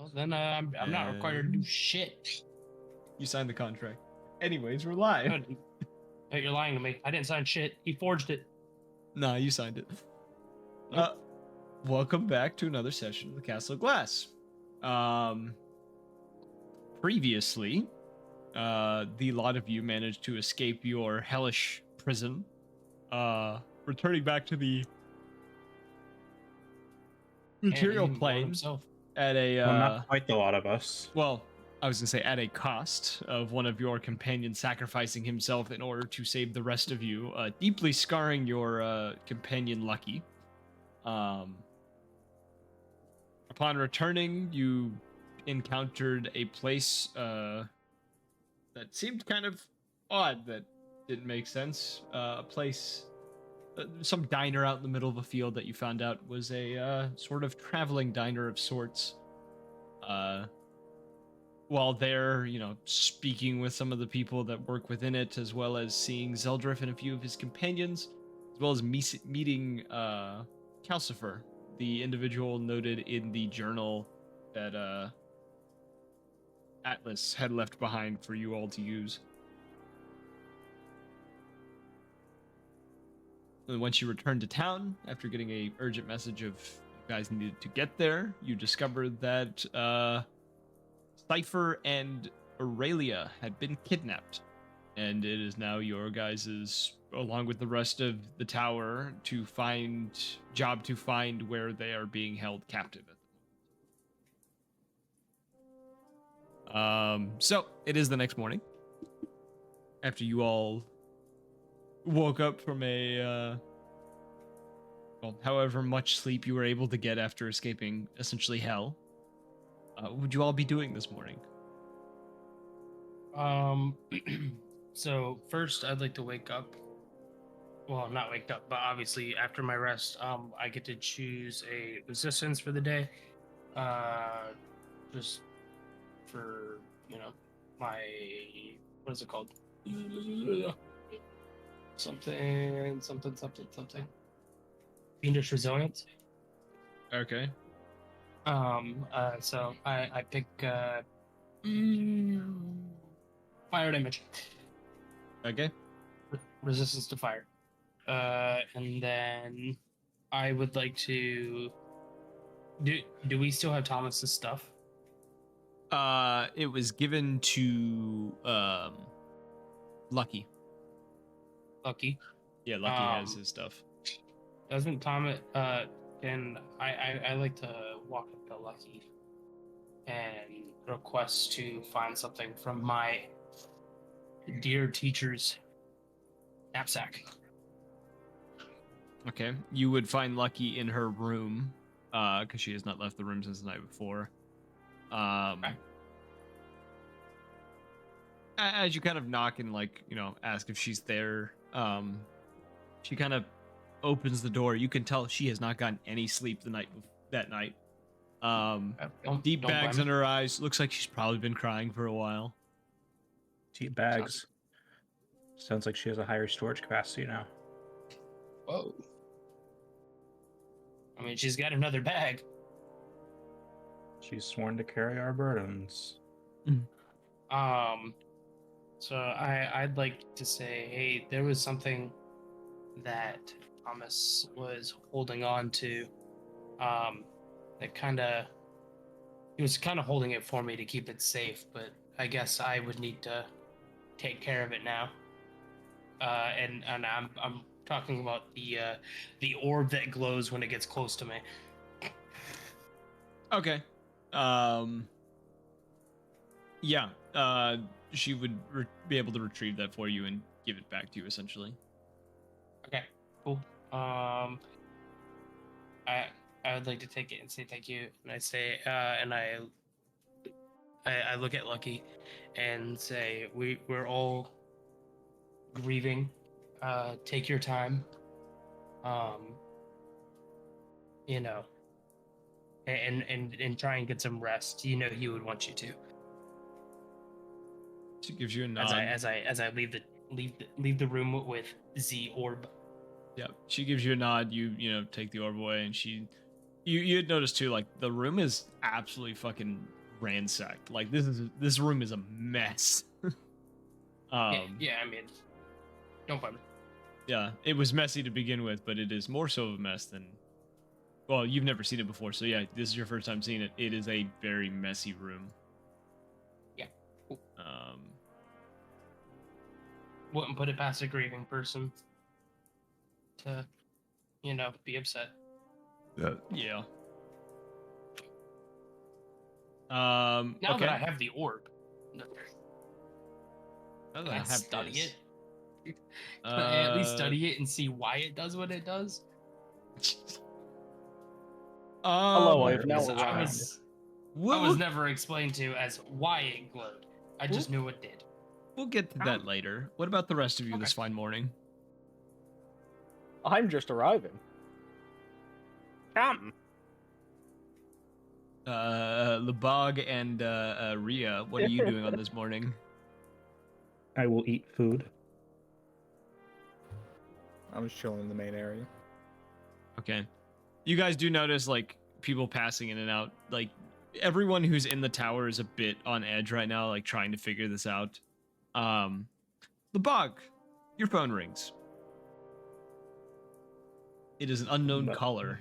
Well, then I'm not required to do shit. You signed the contract. Anyways, we're live. No, you're lying to me. I didn't sign shit. He forged it. Nah, you signed it. Nope. Welcome back to another session of the Castle of Glass. Previously, the lot of you managed to escape your hellish prison, returning back to the material planes at a well, not quite the lot of us. Well, I was gonna say at a cost of one of your companions sacrificing himself in order to save the rest of you, deeply scarring your companion Lucky. Upon returning, you encountered a place that seemed kind of odd, that didn't make sense. A place, some diner out in the middle of a field that you found out was a sort of traveling diner of sorts. While there, speaking with some of the people that work within it, as well as seeing Zeldrif and a few of his companions, as well as meeting Calcifer, the individual noted in the journal that Atlas had left behind for you all to use. And once you returned to town, after getting a urgent message of you guys needed to get there, you discovered that Cypher and Aurelia had been kidnapped, and it is now your guys's, along with the rest of the tower, to find where they are being held captive at the moment. So it is the next morning, after you all woke up from a however much sleep you were able to get after escaping essentially hell. What would you all be doing this morning? So first I'd like to wake up. Well, not wake up, but obviously after my rest, I get to choose a resistance for the day. Just for, my, what is it called? Something. Fiendish resilience. Okay. So I pick fire damage. Okay. Resistance to fire. And then I would like to do we still have Thomas's stuff? It was given to Lucky. Lucky. Yeah, Lucky has his stuff. Doesn't Thomas can I like to walk up to Lucky and request to find something from my dear teacher's knapsack. Okay. You would find Lucky in her room, because she has not left the room since the night before. Okay. As you kind of knock and ask if she's there, she kind of opens the door. You can tell she has not gotten any sleep that night. Deep bags in her eyes. Looks like she's probably been crying for a while. Deep bags. Sounds like she has a higher storage capacity now. Whoa. I mean, she's got another bag. She's sworn to carry our burdens. So I'd like to say, hey, there was something that Thomas was holding on to. He was kind of holding it for me to keep it safe, but I guess I would need to take care of it now. And I'm talking about the orb that glows when it gets close to me. Okay. Yeah. She would be able to retrieve that for you and give it back to you, essentially. Okay. Cool. I would like to take it and say thank you, and I say, and I look at Lucky, and say, we're all grieving. Take your time. And try and get some rest. He would want you to. She gives you a nod. As I leave the room with the orb. Yeah, she gives you a nod. You take the orb away, and she You had noticed too, like the room is absolutely fucking ransacked. Like this room is a mess. Yeah, I mean, don't blame me. Yeah, it was messy to begin with, but it is more so of a mess than. Well, you've never seen it before, so yeah, this is your first time seeing it. It is a very messy room. Yeah. Cool. Wouldn't put it past a grieving person to, be upset. Yeah. Now okay. that I have the orb, Now that can I I have study this, it? Can I at least study it and see why it does what it does? Hello, I've Where now is it? I arrived. was never explained to as why it glowed. I just knew it did. We'll get to that later. What about the rest of you Okay. this fine morning? I'm just arriving. Come. Lebog and Ria, what are you doing on this morning? I will eat food. I'm just chilling in the main area. Okay. You guys do notice, like, people passing in and out. Like, everyone who's in the tower is a bit on edge right now, like, trying to figure this out. Lebog, your phone rings. It is an unknown But- caller.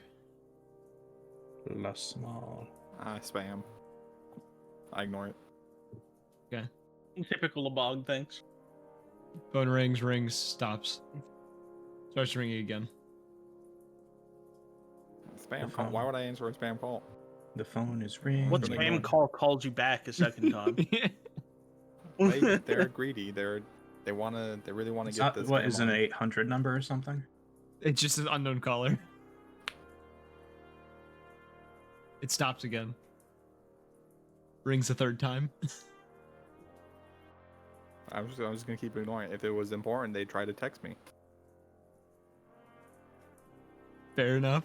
La small. Spam. I ignore it. Okay. Typical Lebog things. Phone rings, stops. Starts ringing again. Spam call. Why would I answer a spam call? The phone is ringing. What Gonna spam ignore. call calls you back a second time? They're greedy. They really wanna It's get not, this. what is it, an 800 number or something? It's just an unknown caller. It stops again. Rings a third time. I'm just gonna keep ignoring it. If it was important, they'd try to text me. Fair enough.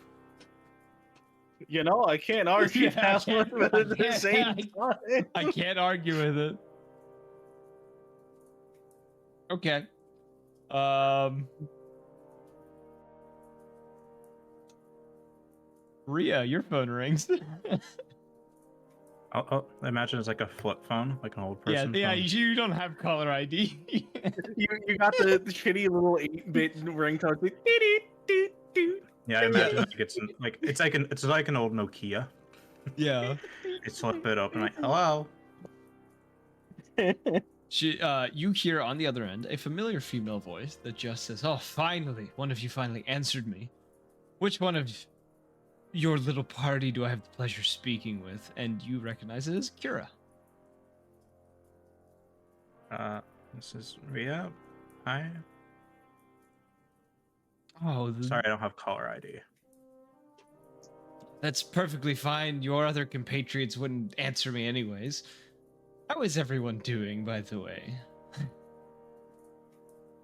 You know, I can't argue Yeah, I that can't- one, but I at the can't- same time. I can't argue with it. Okay. Ria, your phone rings. Oh, I imagine it's like a flip phone, like an old yeah, person yeah. phone. You don't have caller ID. You got the shitty little 8-bit ringtone. Yeah, I imagine it's like an old Nokia. yeah. You flip it open, like, hello. You hear on the other end a familiar female voice that just says, "Oh, finally, one of you finally answered me. Which one of your little party do I have the pleasure speaking with?" And you recognize it as Kira. This is Ria. Hi. Oh, Sorry, I don't have caller ID. That's perfectly fine. Your other compatriots wouldn't answer me anyways. How is everyone doing, by the way?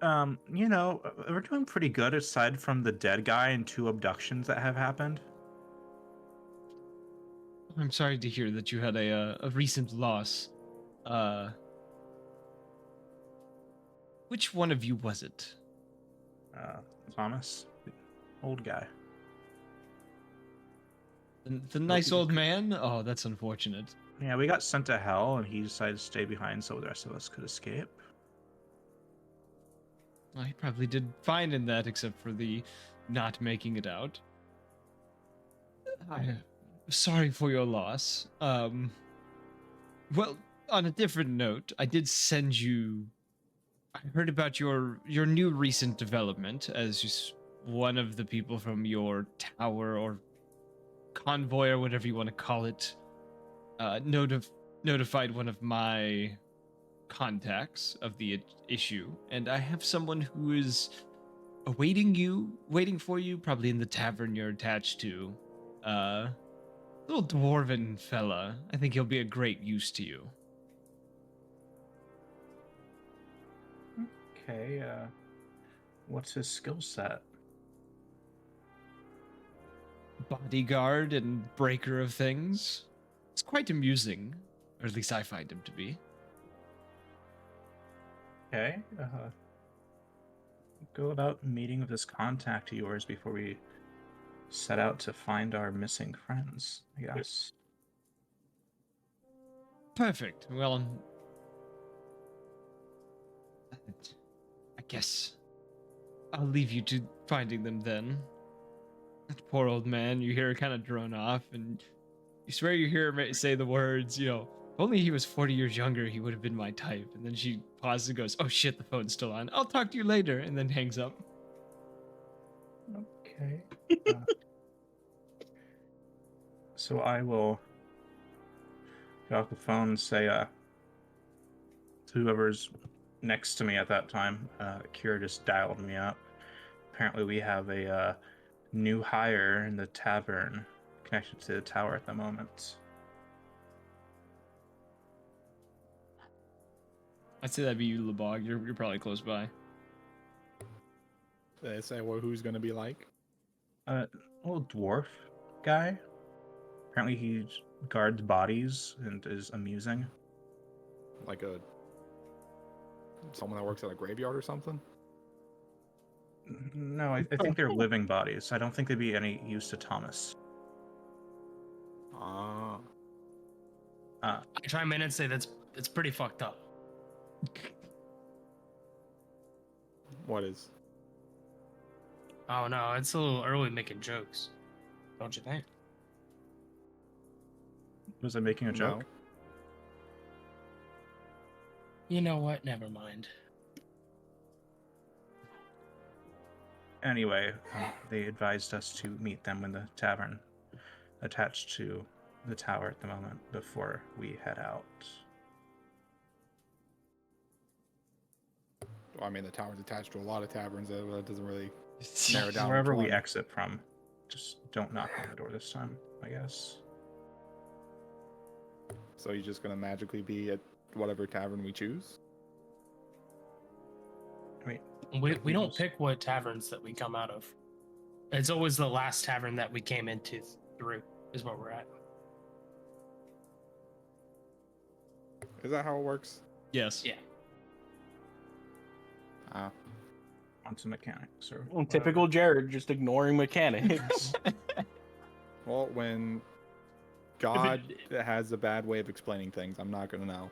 We're doing pretty good aside from the dead guy and 2 abductions that have happened. I'm sorry to hear that you had a recent loss. Which one of you was it? Thomas, the old guy. The nice old man? Oh, that's unfortunate. Yeah, we got sent to hell, and he decided to stay behind so the rest of us could escape. Well, he probably did fine in that, except for the not making it out. I'm sorry for your loss. Well, on a different note, I did send you. I heard about your new recent development as just one of the people from your tower or convoy or whatever you want to call it. Notified one of my contacts of the issue, and I have someone who is waiting for you, probably in the tavern you're attached to. Little dwarven fella. I think he'll be a great use to you. Okay, what's his skill set? Bodyguard and breaker of things. It's quite amusing, or at least I find him to be. Okay, go about meeting with this contact of yours before we set out to find our missing friends, I guess. Perfect. Well, I guess I'll leave you to finding them then. That poor old man, you hear her kind of drone off, and you swear you hear her say the words, you know, if only he was 40 years younger, he would have been my type. And then she pauses and goes, oh shit, the phone's still on. I'll talk to you later, and then hangs up. Okay. So I will get off the phone and say to whoever's next to me at that time, Kira just dialed me up. Apparently we have a new hire in the tavern connected to the tower at the moment. I'd say that'd be you, Lebog. You're probably close by. They say, well, who's gonna be like? Little dwarf guy. Apparently he guards bodies and is amusing. Like someone that works at a graveyard or something? No, I think they're living bodies. I don't think they'd be any use to Thomas. Ah. I chime in and say it's pretty fucked up. What is? Oh no, it's a little early making jokes, don't you think? Was I making a joke? No. You know what? Never mind. Anyway, they advised us to meet them in the tavern attached to the tower at the moment before we head out. Well, I mean, the tower's attached to a lot of taverns. That doesn't really narrow down. Wherever which we one. exit from, just don't knock on the door this time, I guess. So you're just gonna magically be at whatever tavern we choose? Wait, We don't pick what taverns that we come out of. It's always the last tavern that we came into through is where we're at. Is that how it works? Yes. Yeah. Ah. on some mechanics or Well, typical Jared, just ignoring mechanics. Well, when God has a bad way of explaining things, I'm not gonna know.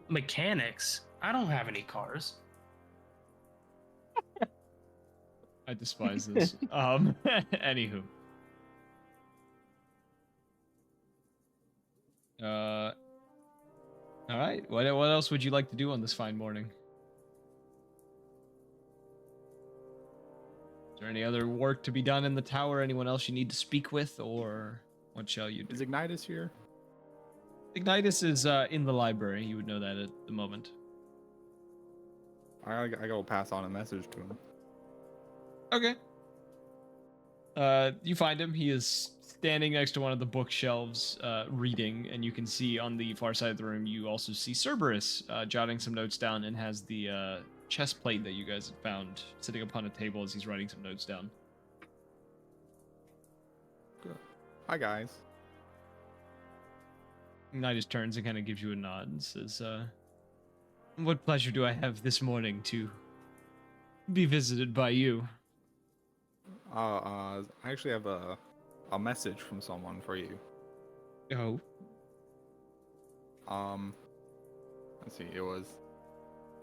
Mechanics? I don't have any cars. I despise this. Anywho. All right. What else would you like to do on this fine morning? Is there any other work to be done in the tower? Anyone else you need to speak with, or what shall you do? Is Ignitus here? Ignitus is in the library. You would know that at the moment. I go pass on a message to him. Okay. You find him. He is standing next to one of the bookshelves, reading, and you can see on the far side of the room, you also see Cerberus jotting some notes down and has the chest plate that you guys had found sitting upon a table as he's writing some notes down. Good. Hi, guys. Ignitus turns and kind of gives you a nod and says, what pleasure do I have this morning to be visited by you? I actually have a message from someone for you. Oh, Let's see, it was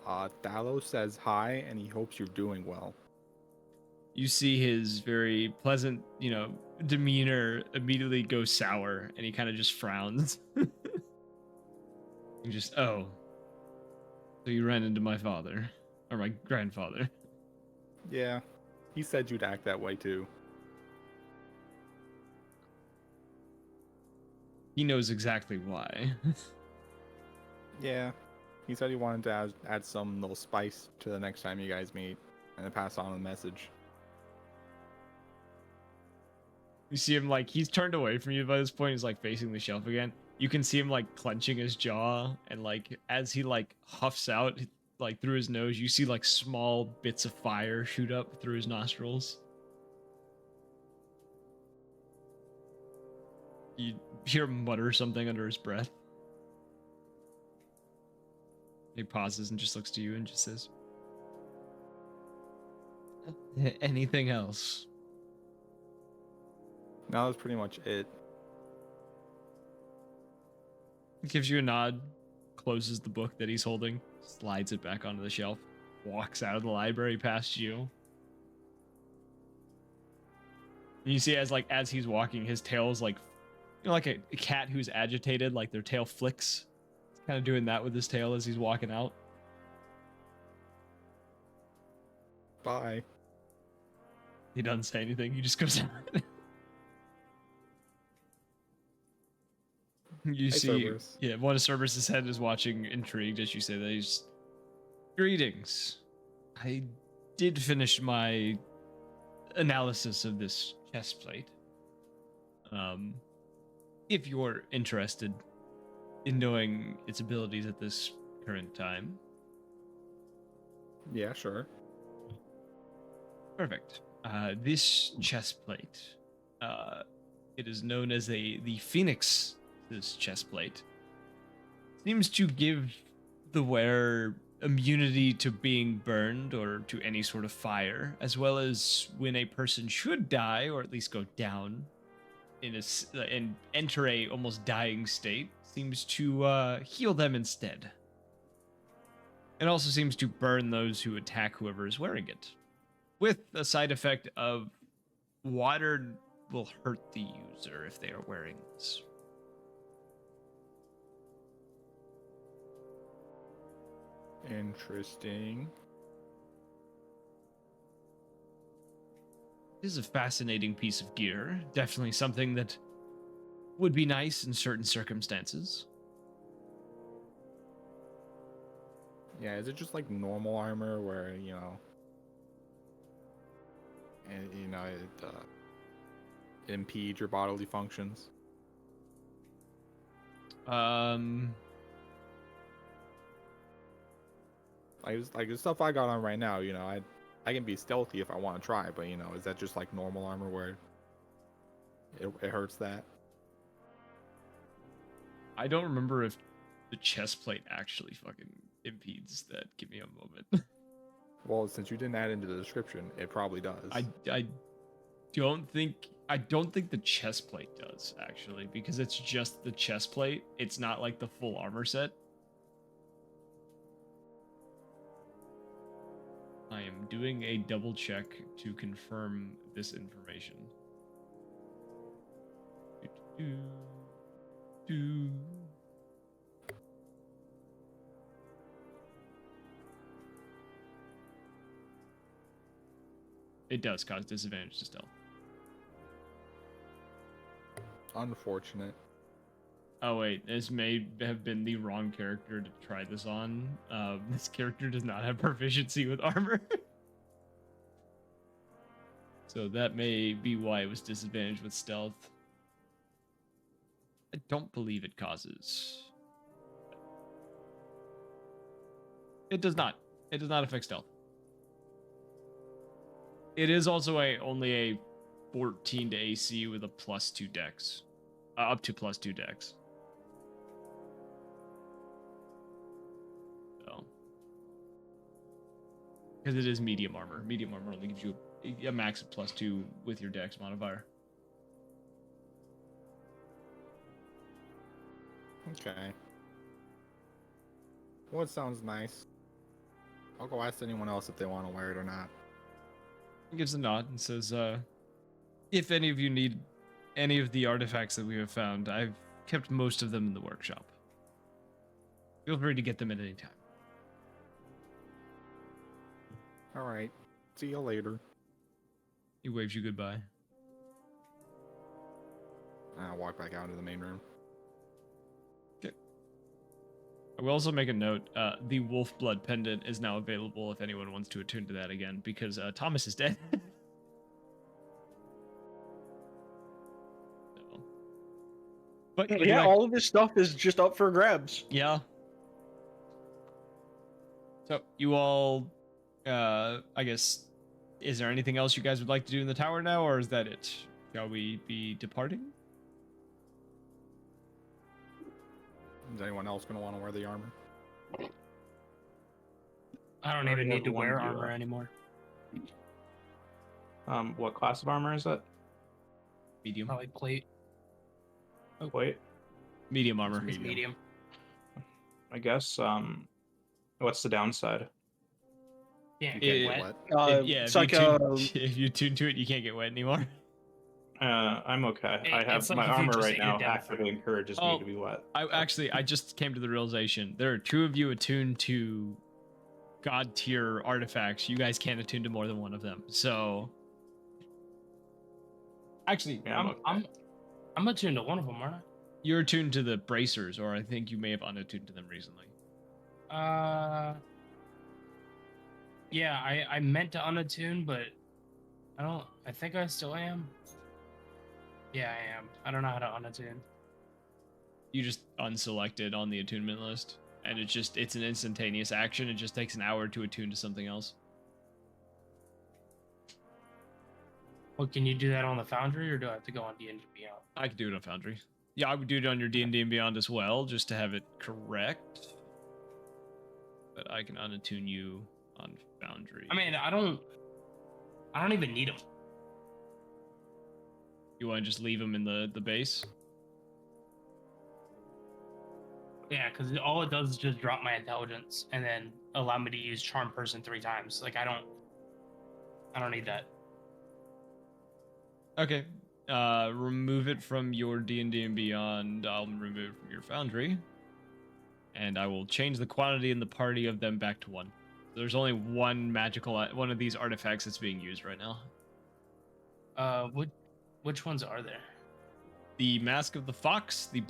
Dallo says hi and he hopes you're doing well. you see his very pleasant, demeanor immediately go sour, and he kind of just frowns. You just, oh, so you ran into my father, or my grandfather. Yeah, he said you'd act that way too. He knows exactly why. Yeah, he said he wanted to add some little spice to the next time you guys meet and then pass on a message. You see him, he's turned away from you by this point. He's, facing the shelf again. You can see him, clenching his jaw. And, as he, huffs out, through his nose, you see, small bits of fire shoot up through his nostrils. You hear him mutter something under his breath. He pauses and just looks to you and just says, anything else? No, that's pretty much it. Gives you a nod, closes the book that he's holding, slides it back onto the shelf, walks out of the library past you. And you see as he's walking, his tail is like, you know, like a cat who's agitated, like their tail flicks. He's kind of doing that with his tail as he's walking out. Bye. He doesn't say anything. He just goes out. You Hey, see, Cerberus. yeah, one of Cerberus's head is watching, intrigued as you say that. He's, greetings. I did finish my analysis of this chest plate. If you're interested in knowing its abilities at this current time. Yeah, sure. Perfect. This chest plate, it is known as the Phoenix's chest plate. Seems to give the wearer immunity to being burned or to any sort of fire, as well as when a person should die or at least go down and enter a almost dying state, seems to heal them instead. It also seems to burn those who attack whoever is wearing it, with a side effect of water will hurt the user if they are wearing this. Interesting. It is a fascinating piece of gear. Definitely something that would be nice in certain circumstances. Yeah, is it just like normal armor where, you know, and you know it impedes your bodily functions? Like the stuff I got on right now, you know, I can be stealthy if I want to try, but you know, is that just like normal armor where it hurts that? I don't remember if the chest plate actually fucking impedes that. Give me a moment. Well, since you didn't add into the description, it probably does. I don't think the chest plate does actually, because it's just the chest plate. It's not like the full armor set. I am doing a double check to confirm this information. It does cause disadvantage to stealth. Unfortunate. Oh wait, this may have been the wrong character to try this on. This character does not have proficiency with armor. So that may be why it was disadvantaged with stealth. I don't believe it causes. It does not. It does not affect stealth. It is also only a 14 to AC with a +2 dex. Up to +2 dex. So. Because it is medium armor. Medium armor only gives you a max of +2 with your dex modifier. Okay. Well, it sounds nice. I'll go ask anyone else if they want to wear it or not. He gives a nod and says, if any of you need any of the artifacts that we have found, I've kept most of them in the workshop. Feel free to get them at any time. All right. See you later. He waves you goodbye. And I'll walk back out into the main room. I will also make a note, the wolf blood pendant is now available if anyone wants to attune to that again, because Thomas is dead. So. But Yeah, all of this stuff is just up for grabs. Yeah. So you all, I guess, is there anything else you guys would like to do in the tower now, or is that it? Shall we be departing? Is anyone else going to want to wear the armor? I don't Already even have need to one wear view armor up. anymore. What class of armor is that? Medium. Probably plate. Wait, Medium armor. It's medium. I guess. What's the downside? Yeah, You get can't wet. get wet. Yeah, It's if, like you tune, if you tune to it, you can't get wet anymore. I'm okay. I have It's like my if you armor just right ate a now dead actively encourages me to be wet. I just came to the realization there are 2 of you attuned to god tier artifacts. You guys can't attune to more than one of them. So actually, Yeah, I'm okay. I'm attuned to one of them, aren't you're attuned to the bracers, or I think you may have unattuned to them recently. I? Yeah, I meant to unattune, but I think I still am. Yeah, I am. I don't know how to unattune. You just unselected on the attunement list, and it's an instantaneous action. It just takes an hour to attune to something else. Well, can you do that on the Foundry, or do I have to go on D&D Beyond? I could do it on Foundry. Yeah, I would do it on your D&D and Beyond as well, just to have it correct. But I can unattune you on Foundry. I mean, I don't even need them. You want to just leave them in the base? Yeah, because all it does is just drop my intelligence and then allow me to use Charm Person 3 times. Like I don't need that. Okay. Remove it from your D&D and Beyond. I'll remove it from your Foundry. And I will change the quantity in the party of them back to 1. There's only one one of these artifacts that's being used right now. Which ones are there? The Mask of the Fox, the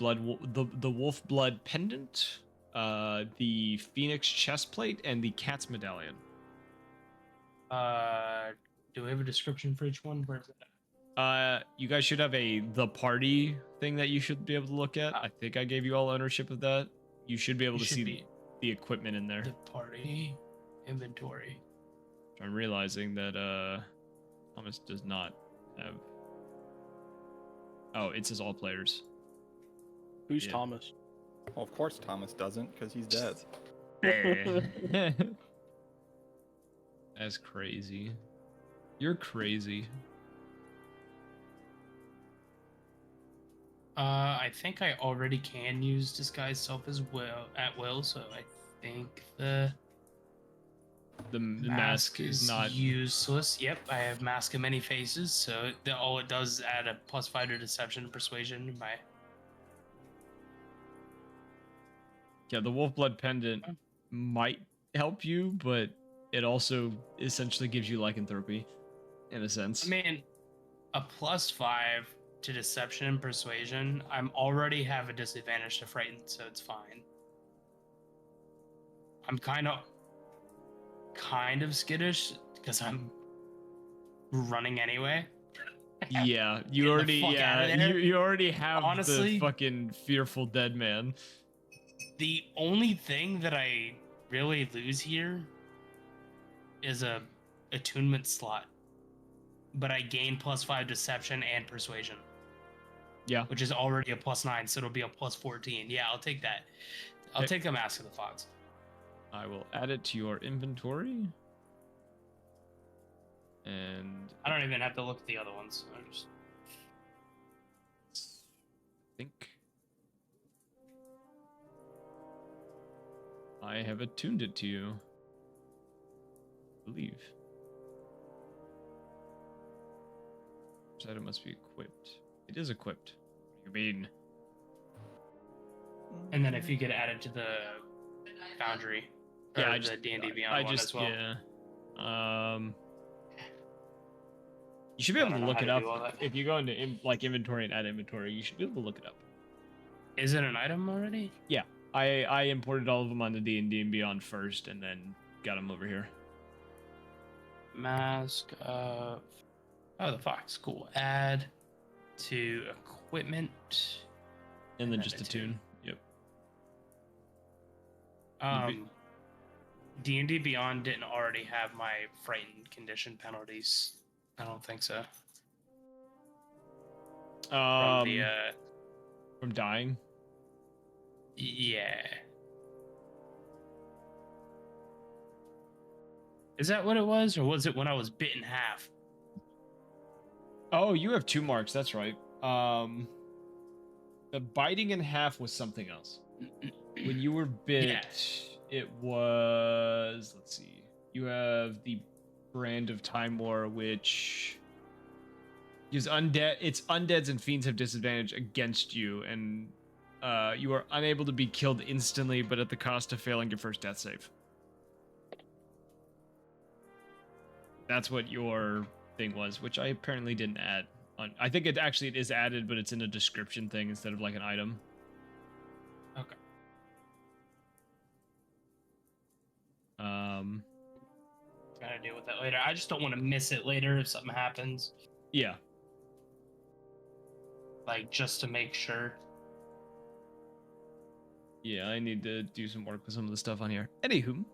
Wolf Blood Pendant, the Phoenix Chestplate, and the Cat's Medallion. Do we have a description for each one? Where is it? You guys should have the party thing that you should be able to look at. I think I gave you all ownership of that. You should be able to see the equipment in there. The party inventory. I'm realizing that Thomas does not have. Oh, it says all players. Who's Yeah. Thomas? Well, of course Thomas doesn't, because he's dead. That's crazy. You're crazy. I think I already can use disguise self as well at will, so I think the mask is not useless. Yep, I have mask of many faces, so all it does is add a +5 to deception and persuasion to my. Yeah, the Wolf Blood Pendant might help you, but it also essentially gives you lycanthropy, in a sense. I mean, a +5 to deception and persuasion. I'm already have a disadvantage to frighten, so it's fine. I'm kind of skittish because I'm running anyway. Yeah, you Get the already fuck outta there. you already have Honestly, the fucking fearful dead man. the only thing that I really lose here is a attunement slot, but I gain +5 deception and persuasion. Yeah. Which is already a +9, so it'll be a +14. Yeah, I'll take that. I'll take the Mask of the Fox. I will add it to your inventory. And I don't even have to look at the other ones. I just... think I have attuned it to you. I believe. This item must be equipped. It is equipped. What do you mean? And then if you get added to the Foundry, Yeah, or the D&D Beyond I one just as well. yeah. You should be I able to don't know look how it to up do all that. if you go into inventory and add inventory. You should be able to look it up. Is it an item already? Yeah, I imported all of them on the D&D and Beyond first, and then got them over here. Mask of... Oh, the Fox. Cool. Add to equipment. And then then just attune. attune. Yep. D&D Beyond didn't already have my frightened condition penalties. I don't think so. From dying. Yeah. Is that what it was, or was it when I was bit in half? Oh, you have 2 marks. That's right. The biting in half was something else. When you were bit, Yeah. it was, let's see. You have the Brand of Time War, which gives undead. It's undeads and fiends have disadvantage against you, and you are unable to be killed instantly, but at the cost of failing your first death save. That's what your thing was, which I apparently didn't add. I think it is added, but it's in a description thing instead of like an item. Okay. Gotta deal with that later. I just don't want to miss it later if something happens. Yeah. Like, just to make sure. Yeah, I need to do some work with some of the stuff on here. Anywho,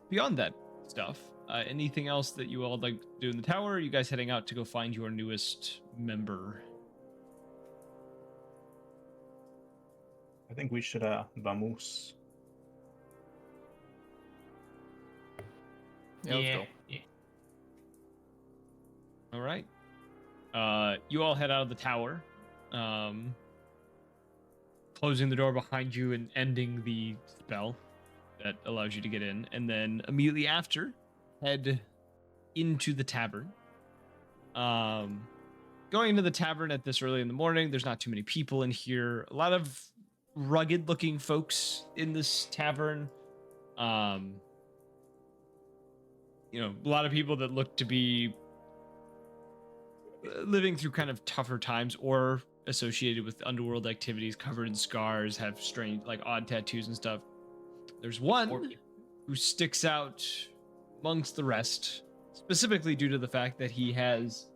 beyond that stuff, anything else that you all would like to do in the tower? Or are you guys heading out to go find your newest member? I think we should vamos. Yeah, let's go. Yeah. All right. You all head out of the tower, closing the door behind you and ending the spell that allows you to get in, and then immediately after, head into the tavern. Going into the tavern at this early in the morning, there's not too many people in here. A lot of rugged-looking folks in this tavern. You know, a lot of people that look to be living through kind of tougher times or associated with underworld activities, covered in scars, have strange, like odd tattoos and stuff. There's one who sticks out amongst the rest, specifically due to the fact that he has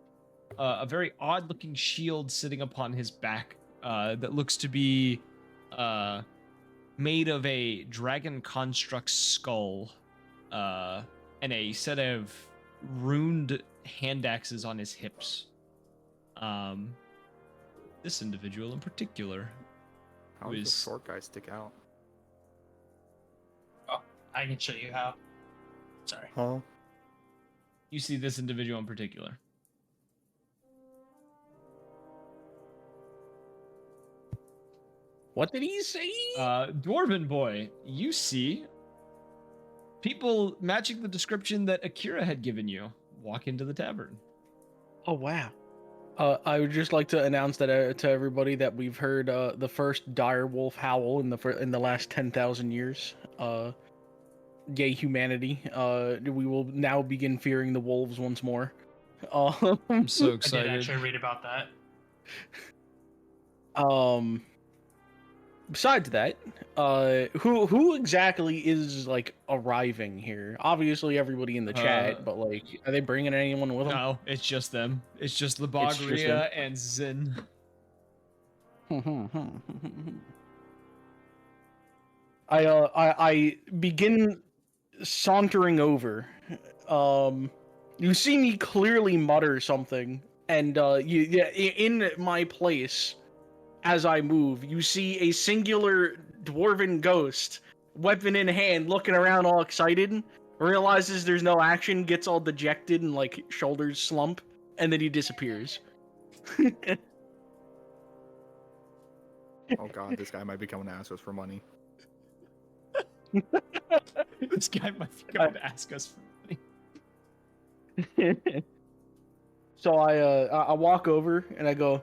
a very odd looking shield sitting upon his back that looks to be made of a dragon construct skull and a set of runed hand axes on his hips. This individual in particular. How does the short guy stick out? Oh, I can show you how. Sorry. Huh? You see this individual in particular. What did he say? Dwarven boy, you see people matching the description that Akira had given you walk into the tavern. Oh wow. I would just like to announce that to everybody that we've heard the first dire wolf howl in the last 10,000 years. Yay humanity! We will now begin fearing the wolves once more. I'm so I did excited. actually read about that. Besides that, who exactly is like arriving here? Obviously, everybody in the chat, but like, are they bringing anyone with them? No, it's just them. It's just just Labagria them. and Zin. I begin sauntering over. You see me clearly mutter something, and in my place, as I move, you see a singular dwarven ghost, weapon in hand, looking around all excited, realizes there's no action, gets all dejected and like shoulders slump, and then he disappears. Oh god, this guy might be coming to ask us for money. This guy might be coming to ask us for money. So I walk over and I go,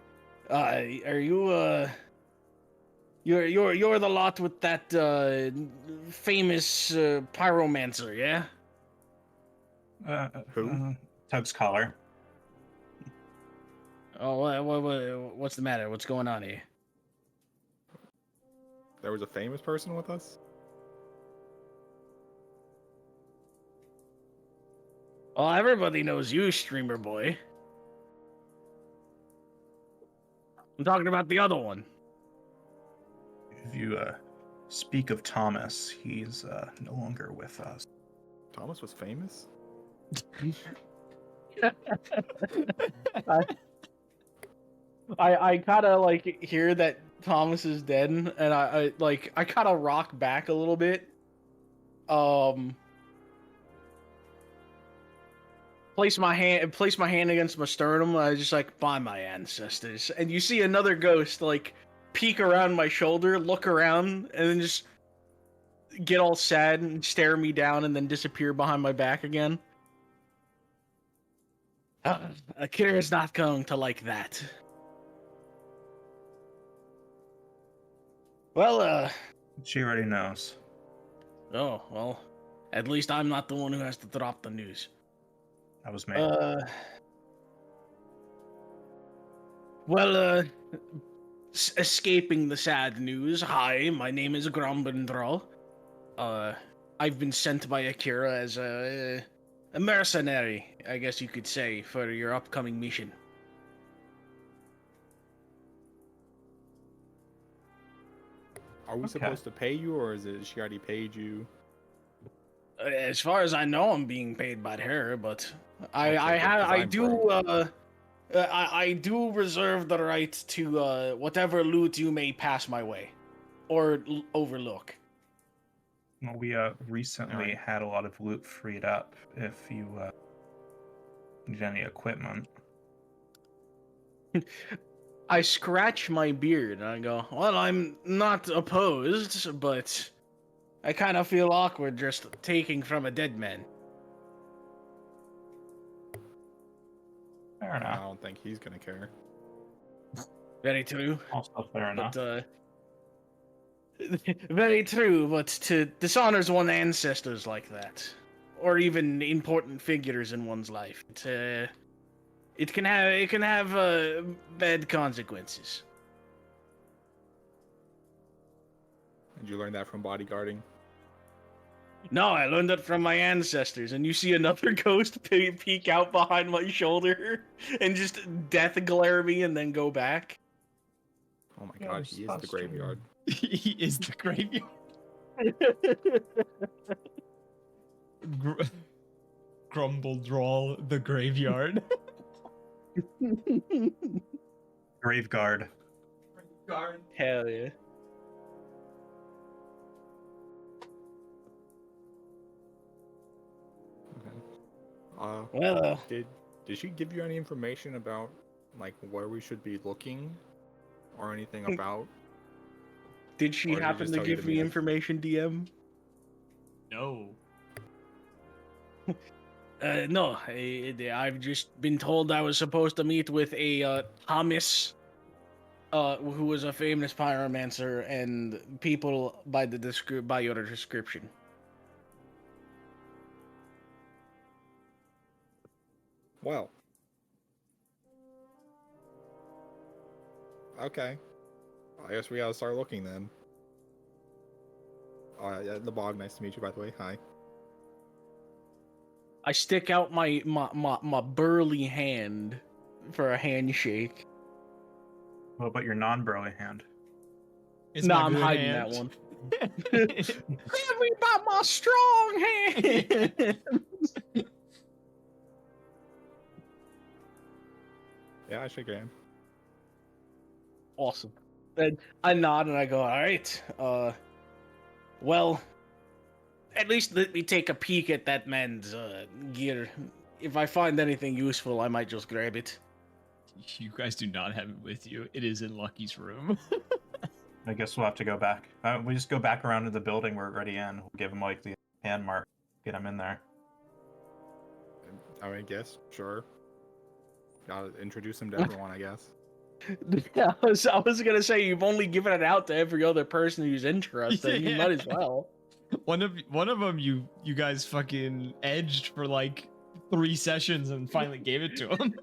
are you you're the lot with that famous pyromancer, yeah? Who? Tubbs collar. Oh, what's the matter? What's going on here? There was a famous person with us? Oh, everybody knows you, streamer boy. I'm talking about the other one. If you speak of Thomas, he's no longer with us. Thomas was famous? I kind of like hear that Thomas is dead, and I kind of rock back a little bit. place my hand against my sternum. I was just like, by my ancestors. And you see another ghost like peek around my shoulder, look around, and then just get all sad and stare me down, and then disappear behind my back again. Akira's not going to like that. Well, She already knows. oh, well, at least I'm not the one who has to drop the news. That was me. Well, escaping the sad news, hi, my name is Grombendral. I've been sent by Akira as a mercenary, I guess you could say, for your upcoming mission. Are we supposed to pay you, or is it she already paid you? As far as I know, I'm being paid by her, but Okay, good, 'cause I'm broke. I do reserve the right to whatever loot you may pass my way, or overlook. Well, we recently Alright. had a lot of loot freed up. If you need any equipment, I scratch my beard and I go, well, I'm not opposed, but I kind of feel awkward just taking from a dead man. fair I enough. don't think he's gonna care. Very true. Also fair enough. But, very true, but to dishonor one's ancestors like that, or even important figures in one's life, it can have bad consequences. Did you learn that from bodyguarding? No, I learned it from my ancestors, and you see another ghost peek out behind my shoulder and just death glare me and then go back. Oh my god, he is the graveyard. He is the graveyard. Grumble drawl the graveyard. Grave guard. Guard. Hell yeah. Well, Did she give you any information about like where we should be looking, or anything about? did she Or did he happen just to tell you give to me meet us? information, DM? No. No, I've just been told I was supposed to meet with a Thomas, who was a famous pyromancer, and people by by your description. Well. Okay. I guess we gotta start looking then. Yeah, the bog. Nice to meet you, by the way. Hi. I stick out my burly hand for a handshake. What about your non-burly hand? It's No, my I'm good hiding hand. that one. Grab me by my strong hand. Yeah, I shake your hand. Awesome. Then I nod and I go, all right. Well, at least let me take a peek at that man's gear. If I find anything useful, I might just grab it. You guys do not have it with you. It is in Lucky's room. I guess we'll have to go back. We just go back around to the building we're already in. We'll give him like the hand mark. Get him in there. I guess, sure. Gotta introduce him to everyone, I guess. Yeah, I was gonna say you've only given it out to every other person who's interested. You Yeah. might as well. One of them you guys fucking edged for like 3 sessions and finally gave it to him.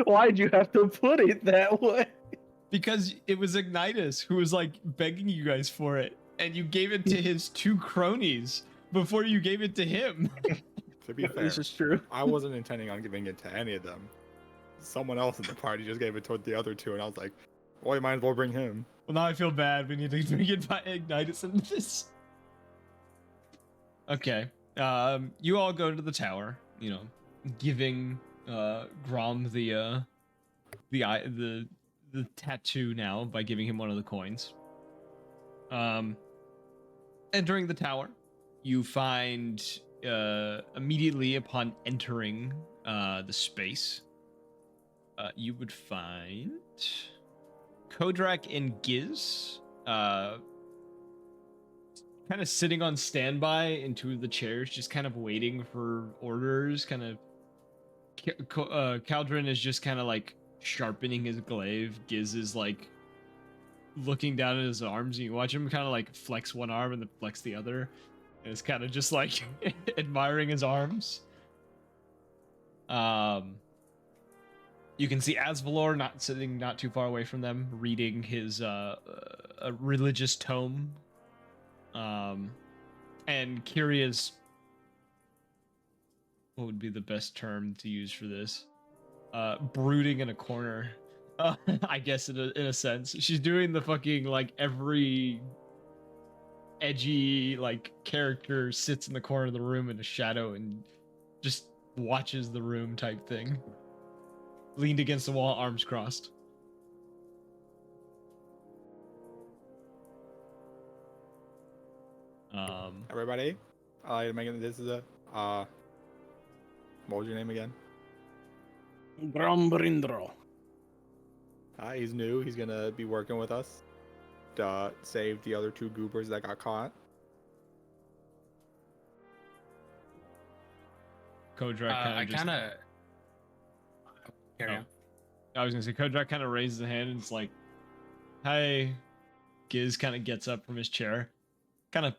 Why'd you have to put it that way? Because it was Ignitus who was like begging you guys for it, and you gave it to his 2 cronies before you gave it to him. To be fair, This is true. I wasn't intending on giving it to any of them. Someone else in the party just gave it to the other 2, and I was like, well, you might as well bring him. Well, now I feel bad. We need to bring it by Ignitus in this. Okay. You all go to the tower, you know, giving Grom the tattoo now by giving him one of the coins. Entering the tower, you find immediately upon entering the space, you would find Kodrak and Giz kind of sitting on standby in two of the chairs, just kind of waiting for orders. Kind of, Caldron is just kind of like sharpening his glaive. Giz is like looking down at his arms, and you watch him kind of like flex one arm and then flex the other. And it's kind of just like admiring his arms. You can see Asvalor not too far away from them, reading his a religious tome. And Kyria's, what would be the best term to use for this? Brooding in a corner. I guess in a sense. She's doing the fucking, like, every edgy, like, character sits in the corner of the room in a shadow and just watches the room type thing. Leaned against the wall, arms crossed. Everybody, Megan, this is a what was your name again? Brombrindro. He's new. He's gonna be working with us to save the other two goobers that got caught. Kodrak I kind of. I was gonna say Kodrak kind of raises a hand and it's like, "Hey." Giz kind of gets up from his chair, kind of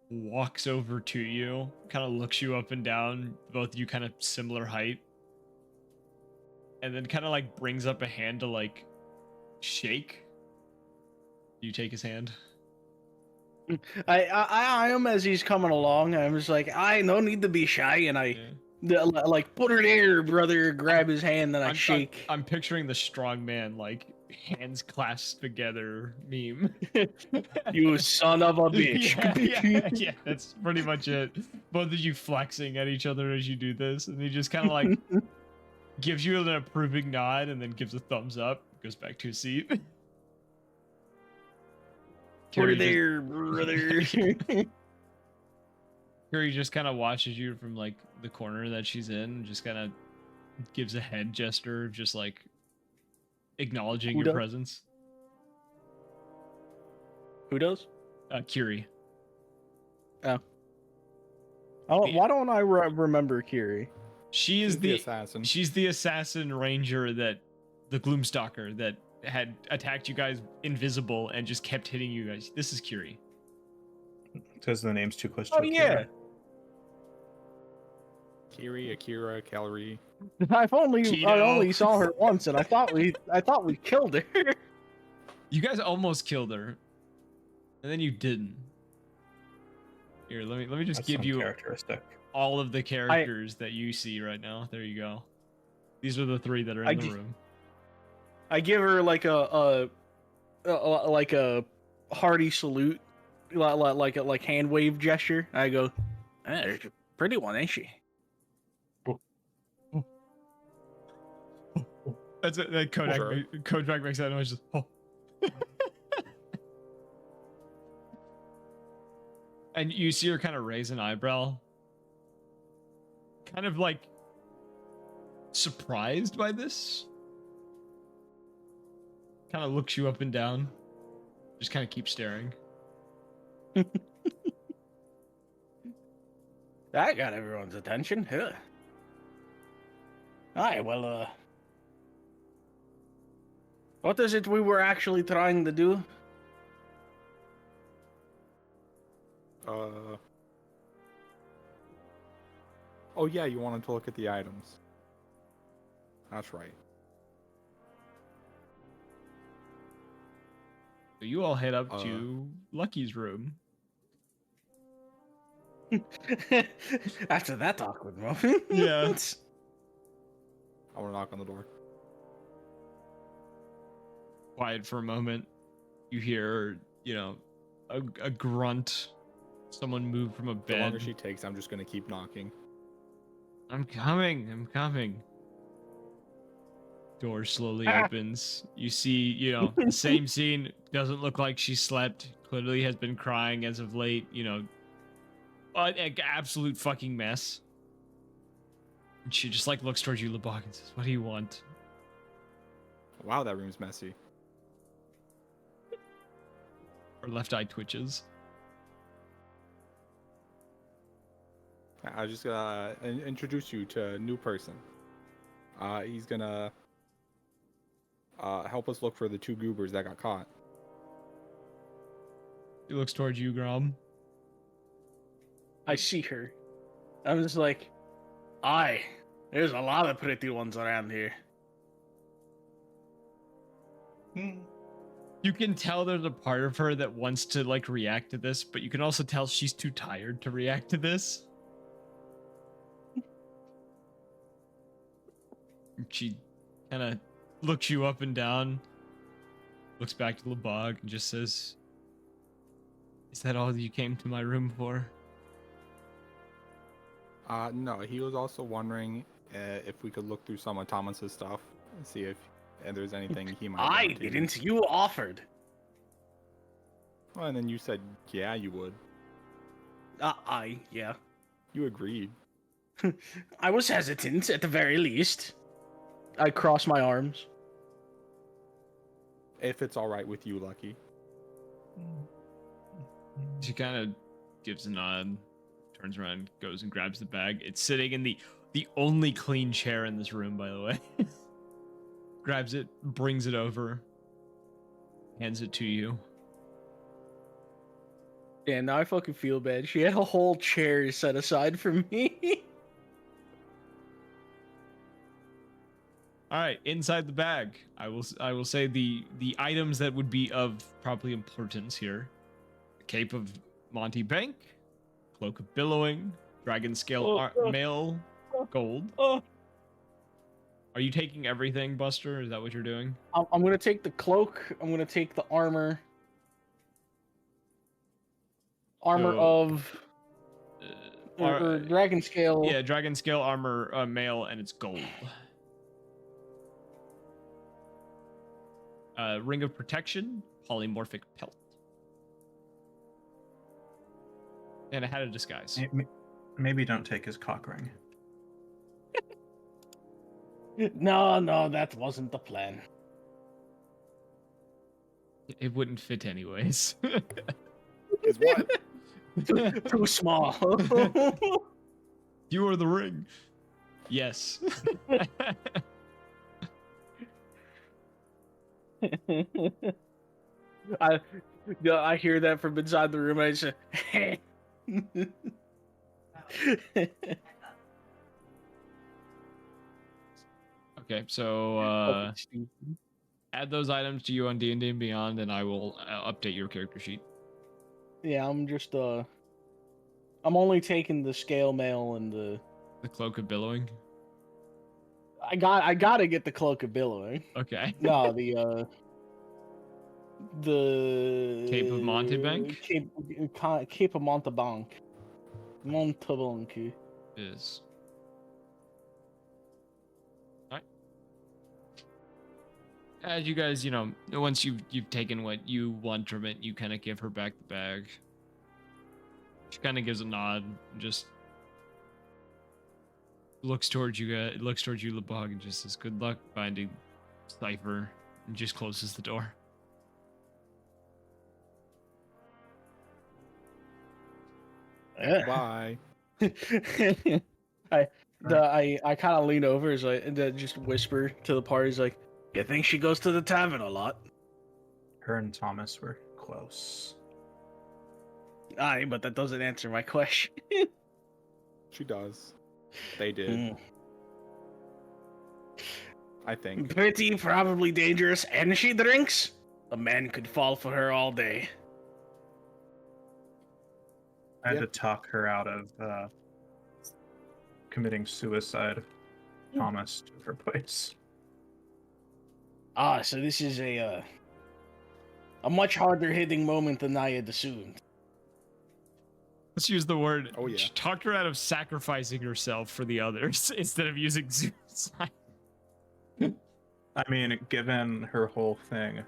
walks over to you, kind of looks you up and down, both of you kind of similar height, and then kind of like brings up a hand to like shake. You take his hand. I am as he's coming along. I'm just like, I no need to be shy, and I like put her there, brother. Grab his hand, then I shake. I'm picturing the strong man like hands clasped together meme. You son of a bitch. Yeah, that's pretty much it. Both of you flexing at each other as you do this, and he just kind of like gives you an approving nod and then gives a thumbs up, goes back to his seat. Put her there, brother. Carrie just kind of watches you from like the corner that she's in, just kind of gives a head gesture, just like acknowledging your presence. Who does? Kiri. Oh, why don't I remember Kiri? She is the assassin. She's the assassin ranger the Gloomstalker that had attacked you guys invisible and just kept hitting you guys. This is Kiri. Because the name's too close to yeah. Kiri, Akira, Calorie. I only Keto. saw her once, and I thought we killed her. You guys almost killed her, and then you didn't. Here, let me just give you characteristic. all of the characters that you see right now. There you go. These are the three that are in the room. I give her like a hearty salute, like hand wave gesture. I go, she's a pretty one, ain't she? That's it. That Kodrak makes that noise. Just, oh. And you see her kind of raise an eyebrow, kind of like surprised by this. Kind of looks you up and down, just kind of keeps staring. That got everyone's attention. Huh. Alright, well, what is it we were actually trying to do? Oh yeah, you wanted to look at the items. That's right. So you all head up to Lucky's room. After that awkward moment. Yeah. I want to knock on the door. Quiet for a moment. You hear, a grunt. Someone move from a bed. The longer she takes, I'm just gonna keep knocking. I'm coming. Door slowly opens. You see, the same scene. Doesn't look like she slept. Clearly has been crying as of late. An absolute fucking mess. And she just like looks towards you, Lebog, and says, "What do you want?" Wow, that room's messy. Her left eye twitches. I just introduce you to a new person. He's gonna help us look for the 2 goobers that got caught. He looks towards you, Grom. I see her. I'm just like, aye, there's a lot of pretty ones around here. You can tell there's a part of her that wants to like react to this, but you can also tell she's too tired to react to this. She kind of looks you up and down, looks back to Lebog, and just says, "Is that all you came to my room for?" No, he was also wondering if we could look through some of Thomas's stuff and see if there's anything he might I want to use. didn't. You offered. Well, and then you said, yeah, you would. Yeah. You agreed. I was hesitant at the very least. I cross my arms. If it's all right with you, Lucky. She kind of gives a nod, turns around, goes and grabs the bag. It's sitting in the only clean chair in this room, by the way. Grabs it, brings it over, hands it to you. Yeah, now I fucking feel bad. She had a whole chair set aside for me. All right, inside the bag, I will say the items that would be of probably importance here: the Cape of Monty Bank, Cloak of Billowing, Dragon Scale Mail, Gold. Are you taking everything, Buster? Is that what you're doing? I'm gonna take the cloak. I'm gonna take the armor. Armor So, of or dragon scale. Yeah, Dragon Scale armor, mail, and it's gold. Ring of Protection, polymorphic pelt, and a hat of disguise. Maybe don't take his cock ring. No, that wasn't the plan. It wouldn't fit anyways. Is what? Too small. You are the ring. Yes. I hear that from inside the room. I just Okay, so add those items to you on D&D and Beyond, and I will update your character sheet. yeah, I'm just I'm only taking the scale mail and the Cloak of Billowing. I gotta get the cloak of billowing. Okay. No, the Cape of Montebank? Cape of Montebank. Montebank. Is. Alright. As you guys, once you've taken what you want from it, you kind of give her back the bag. She kind of gives a nod, and just looks towards you, Lebog, and just says, "Good luck finding Cypher," and just closes the door. Yeah. Bye. I kind of lean over as and then just whisper to the party, like, "You think she goes to the tavern a lot?" Her and Thomas were close. Aye, but that doesn't answer my question. She does. They did. I think. Pretty, probably dangerous, and she drinks. A man could fall for her all day. I had to talk her out of committing suicide. Thomas took her place. Ah, so this is a much harder hitting moment than I had assumed. Let's use the word. Oh, yeah. She talked her out of sacrificing herself for the others instead of using suicide. I mean, given her whole thing,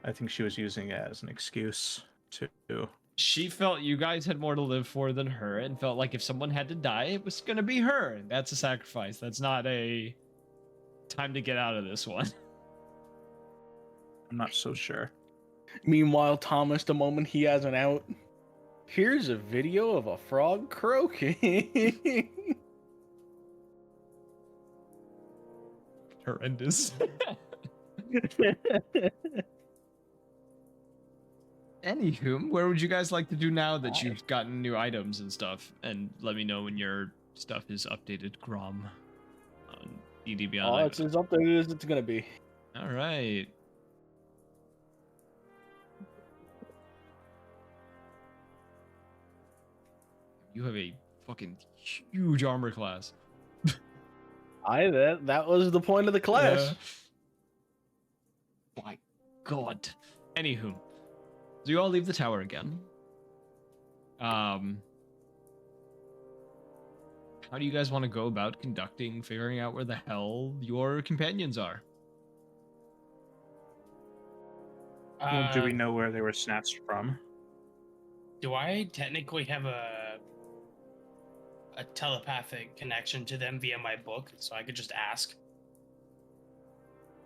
I think she was using it as an excuse to She felt you guys had more to live for than her, and felt like if someone had to die, it was gonna be her. That's a sacrifice. That's not a time to get out of this one. I'm not so sure. Meanwhile, Thomas, the moment he has an out, here's a video of a frog croaking. Horrendous. Anywho, where would you guys like to do now that you've gotten new items and stuff? And let me know when your stuff is updated, Grom. On D&D Beyond. Oh, it's as updated as it's gonna be. All right. You have a fucking huge armor class. That was the point of the class. My God. Anywho, so you all leave the tower again. How do you guys want to go about figuring out where the hell your companions are? Well, do we know where they were snatched from? Do I technically have a telepathic connection to them via my book, so I could just ask?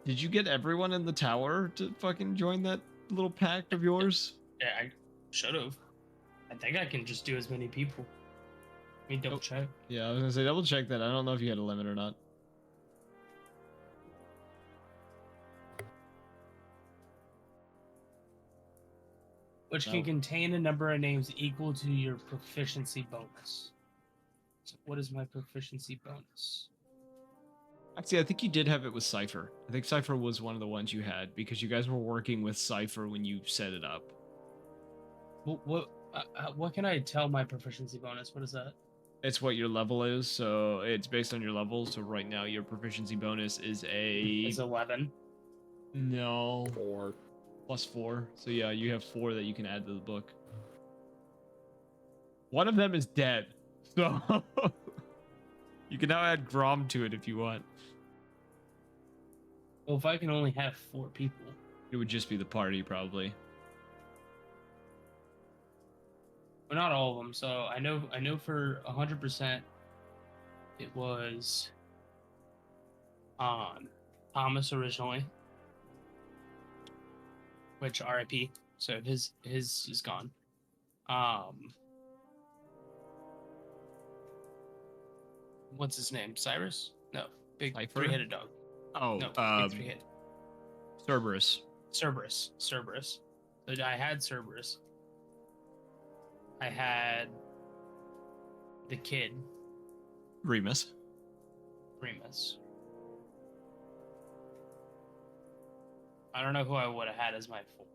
Did you get everyone in the tower to fucking join that little pact of yours? Yeah, I should have. I think I can just do as many people. Let me double check. Yeah, I was gonna say double check that. I don't know if you had a limit or not. Which can contain a number of names equal to your proficiency bonus. So what is my proficiency bonus? Actually, I think you did have it with Cypher. I think Cypher was one of the ones you had because you guys were working with Cypher when you set it up. What can I tell my proficiency bonus? What is that? It's what your level is, so it's based on your level. So right now, your proficiency bonus is It's 11. No. 4. +4. So yeah, you have 4 that you can add to the book. One of them is dead, so you can now add Grom to it if you want. Well, if I can only have 4 people. It would just be the party, probably. But not all of them. So I know for 100% it was Thomas originally, which RIP. So his is gone. What's his name? Cyrus? No, big Cypher? 3-headed dog. Oh, No, big 3-headed. Cerberus. Cerberus. So I had Cerberus. I had the kid, Remus. Remus. I don't know who I would have had as my 4.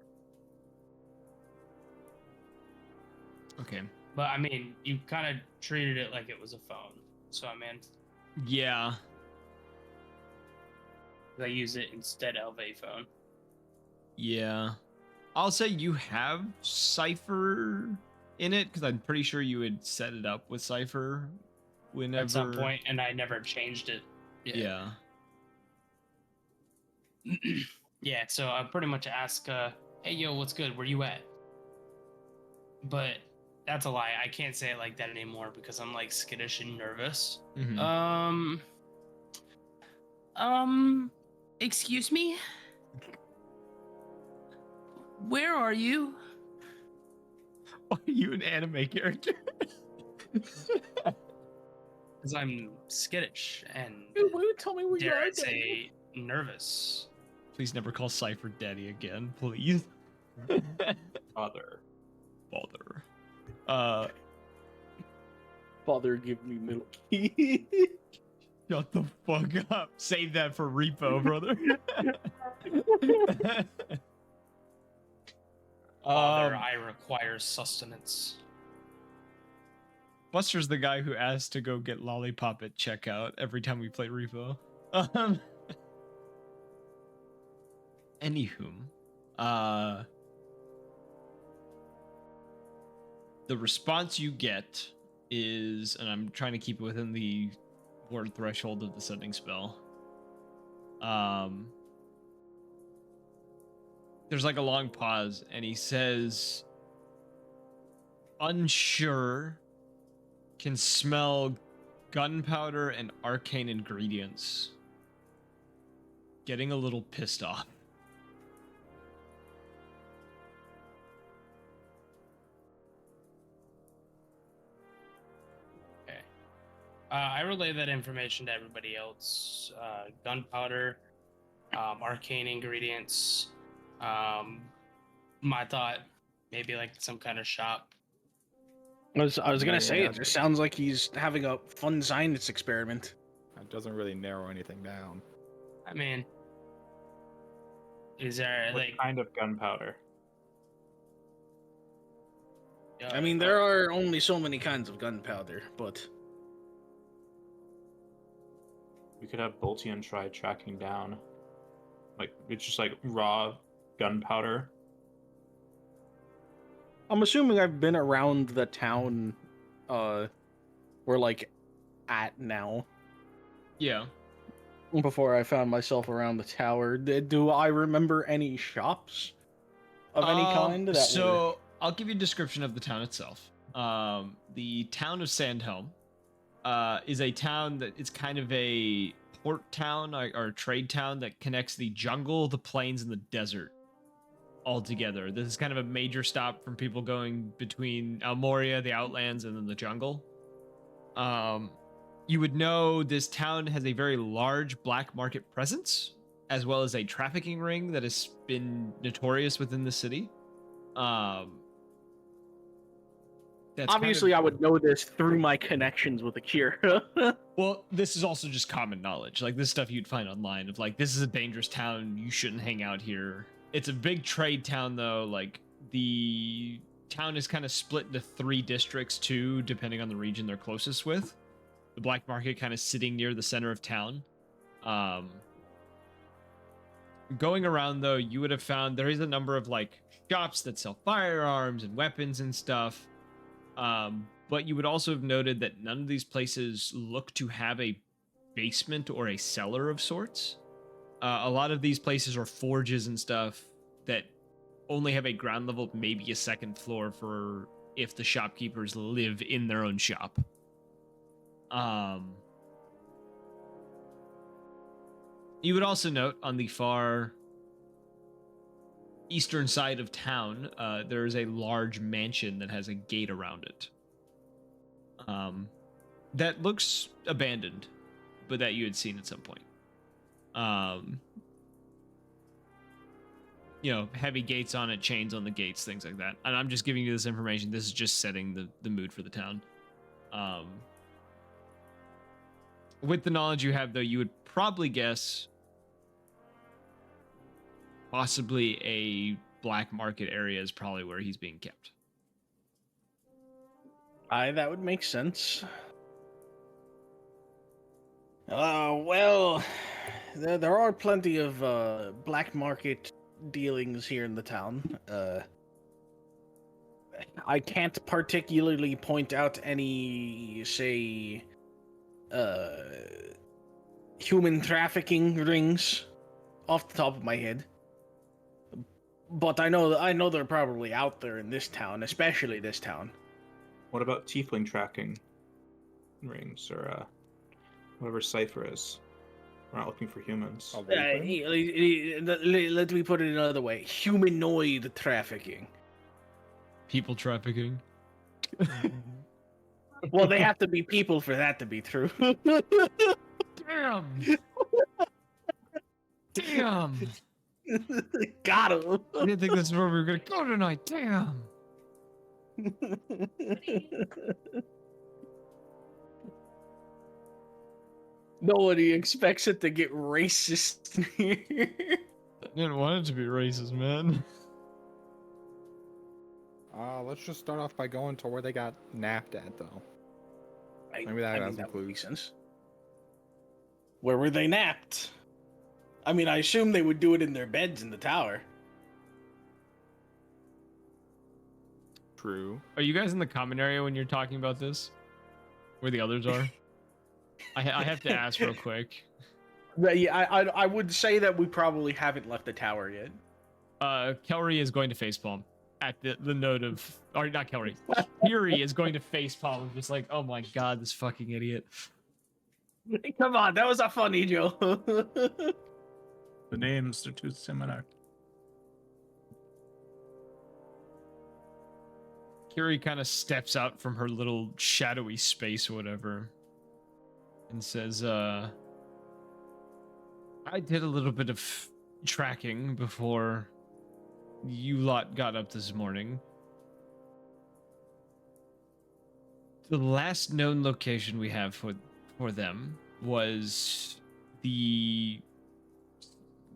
Okay. But I mean, you kind of treated it like it was a phone. So I mean, Yeah. I use it instead of a phone. Yeah. I'll say you have Cypher in it because I'm pretty sure you had set it up with Cypher whenever. At some point, and I never changed it. Yeah. Yeah, so I pretty much ask, hey, yo, what's good? Where you at? But that's a lie. I can't say it like that anymore because I'm like skittish and nervous. Mhm. Excuse me? Where are you? Are you an anime character? Because I'm skittish and Tell me where you dare are. I say nervous. Please never call Cypher Daddy again, please. Father. Father, give me milk. Shut the fuck up. Save that for repo, brother. Father, I require sustenance. Buster's the guy who asked to go get Lollipop at checkout every time we play repo. Anywho, the response you get is, and I'm trying to keep it within the word threshold of the sending spell. There's like a long pause, and he says, unsure, can smell gunpowder and arcane ingredients. Getting a little pissed off. Okay. I relay that information to everybody else. Gunpowder, arcane ingredients. My thought, maybe like some kind of shop. I was gonna Yeah, say, yeah. it just sounds like he's having a fun science experiment. That doesn't really narrow anything down. I mean, is there What like? kind of gunpowder? I mean, there are only so many kinds of gunpowder, but We could have Boltian try tracking down. Like, it's just like raw gunpowder. I'm assuming I've been around the town we're like at now Yeah. before I found myself around the tower. Do I remember any shops of any kind? That So I'll give you a description of the town itself. The town of Sandhelm is a town that it's kind of a port town or trade town that connects the jungle, the plains, and the desert all together. This is kind of a major stop from people going between Almoria, the Outlands, and then the jungle. You would know this town has a very large black market presence, as well as a trafficking ring that has been notorious within the city. That's obviously kind I would know this through my connections with Akira. well, this is also just common knowledge. Like this stuff you'd find online of like, this is a dangerous town. You shouldn't hang out here. It's a big trade town though. Like the town is kind of split into 3 districts too, depending on the region they're closest with. The black market kind of sitting near the center of town. Going around though, you would have found there is a number of like shops that sell firearms and weapons and stuff. But you would also have noted that none of these places look to have a basement or a cellar of sorts. A lot of these places are forges and stuff that only have a ground level, maybe a second floor for if the shopkeepers live in their own shop. You would also note on the far eastern side of town, there is a large mansion that has a gate around it. That looks abandoned, but that you had seen at some point. You know, heavy gates on it, chains on the gates, things like that. And I'm just giving you this information. This is just setting the mood for the town. With the knowledge you have, though, you would probably guess possibly a black market area is probably where he's being kept. That would make sense. Well, there are plenty of black market dealings here in the town. I can't particularly point out any, say, human trafficking rings off the top of my head. But I know they're probably out there in this town, especially this town. What about tiefling tracking rings or whatever cipher is? We're not looking for humans. Oh, wait, Let me put it another way: humanoid trafficking. People trafficking. Well, they have to be people for that to be true. Damn. Damn. Got him. I didn't think this is where we were gonna go tonight. Damn. Nobody expects it to get racist here. I didn't want it to be racist, man. Let's just start off by going to where they got napped at, though. Maybe that has some would make clues. sense. Where were they napped? I mean, I assume they would do it in their beds in the tower. True. Are you guys in the common area when you're talking about this? Where the others are? I have to ask real quick. But yeah, I would say that we probably haven't left the tower yet. Kelry is going to facepalm. at the note of, or not Kelry. Fury is going to facepalm, just like, oh my god, this fucking idiot. Come on, that was a funny joke. The names are too similar. Kiri kind of steps out from her little shadowy space or whatever and says, I did a little bit of tracking before you lot got up this morning. The last known location we have for them was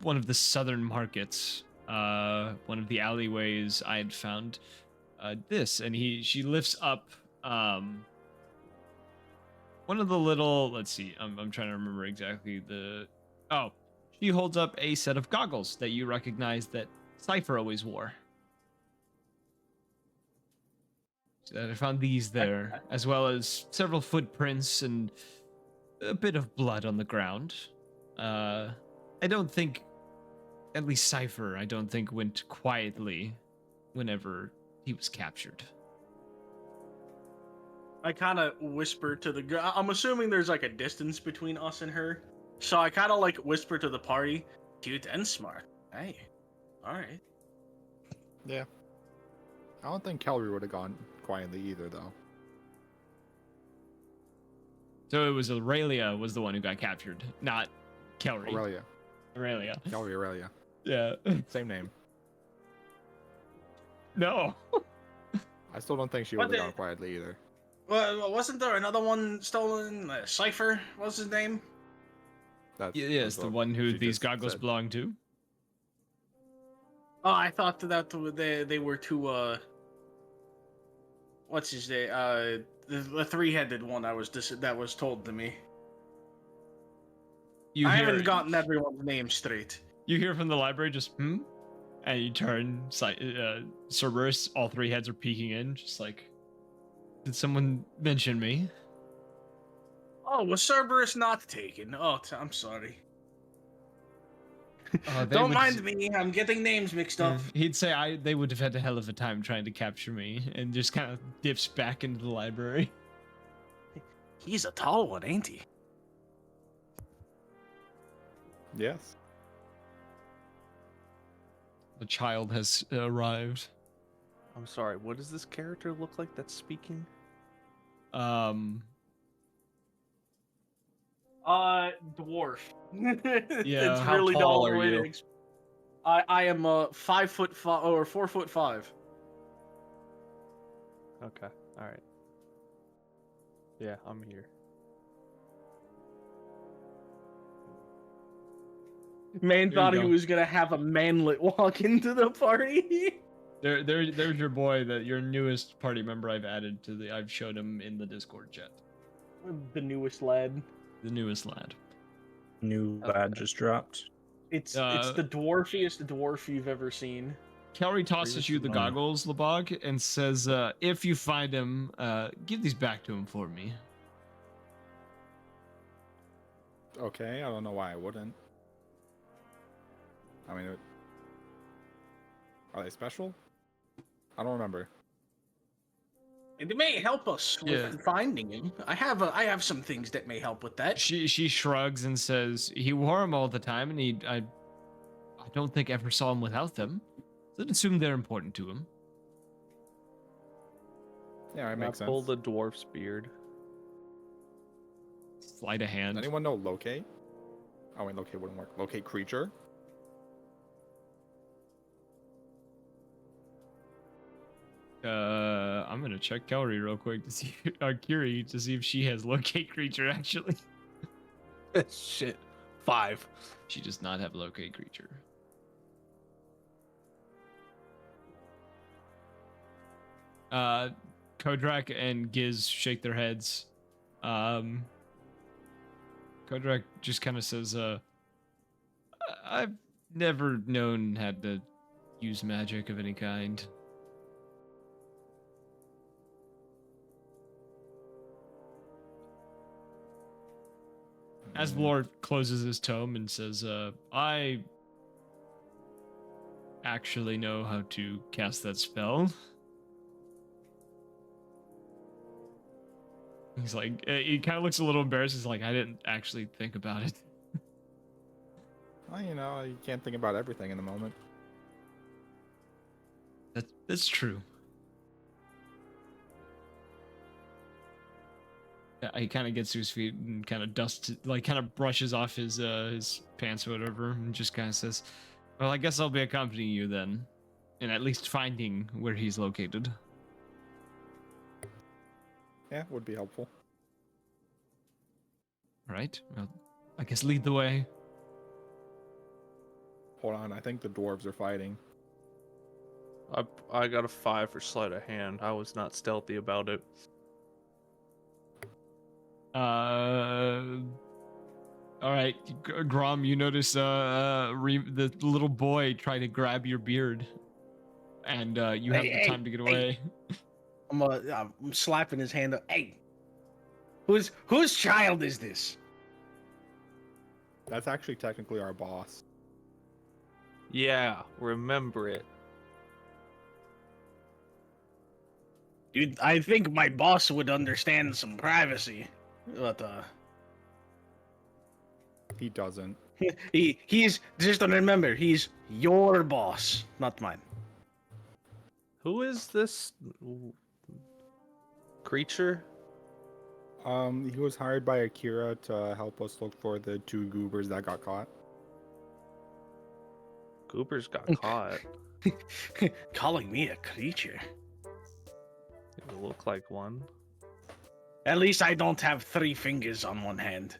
one of the southern markets, one of the alleyways I had found. This, and she lifts up one of the little, let's see, I'm trying to remember exactly she holds up a set of goggles that you recognize that Cypher always wore. So I found these there, as well as several footprints and a bit of blood on the ground. I don't think, at least Cypher, I don't think went quietly whenever he was captured. I kind of whisper to the girl. I'm assuming there's like a distance between us and her. So I kind of like whisper to the party, cute and smart. Hey, all right. Yeah. I don't think Kelry would have gone quietly either, though. So it was Aurelia was the one who got captured, not Kelry. Aurelia. Aurelia. Kelry Aurelia. Yeah. Same name. No. I still don't think she would have gone quietly either. Well, wasn't there another one stolen? Cypher, what's his name? Yes, the one who she these just goggles said. belong to. Oh, I thought that they were two. What's his name? The three-headed one that was told to me. I haven't gotten everyone's name straight. You hear from the library just and you turn. Cerberus, all three heads are peeking in, just like, did someone mention me? Oh, was Cerberus not taken? Oh, I'm sorry. Don't mind me. I'm getting names mixed up. He'd say they would have had a hell of a time trying to capture me, and just kind of dips back into the library. He's a tall one, ain't he? Yes. The child has arrived. I'm sorry, what does this character look like that's speaking? Dwarf. Yeah, It's how really tall the are way to you? I am 5'5" or 4'5". Okay, alright. Yeah, I'm here. Man There thought you he go. was gonna have a manlet walk into the party. There's your boy, your newest party member I've added to I've showed him in the Discord chat. The newest lad. The newest lad. New lad just dropped. It's the dwarfiest dwarf you've ever seen. Kelry tosses you the goggles, Lebog, and says, if you find him, give these back to him for me. Okay, I don't know why I wouldn't. I mean, are they special? I don't remember. It may help us with finding him. I have some things that may help with that. She shrugs and says, he wore them all the time, and I don't think ever saw him without them. So I'd assume they're important to him. Yeah, it makes sense. Pull the dwarf's beard. Sleight of hand. Does anyone know locate? Oh wait, locate wouldn't work. Locate creature? I'm gonna check Kelry real quick to see, Kiri, to see if she has locate creature actually. Shit. 5. She does not have locate creature. Kodrak and Giz shake their heads. Kodrak just kind of says, I've never known how to use magic of any kind. As Lord closes his tome and says, actually know how to cast that spell. He's like, he kind of looks a little embarrassed. He's like, I didn't actually think about it. Well, you know, you can't think about everything in the moment. That's true. Yeah, he kind of gets to his feet and kind of kind of brushes off his pants or whatever, and just kind of says, "Well, I guess I'll be accompanying you then, and at least finding where he's located." Yeah, would be helpful. All right. Well, I guess lead the way. Hold on, I think the dwarves are fighting. I got a 5 for sleight of hand. I was not stealthy about it. All right, Grom, you notice the little boy try to grab your beard, and you have the time to get away. I'm slapping his hand up. Hey, whose child is this? That's actually technically our boss. Yeah, remember it. Dude, I think my boss would understand some privacy, but He doesn't. he's just remember, he's your boss, not mine. Who is this creature? He was hired by Akira to help us look for the 2 goobers that got caught. Goobers got caught. Calling me a creature. It look like one. At least I don't have 3 fingers on one hand.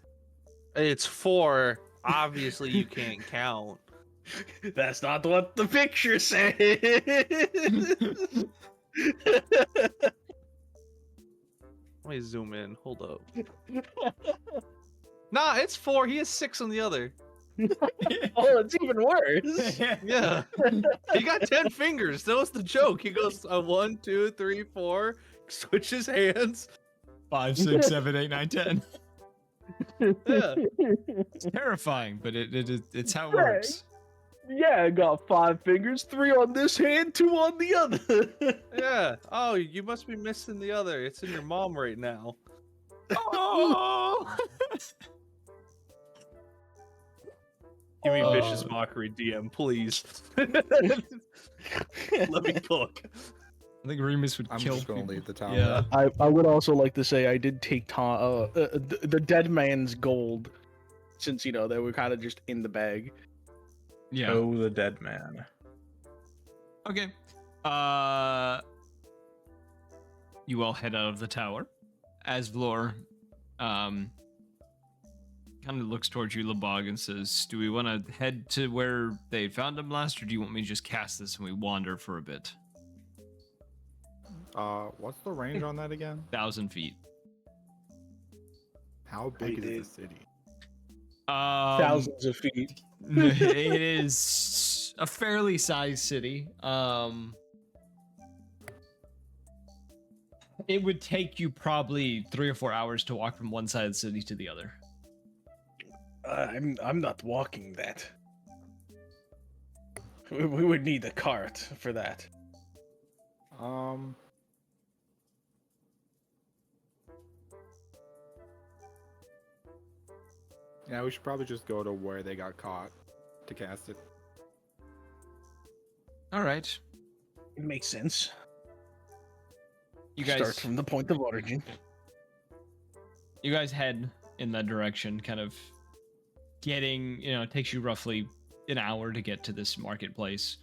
It's 4. Obviously, you can't count. That's not what the picture says. Let me zoom in. Hold up. Nah, it's 4. He has 6 on the other. Oh, it's even worse. Yeah. He got 10 fingers. That was the joke. He goes 1, 2, 3, 4. Switches hands. 5, 6, 7, 8, 9, 10. Yeah. It's terrifying, but it's how it works. Yeah, I got 5 fingers, 3 on this hand, 2 on the other. Yeah. Oh, you must be missing the other. It's in your mom right now. Oh! Give me vicious mockery, DM, please. Let me cook. I think Remus would I'm kill just gonna people. leave the town. Yeah. I would also like to say I did take the dead man's gold, since they were kind of just in the bag. Yeah. Oh, the dead man. Okay. You all head out of the tower. As Vlor kind of looks towards you, Labog, and says, "Do we want to head to where they found him last, or do you want me to just cast this and we wander for a bit?" What's the range on that again? 1,000 feet. How big is the city? Thousands of feet. It is a fairly sized city. It would take you probably 3 or 4 hours to walk from one side of the city to the other. I'm not walking that. We would need a cart for that. Yeah, we should probably just go to where they got caught to cast it. All right. It makes sense. You guys Start from the point of origin. You guys head in that direction, kind of getting, it takes you roughly an hour to get to this marketplace.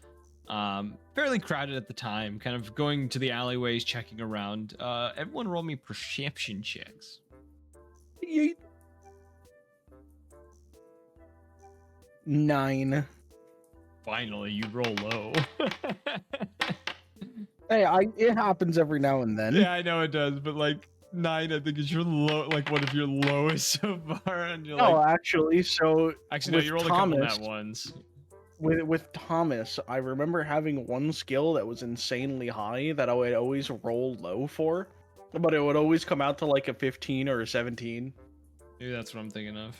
Fairly crowded at the time, kind of going to the alleyways, checking around. Everyone roll me perception checks. 9. Finally, you roll low. Hey, it happens every now and then. Yeah, I know it does, but 9, I think is your low, one of your lowest so far, and you're Oh, actually, no, you rolled a couple nat ones. With Thomas, I remember having one skill that was insanely high that I would always roll low for, but it would always come out to a 15 or a 17. Maybe that's what I'm thinking of.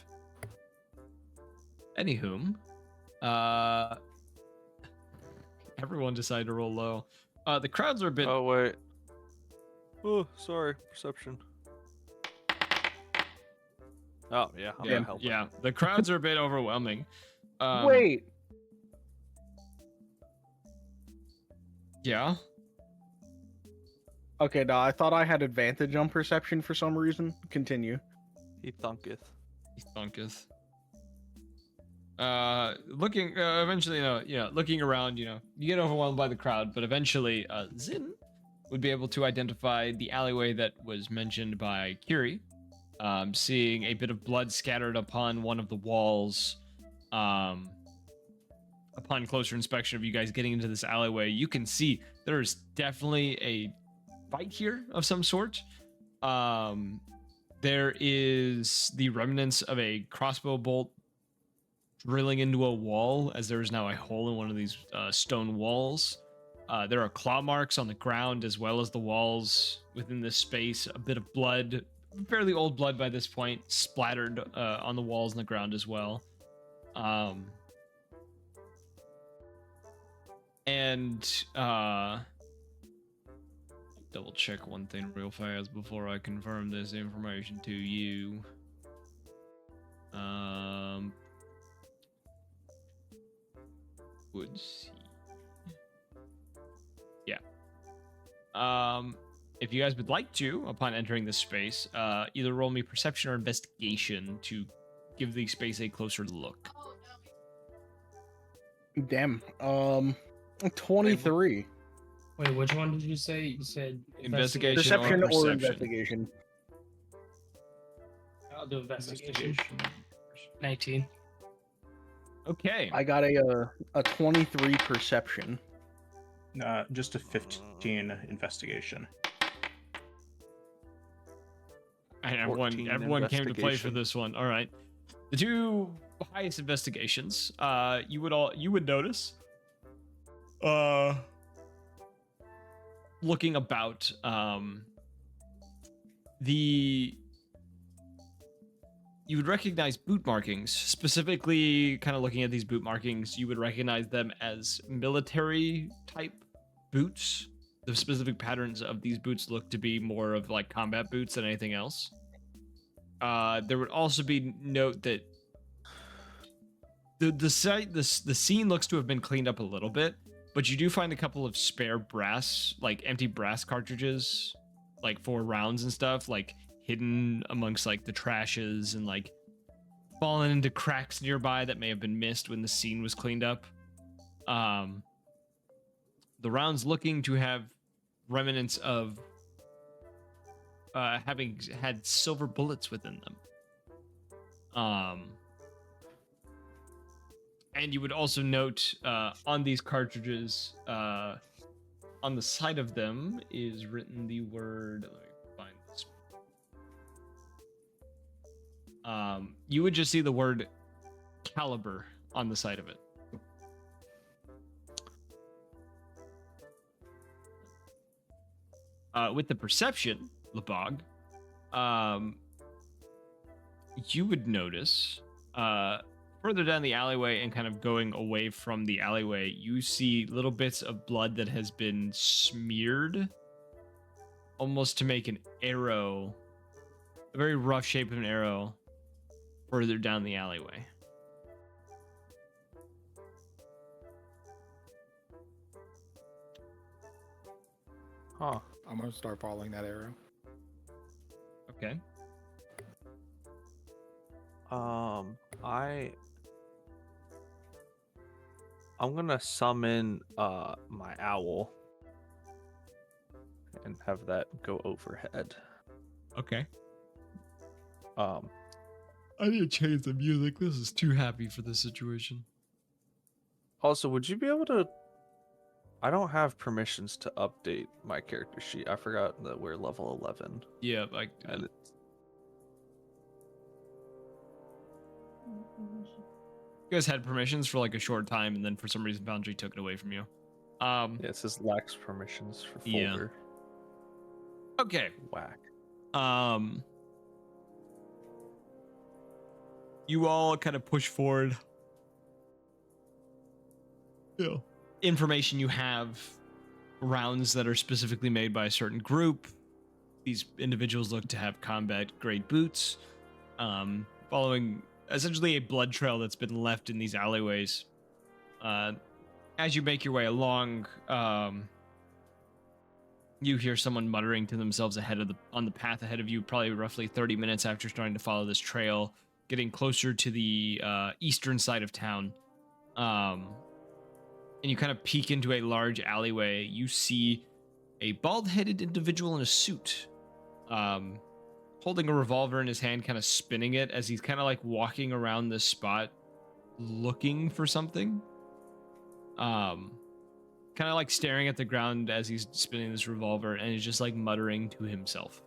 Anywho, Everyone decided to roll low. The crowds are a bit. Oh wait. Oh, sorry. Perception. Oh yeah. I'm yeah, gonna help. yeah. The crowds are a bit overwhelming. Wait. Yeah. Okay, no, I thought I had advantage on perception for some reason. Continue. He thunketh. He thunketh. Looking eventually, looking around, you get overwhelmed by the crowd, but eventually, Zin would be able to identify the alleyway that was mentioned by Kiri. Seeing a bit of blood scattered upon one of the walls. Upon closer inspection of you guys getting into this alleyway, you can see there is definitely a fight here of some sort. There is the remnants of a crossbow bolt drilling into a wall, as there is now a hole in one of these stone walls. There are claw marks on the ground as well as the walls within this space. A bit of blood, fairly old blood by this point, splattered on the walls and the ground as well. Double check one thing real fast before I confirm this information to you. Would see. Yeah. If you guys would like to, upon entering this space, either roll me perception or investigation to give the space a closer look. Damn. 23. Wait, which one did you say? You said Investigation. Perception or perception. investigation. I'll do investigation. 19. Okay. I got a 23 perception. Just a 15 investigation. And 14 everyone came to play for investigation. this one. All right. The two highest investigations, you would notice. Looking about, you would recognize boot markings. Specifically, kind of looking at these boot markings, you would recognize them as military type boots. The specific patterns of these boots look to be more of like combat boots than anything else. There would also be note that the scene looks to have been cleaned up a little bit, but you do find a couple of spare brass, like empty brass cartridges, like for rounds and stuff, like hidden amongst like the trashes and like fallen into cracks nearby that may have been missed when the scene was cleaned up. The rounds looking to have remnants of having had silver bullets within them. And you would also note on these cartridges, on the side of them is written the word. Let me find this. You would just see the word caliber on the side of it. With the perception, Lebog, you would notice further down the alleyway and kind of going away from the alleyway, you see little bits of blood that has been smeared almost to make an arrow, a very rough shape of an arrow further down the alleyway. Huh. I'm gonna start following that arrow. Okay. I'm gonna summon my owl and have that go overhead. Okay. Um I need to change the music. This is too happy for this situation. Also, would you be able to? I don't have permissions to update my character sheet. I forgot that we're level 11. Yeah, like And you guys had permissions for like a short time, and then for some reason Boundary took it away from you. yeah, it says lacks permissions for Yeah. folder. Okay. Whack. You all kind of push forward. Yeah. information you have, rounds that are specifically made by a certain group. These individuals look to have combat-grade boots, following essentially a blood trail that's been left in these alleyways. As you make your way along, you hear someone muttering to themselves on the path ahead of you, probably roughly 30 minutes after starting to follow this trail, getting closer to the eastern side of town. And you kind of peek into a large alleyway. You see a bald-headed individual in a suit, holding a revolver in his hand, kind of spinning it as he's kind of like walking around this spot looking for something. Kind of like staring at the ground as he's spinning this revolver, and he's just like muttering to himself.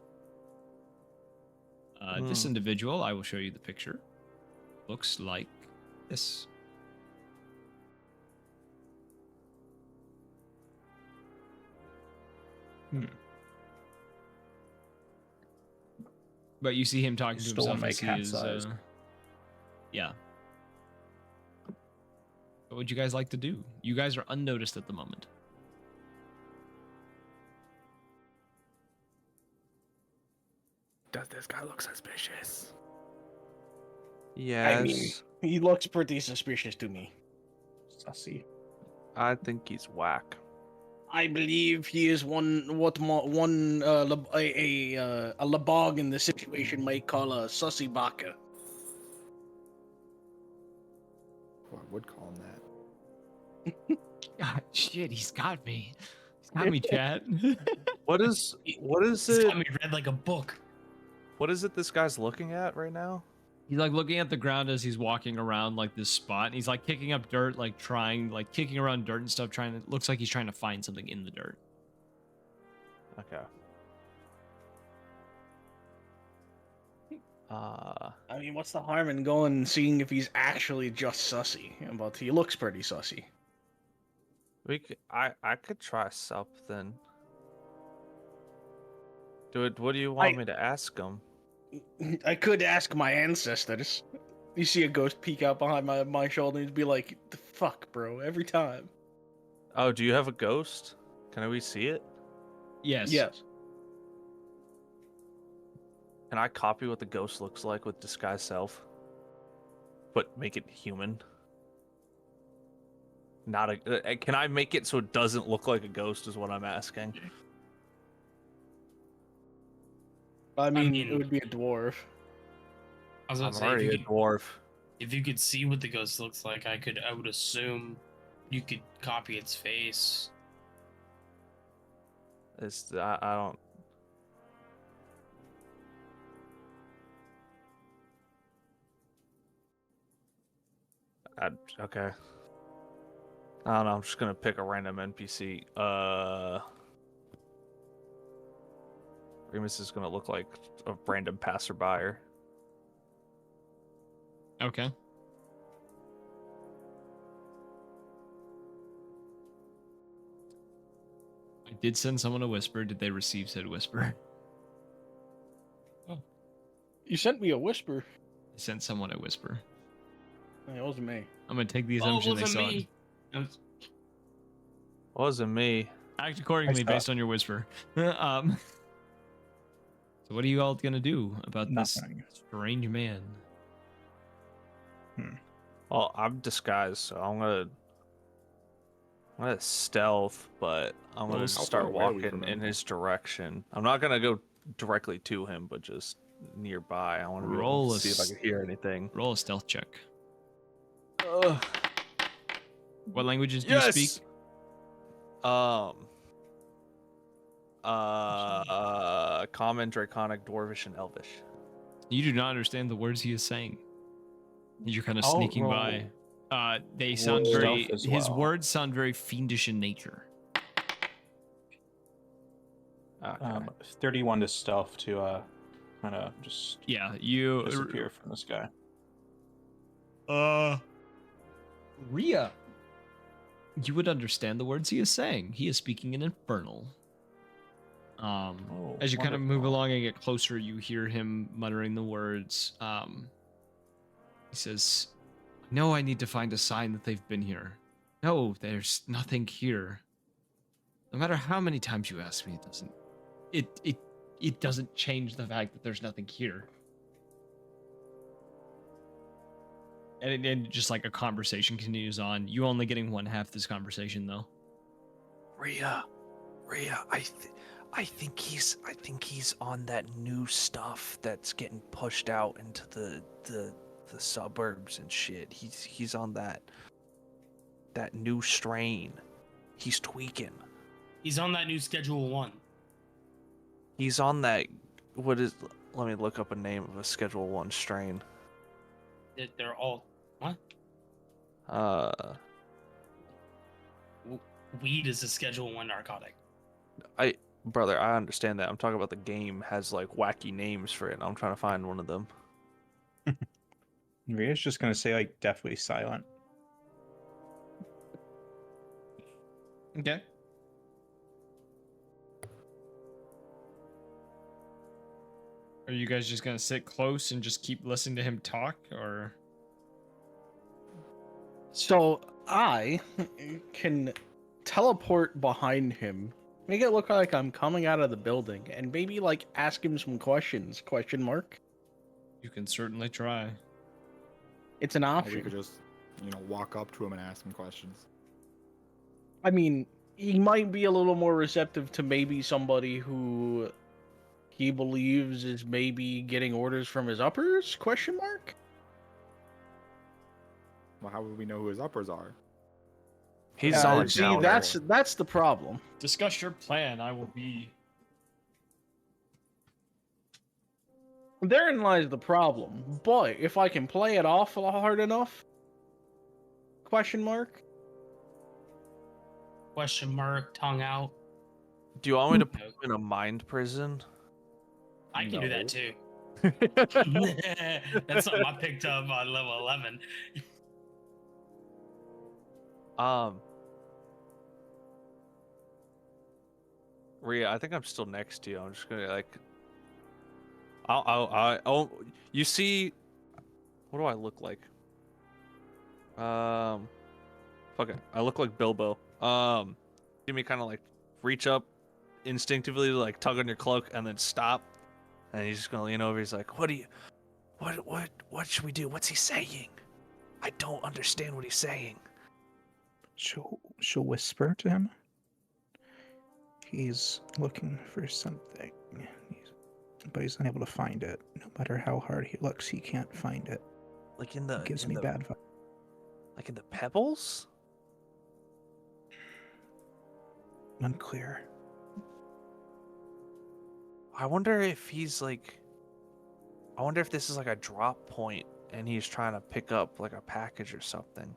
This individual, I will show you the picture, looks like this. But you see him talking to Still himself make as he hat is, size. yeah. What would you guys like to do? You guys are unnoticed at the moment. Does this guy look suspicious? Yes. I mean, he looks pretty suspicious to me. Sussy. I think he's whack. I believe he is a labog in the situation might call a sussy baka. Well, I would call him that. God, shit, he's got me. He's got me, chat. What is It's it? got me read like a book. What is it this guy's looking at right now? He's like looking at the ground as he's walking around like this spot. And he's like kicking up dirt, like kicking around dirt and stuff. Looks like he's trying to find something in the dirt. Okay. I mean, what's the harm in going and seeing if he's actually just sussy? But he looks pretty sussy. I could try something. What do you want me to ask him? I could ask my ancestors. You see a ghost peek out behind my shoulder and be like, "The fuck, bro?" Every time. Oh, do you have a ghost? Can we see it? Yes. Yes. Can I copy what the ghost looks like with disguise self? But make it human? Not a. Can I make it so it doesn't look like a ghost? Is what I'm asking. I mean, mean- it would be a dwarf. I was I'm gonna say, already a dwarf. if you could see what the ghost looks like, I would assume you could copy its face. I don't. Okay. I don't know. I'm just gonna pick a random NPC. Remus is gonna look like a random passerby. Okay. I did send someone a whisper. Did they receive said whisper? You sent me a whisper. I sent someone a whisper. It wasn't me. I'm gonna take the Oh, it assumption they wasn't saw it. me. It was- Wasn't me. Act accordingly I saw based on your whisper. So what are you all gonna do about Nothing. this strange man? Well, I'm disguised, so I'm gonna stealth, but I'm gonna Roll just stealth. start How far away are we walking from in him? his direction. I'm not gonna go directly to him, but just nearby. I want to Roll a see if I s- can hear anything. Roll a stealth check. Ugh. What languages do you speak? Common, Draconic, Dwarvish, and Elvish. You do not understand the words he is saying. You're kind of I'll sneaking roll by. They sound stealth very. as His well. words sound very fiendish in nature. 31 to stealth to kind of just Yeah, you. disappear from this guy. Rhea. You would understand the words he is saying. He is speaking in Infernal. Oh, As you kind of move wonderful. along and get closer, you hear him muttering the words. He says, "I know I need to find a sign that they've been here. No, there's nothing here. No matter how many times you ask me, it doesn't change the fact that there's nothing here. And just like a conversation continues on. You only getting one half this conversation though. Rhea, I think he's on that new stuff that's getting pushed out into the suburbs and shit. He's on that new strain. He's tweaking. He's on that new Schedule 1. He's on that. What is? Let me look up a name of a Schedule 1 strain. They're all what? Weed is a Schedule 1 narcotic. Brother, I understand that. I'm talking about the game has like wacky names for it. And I'm trying to find one of them. Maria's just gonna say like definitely silent. Okay. Are you guys just gonna sit close and just keep listening to him talk, or? So I can teleport behind him, make it look like I'm coming out of the building, and maybe like ask him some questions? Question mark. You can certainly try. It's an Or we option. could just, walk up to him and ask him questions. I mean, he might be a little more receptive to maybe somebody who he believes is maybe getting orders from his uppers? Question mark. Well, how would we know who his uppers are? He's on See, down. that's the problem. Discuss your plan. I will be. Therein lies the problem. But if I can play it off hard enough? Question mark. Question mark, tongue out. Do you want me to put him in a mind prison? I can do No. that too. That's something I picked up on level 11. Rhea, I think I'm still next to you. I'm just gonna like. I'll. You see, what do I look like? Fuck it. I look like Bilbo. See me kind of like reach up instinctively to like tug on your cloak and then stop, and he's just gonna lean over. He's like, what should we do? What's he saying? I don't understand what he's saying. She'll whisper to him. He's looking for something, but he's unable to find it. No matter how hard he looks, he can't find it. Like in the It gives me bad vibes. like in the pebbles. Unclear. I wonder if he's like. I wonder if this is like a drop point and he's trying to pick up like a package or something.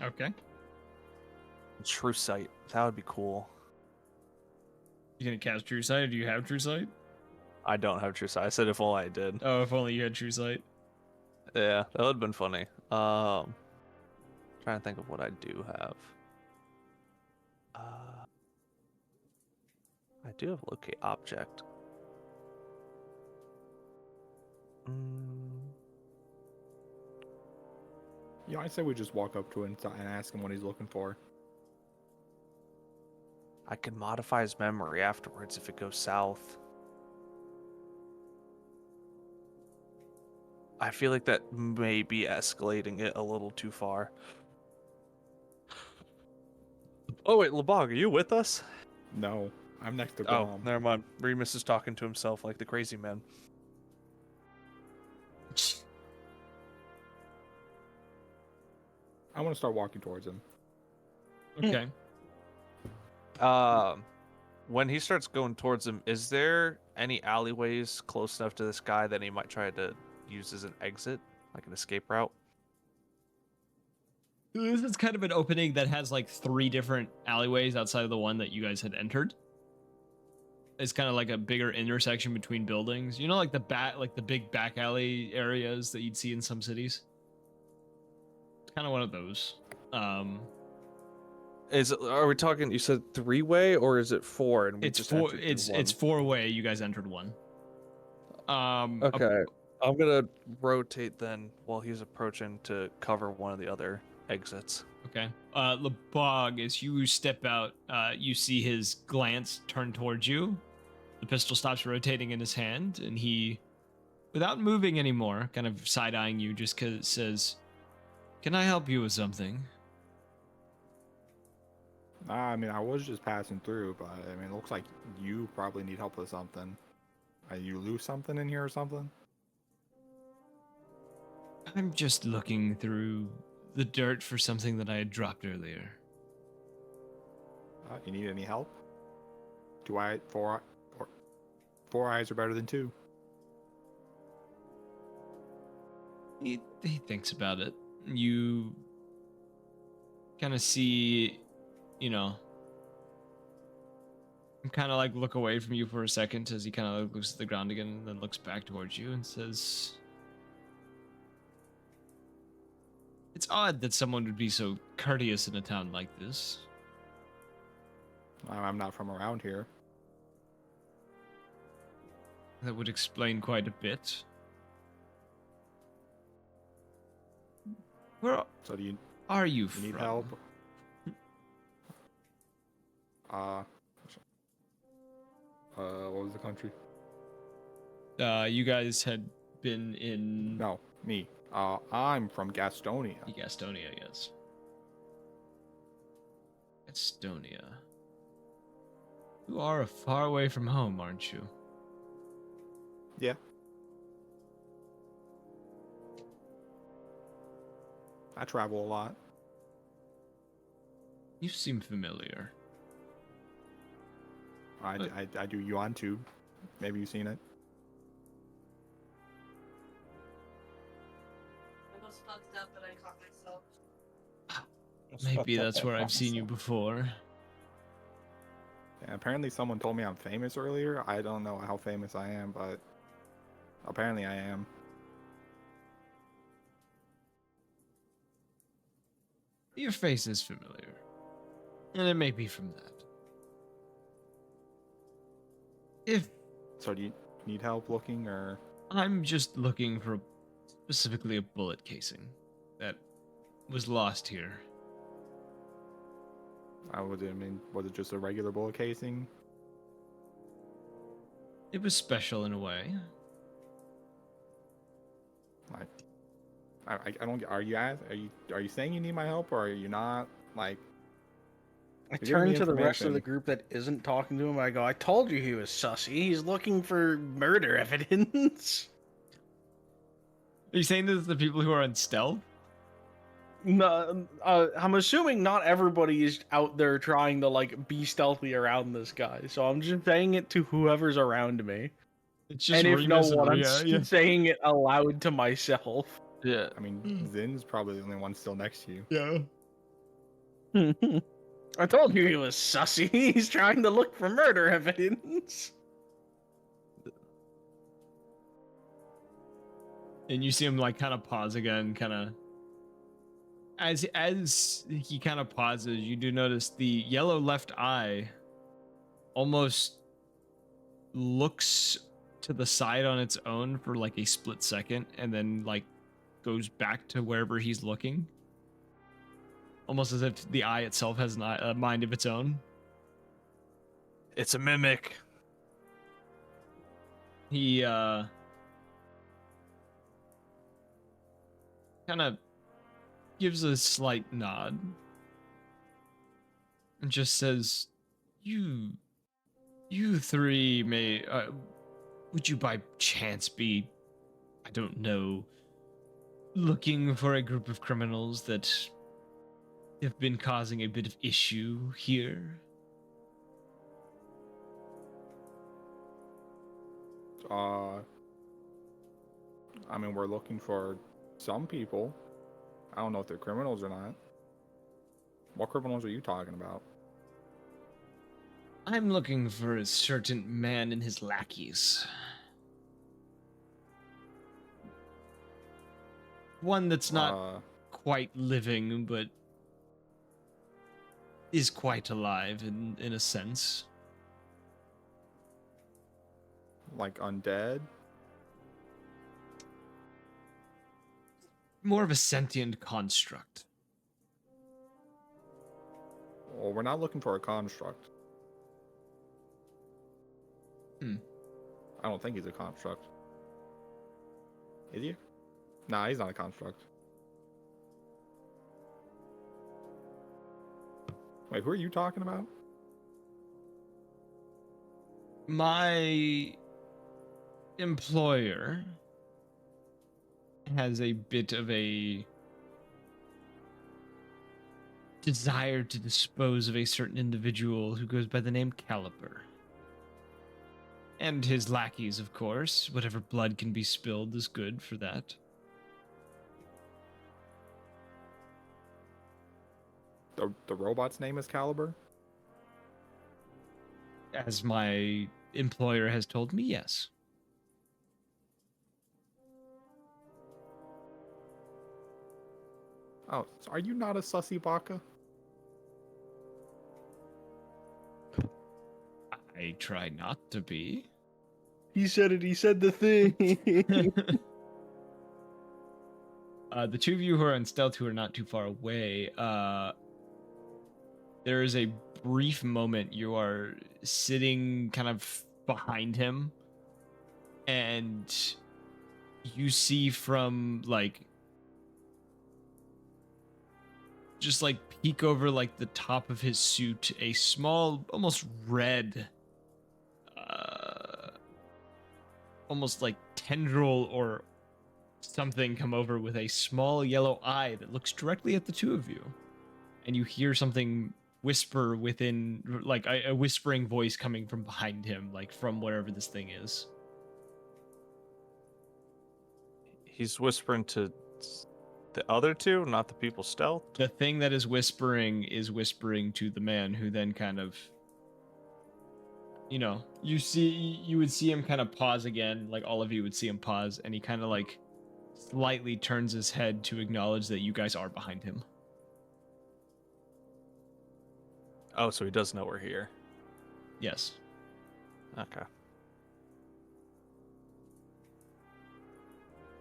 Okay. True sight. That would be cool. You gonna cast True Sight, or do you have True Sight? I don't have true sight. I said if only I did. Oh, if only you had True Sight. Yeah, that would have been funny. Trying to think of what I do have. I do have locate object. Yeah, I say we just walk up to him and ask him what he's looking for. I can modify his memory afterwards if it goes south. I feel like that may be escalating it a little too far. Oh wait, Lebog, are you with us? No, I'm next to Oh, Grom. never mind. Remus is talking to himself like the crazy man. I want to start walking towards him. Okay. When he starts going towards him, is there any alleyways close enough to this guy that he might try to use as an exit, like an escape route? This is kind of an opening that has like 3 different alleyways outside of the one that you guys had entered. It's kind of like a bigger intersection between buildings. You know, like the big back alley areas that you'd see in some cities. It's kind of one of those. Are we talking? You said 3-way or is it 4? And we It's just 4. entered through It's one? 4-way. You guys entered one. Okay. I'm gonna rotate then while he's approaching to cover one of the other exits. Okay. Lebog, as you step out, you see his glance turn towards you. The pistol stops rotating in his hand, and he, without moving anymore, kind of side-eyeing you, just says, "Can I help you with something?" I mean, I was just passing through, but I mean, it looks like you probably need help with something. You lose something in here or something? I'm just looking through the dirt for something that I had dropped earlier. You need any help? Four eyes are better than two. He thinks about it. You kind of see, you know, kind of like look away from you for a second as he kind of looks at the ground again and then looks back towards you and says, "It's odd that someone would be so courteous in a town like this." I'm not from around here. That would explain quite a bit. Where So do you are you need from? help? What was the country? You guys had been in No, me. I'm from Gastonia. Gastonia, yes. Gastonia. You are far away from home, aren't you? Yeah. I travel a lot. You seem familiar. I do Yuan Tube. Maybe you've seen it. I was fucked up, but I caught myself. Maybe that's where I've seen you before. And apparently someone told me I'm famous earlier. I don't know how famous I am, but apparently I am. Your face is familiar. And it may be from that. If So do you need help looking, or? I'm just looking for specifically a bullet casing that was lost here. Was it just a regular bullet casing? It was special in a way. Like, I don't get. Are you saying you need my help, or are you not? Like, I You're giving turn me to the rest of the information. group that isn't talking to him. I go, I told you he was sussy. He's looking for murder evidence. Are you saying this to the people who are on stealth? No, I'm assuming not everybody is out there trying to like be stealthy around this guy. So I'm just saying it to whoever's around me. It's just And if no Remus and one, I'm Rhea, yeah. saying it aloud to myself. Yeah. I mean, Zin's probably the only one still next to you. Yeah. I told you he was sussy. He's trying to look for murder evidence. And you see him like kind of pause again, kind of as he kind of pauses, you do notice the yellow left eye almost looks to the side on its own for like a split second and then like goes back to wherever he's looking. Almost as if the eye itself has a mind of its own. It's a mimic. He kind of gives a slight nod and just says, you three may would you by chance be, I don't know, looking for a group of criminals that have been causing a bit of issue here? I mean, we're looking for some people. I don't know if they're criminals or not. What criminals are you talking about? I'm looking for a certain man and his lackeys. One that's not quite living, but is quite alive in a sense. Like undead? More of a sentient construct. Well, we're not looking for a construct. Hmm. I don't think he's a construct. Is he? Nah, he's not a construct. Wait, who are you talking about? My employer has a bit of a desire to dispose of a certain individual who goes by the name Caliber. And his lackeys, of course. Whatever blood can be spilled is good for that. The robot's name is Caliber? As my employer has told me, yes. Oh, so are you not a sussy baka? I try not to be. He said it. He said the thing. The two of you who are on stealth who are not too far away, there is a brief moment you are sitting kind of behind him, and you see from like just like peek over like the top of his suit a small, almost red, almost like tendril or something come over with a small yellow eye that looks directly at the two of you, and you hear something whisper within, like a whispering voice coming from behind him, like from wherever this thing is. He's whispering to the other two, not the people stealth. The thing that is whispering to the man, who then kind of, you know, you would see him kind of pause again, like all of you would see him pause, and he kind of like slightly turns his head to acknowledge that you guys are behind him. Oh, so he does know we're here. Yes. Okay.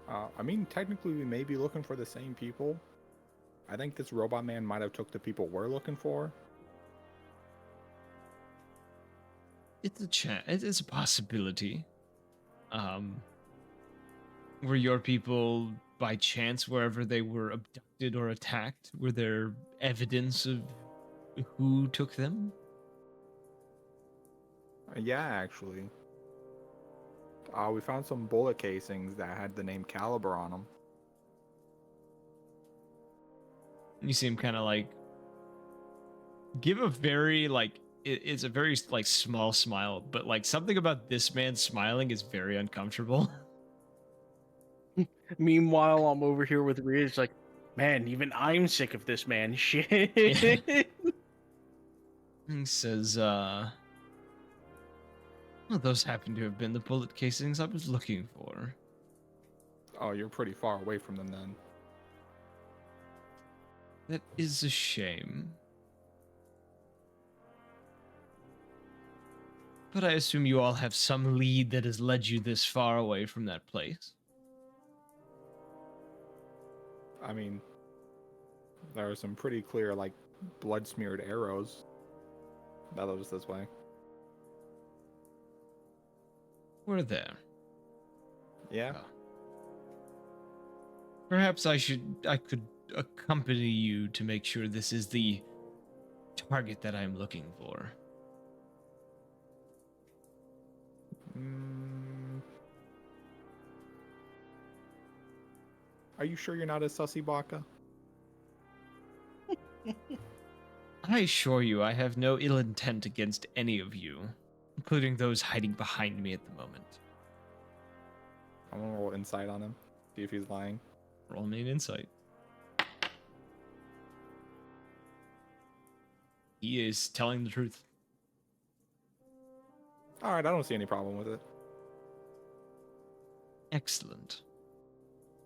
I mean, technically, we may be looking for the same people. I think this robot man might have took the people we're looking for. It's a chance. It's a possibility. Were your people by chance, wherever they were abducted or attacked, were there evidence of who took them? Yeah, actually. We found some bullet casings that had the name Caliber on them. You see him kind of like give a very like it's a very like small smile, but like something about this man smiling is very uncomfortable. Meanwhile, I'm over here with Riz, like, man, even I'm sick of this man. Shit. He says, well, those happen to have been the bullet casings I was looking for. Oh, you're pretty far away from them then. That is a shame. But I assume you all have some lead that has led you this far away from that place. I mean, there are some pretty clear, like, blood-smeared arrows that led us this way. We're there. Yeah. Perhaps I could accompany you to make sure this is the target that I'm looking for. Are you sure you're not a sussy baka? I assure you, I have no ill intent against any of you, including those hiding behind me at the moment. I'm gonna roll insight on him, see if he's lying. Roll me an insight. He is telling the truth. Alright, I don't see any problem with it. Excellent.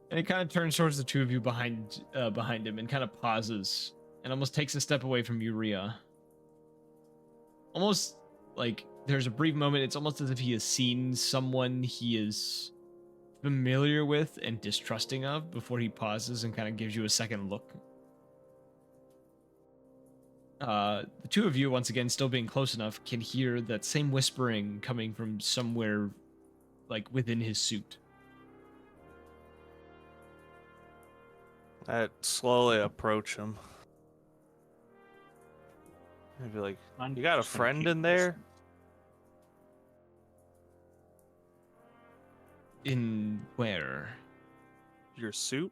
And he kind of turns towards the two of you behind him and kind of pauses and almost takes a step away from you, Rhea. Almost like there's a brief moment. It's almost as if he has seen someone he is familiar with and distrusting of before he pauses and kind of gives you a second look. The two of you, once again, still being close enough, can hear that same whispering coming from somewhere, like, within his suit. I slowly approach him. I'd be like, I'm "You got a just gonna friend keep in there?" distance. In where? Your suit?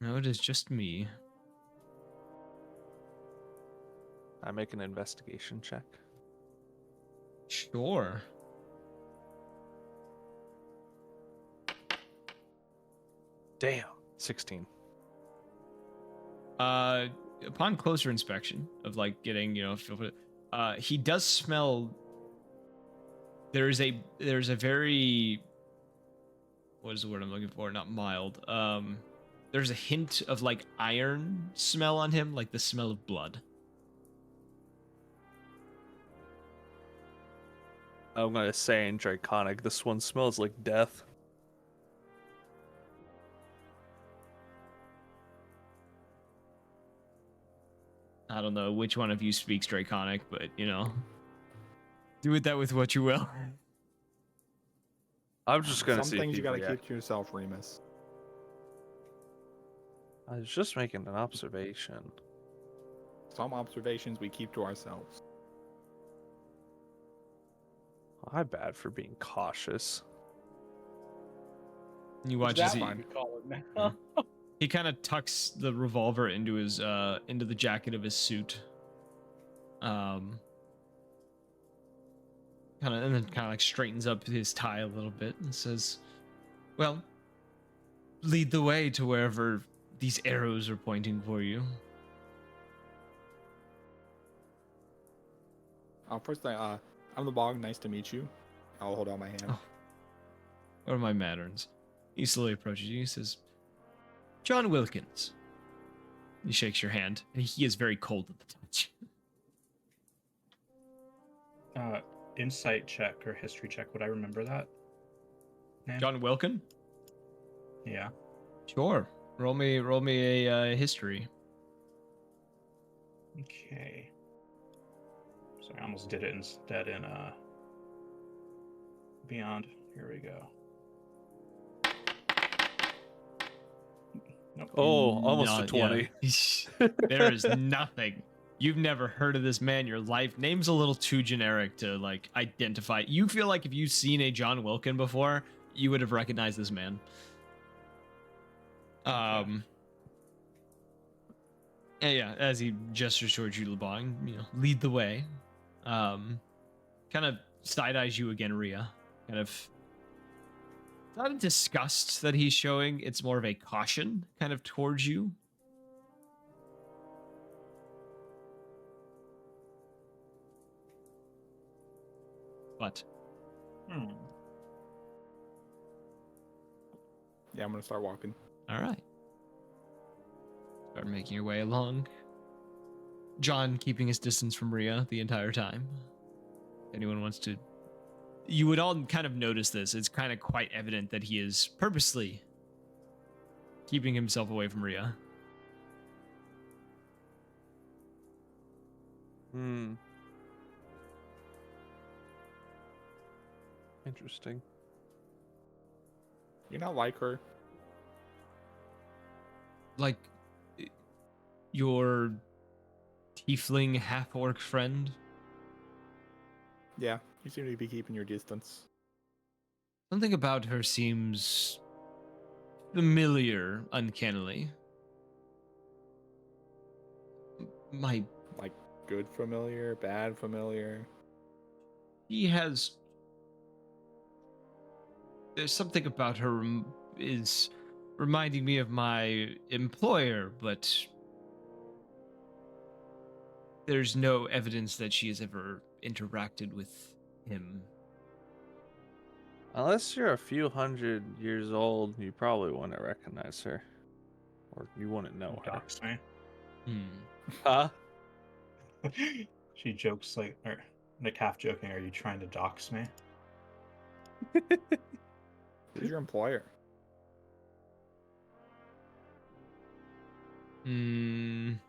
No, it is just me. I make an investigation check. Sure. Damn. 16. Upon closer inspection of like getting, you know, feel for it, he does smell. There's a very, what is the word I'm looking for? Not mild. There's a hint of like iron smell on him, like the smell of blood. I'm gonna say in Draconic, this one smells like death. I don't know which one of you speaks Draconic, but you know, do with that with what you will. I'm just gonna Some see. things you gotta react. keep to yourself, Remus. I was just making an observation. Some observations we keep to ourselves. I'm bad for being cautious. You watch Is as that he, what you call it now? he kind of tucks the revolver into his into the jacket of his suit. Kind of, and then kind of like straightens up his tie a little bit and says, "Well, lead the way to wherever these arrows are pointing for you." First thing, I'm the Bog. Nice to meet you. I'll hold out my hand. Oh. What are my matterns? He slowly approaches you. He says, "John Wilkins." He shakes your hand, and he is very cold at the touch. Insight check or history check. Would I remember that name? John Wilkin? Yeah. Sure. Roll me a history. Okay. Sorry, I almost did it instead in Beyond. Here we go. Nope. Oh, almost a Not- 20. yeah. There is nothing. You've never heard of this man in your life. Name's a little too generic to like identify. You feel like if you've seen a John Wilkin before, you would have recognized this man. And yeah, as he gestures towards you, LeBong, you know, lead the way. Kind of side eyes you again, Rhea. Kind of not a disgust that he's showing, it's more of a caution kind of towards you. But Yeah, I'm gonna start walking. all right. Start making your way along. John keeping his distance from Rhea the entire time. Anyone wants to... You would all kind of notice this. It's kind of quite evident that he is purposely keeping himself away from Rhea. Interesting. You're not like her. Like, your tiefling half-orc friend? Yeah, you seem to be keeping your distance. Something about her seems familiar, uncannily. My... Like, good familiar, bad familiar. He has... There's something about her is reminding me of my employer, but there's no evidence that she has ever interacted with him. Unless you're a few hundred years old, you probably wouldn't recognize her. Or you wouldn't know her. Dox me. Huh? She jokes like, or like half joking, are you trying to dox me? Who's your employer? I'm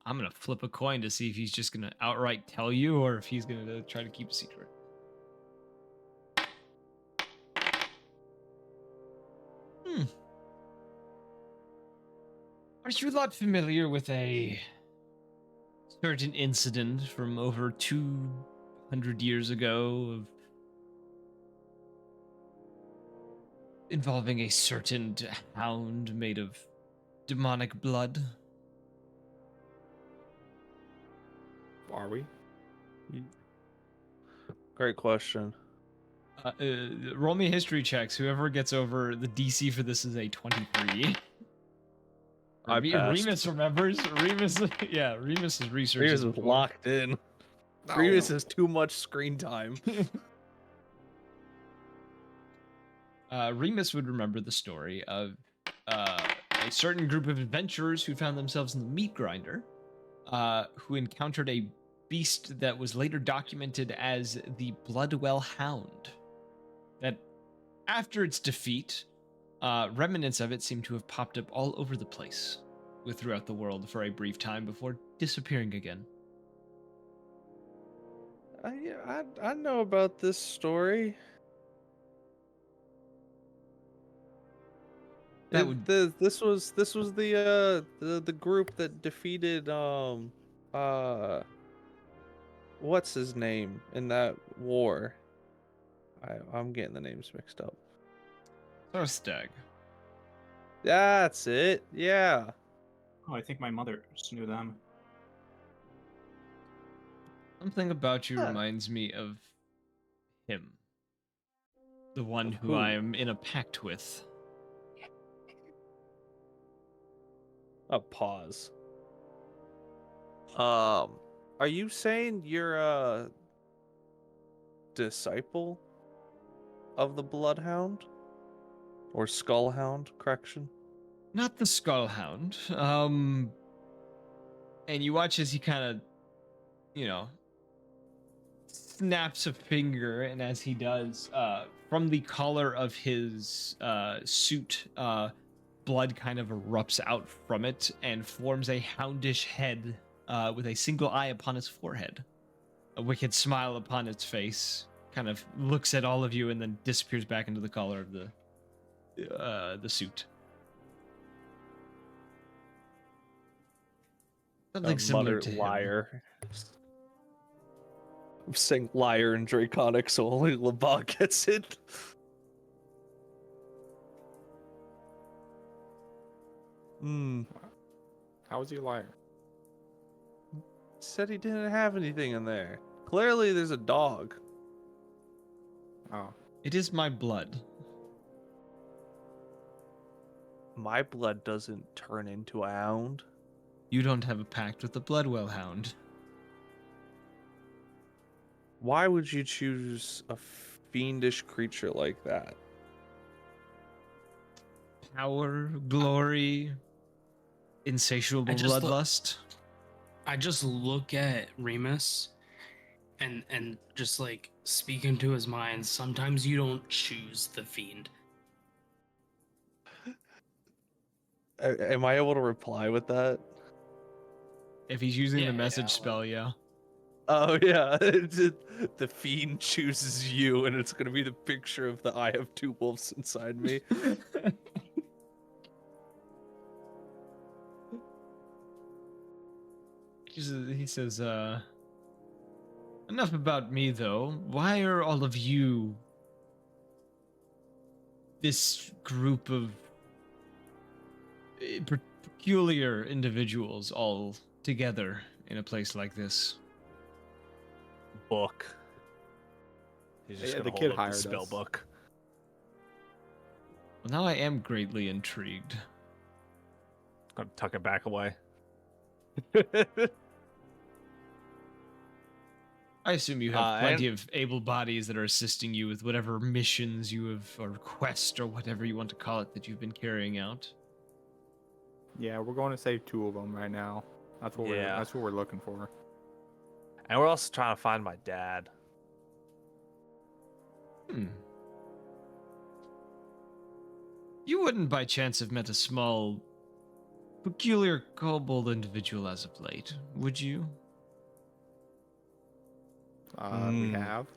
gonna flip a coin to see if he's just gonna outright tell you or if he's gonna try to keep a secret. Are you not familiar with a certain incident from over 200 years ago of involving a certain hound made of demonic blood? Are we? Great question. Roll me history checks. Whoever gets over the DC for this is a 23. I passed. Remus remembers. Remus is research. Remus is locked in. Remus has too much screen time. Remus would remember the story of a certain group of adventurers who found themselves in the meat grinder, who encountered a beast that was later documented as the Bloodwell Hound. That, after its defeat, remnants of it seem to have popped up all over the place, throughout the world for a brief time before disappearing again. I know about this story. This was the group that defeated what's his name in that war? I'm getting the names mixed up. Thorstag. That's it. Yeah. Oh, I think my mother knew them. Something about you Huh. reminds me of him. The one Of who who? I am in a pact with. A pause. Are you saying you're a disciple of the Bloodhound? Or Skullhound, correction? Not the Skullhound. And you watch as he kind of, snaps a finger, and as he does, from the collar of his suit, blood kind of erupts out from it and forms a houndish head with a single eye upon its forehead. A wicked smile upon its face, kind of looks at all of you and then disappears back into the collar of the suit. Something similar to him. liar. I'm saying liar in Draconic, so only Leblanc gets it. How is he a liar? Said he didn't have anything in there. Clearly, there's a dog. Oh, It is my blood. My blood doesn't turn into a hound. You don't have a pact with the Bloodwell Hound. Why would you choose a fiendish creature like that? Power, glory, insatiable bloodlust. I just look at Remus and just like speak into his mind. Sometimes you don't choose the fiend. Am I able to reply with that? If he's using Yeah, the message yeah, spell, yeah. Oh yeah, the fiend chooses you, and it's gonna be the picture of the eye of two wolves inside me. He says, enough about me, though. Why are all of you, this group of peculiar individuals, all together in a place like this? Book. He's just Yeah, gonna the hold kid up hired the spell us. book. Well, now I am greatly intrigued. Gonna tuck it back away. I assume you have plenty and- of able bodies that are assisting you with whatever missions you have, or quest, or whatever you want to call it, that you've been carrying out. yeah, we're going to save 2 of them right now. That's what Yeah. that's what we're looking for. And we're also trying to find my dad. You wouldn't by chance have met a small, peculiar kobold individual as of late, would you? We have.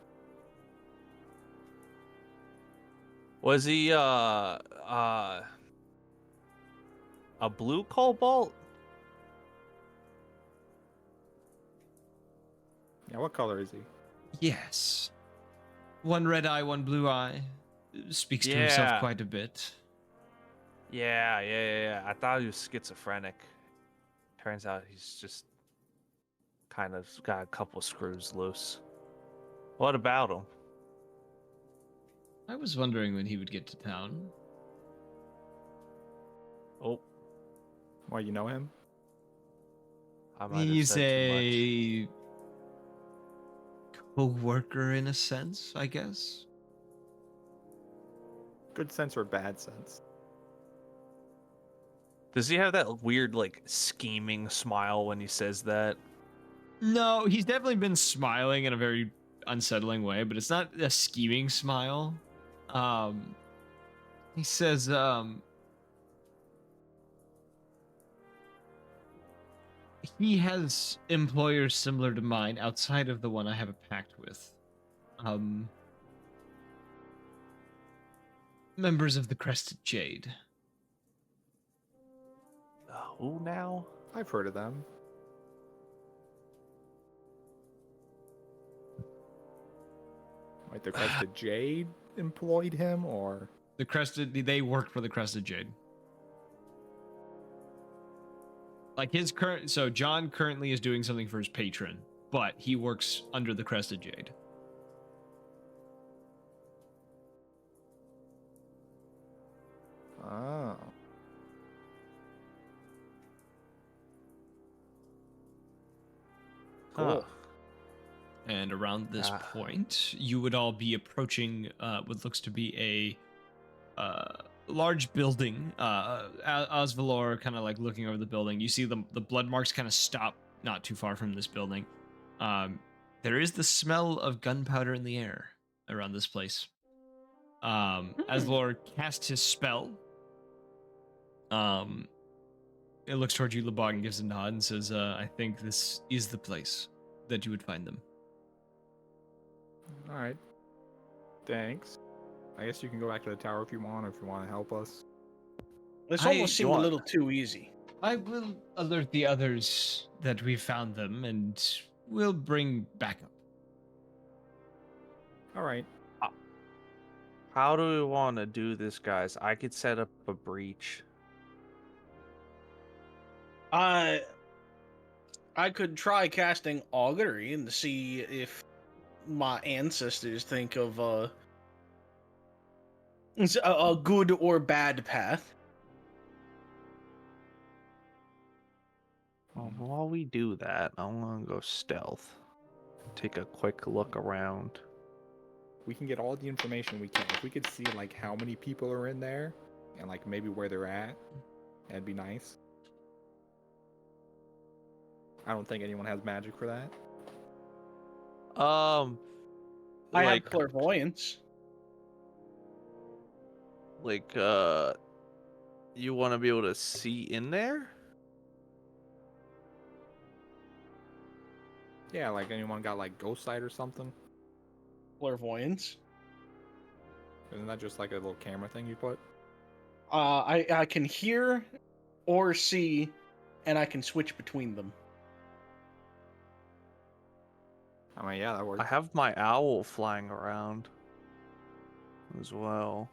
Was he a blue cobalt? Yeah, what color is he? Yes. One red eye, one blue eye. Speaks to himself Yeah. quite a bit. Yeah. I thought he was schizophrenic. Turns out he's just kind of got a couple screws loose. What about him? I was wondering when he would get to town. Oh, Why, you know him? I might have He's said a co-worker in a sense, I guess. Good sense or bad sense? too much. Does he have that weird, like, scheming smile when he says that? No, he's definitely been smiling in a very unsettling way, but it's not a scheming smile. He says, he has employers similar to mine outside of the one I have a pact with. Members of the Crested Jade. Who now? I've heard of them. Like the Crested Jade employed him, or They work for the Crested Jade. Like so John currently is doing something for his patron, but he works under the Crested Jade. oh, cool. And around this point, you would all be approaching what looks to be a large building. Osvalor kind of like looking over the building. You see the blood marks kind of stop not too far from this building. There is the smell of gunpowder in the air around this place. Osvalor casts his spell. It looks towards you, Lebog, and gives a nod and says, I think this is the place that you would find them. All right. Thanks. I guess you can go back to the tower if you want, or if you want to help us. This I- almost seemed a little too easy. I will alert the others that we found them, and we'll bring backup. All right. How do we want to do this, guys? I could set up a breach. I could try casting augury and see if my ancestors think of a good or bad path. Well, while we do that, I'm gonna go stealth. Take a quick look around. We can get all the information we can. If we could see like how many people are in there, and like maybe where they're at, that'd be nice. I don't think anyone has magic for that. I have Like, clairvoyance. you want to be able to see in there? Yeah, like anyone got like ghost sight or something? Clairvoyance. Isn't that just like a little camera thing you put? I can hear or see, and I can switch between them. I mean, yeah, that works. I have my owl flying around as well.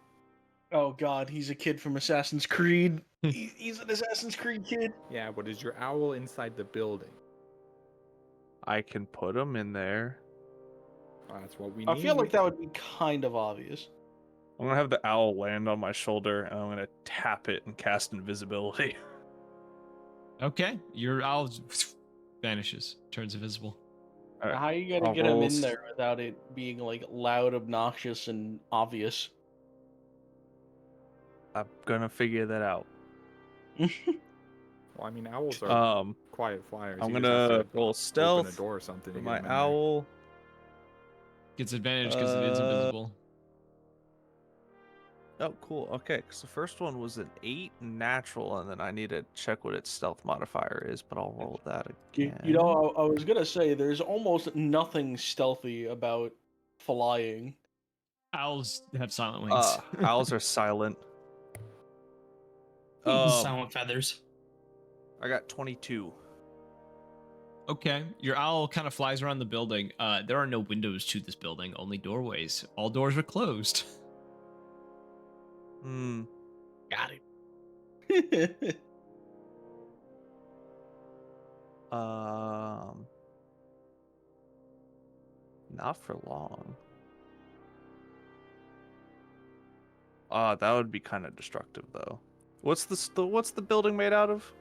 Oh God, he's a kid from Assassin's Creed. He's an Assassin's Creed kid. Yeah, but is your owl inside the building? I can put them in there. That's what we need. I feel like that would be kind of obvious. I'm gonna have the owl land on my shoulder, and I'm gonna tap it and cast invisibility. Okay, your owl vanishes, turns invisible. Alright, How are you gonna I'll get him roll in there without it being like loud, obnoxious, and obvious? I'm gonna figure that out. Well, I mean, owls are quiet flyers. I'm You just have gonna to roll open stealth a door or something for to my get 'em in there. owl. Gets advantage because it is invisible. Oh, cool. Okay, because the first one was an 8 natural, and then I need to check what its stealth modifier is, but I'll roll that again. You know, I was gonna say there's almost nothing stealthy about flying. Owls have silent wings. Owls are silent. Silent feathers. I got 22. Okay, your owl kind of flies around the building. There are no windows to this building, only doorways. All doors are closed. Hmm. Got it. Not for long. That would be kind of destructive though. What's the building made out of?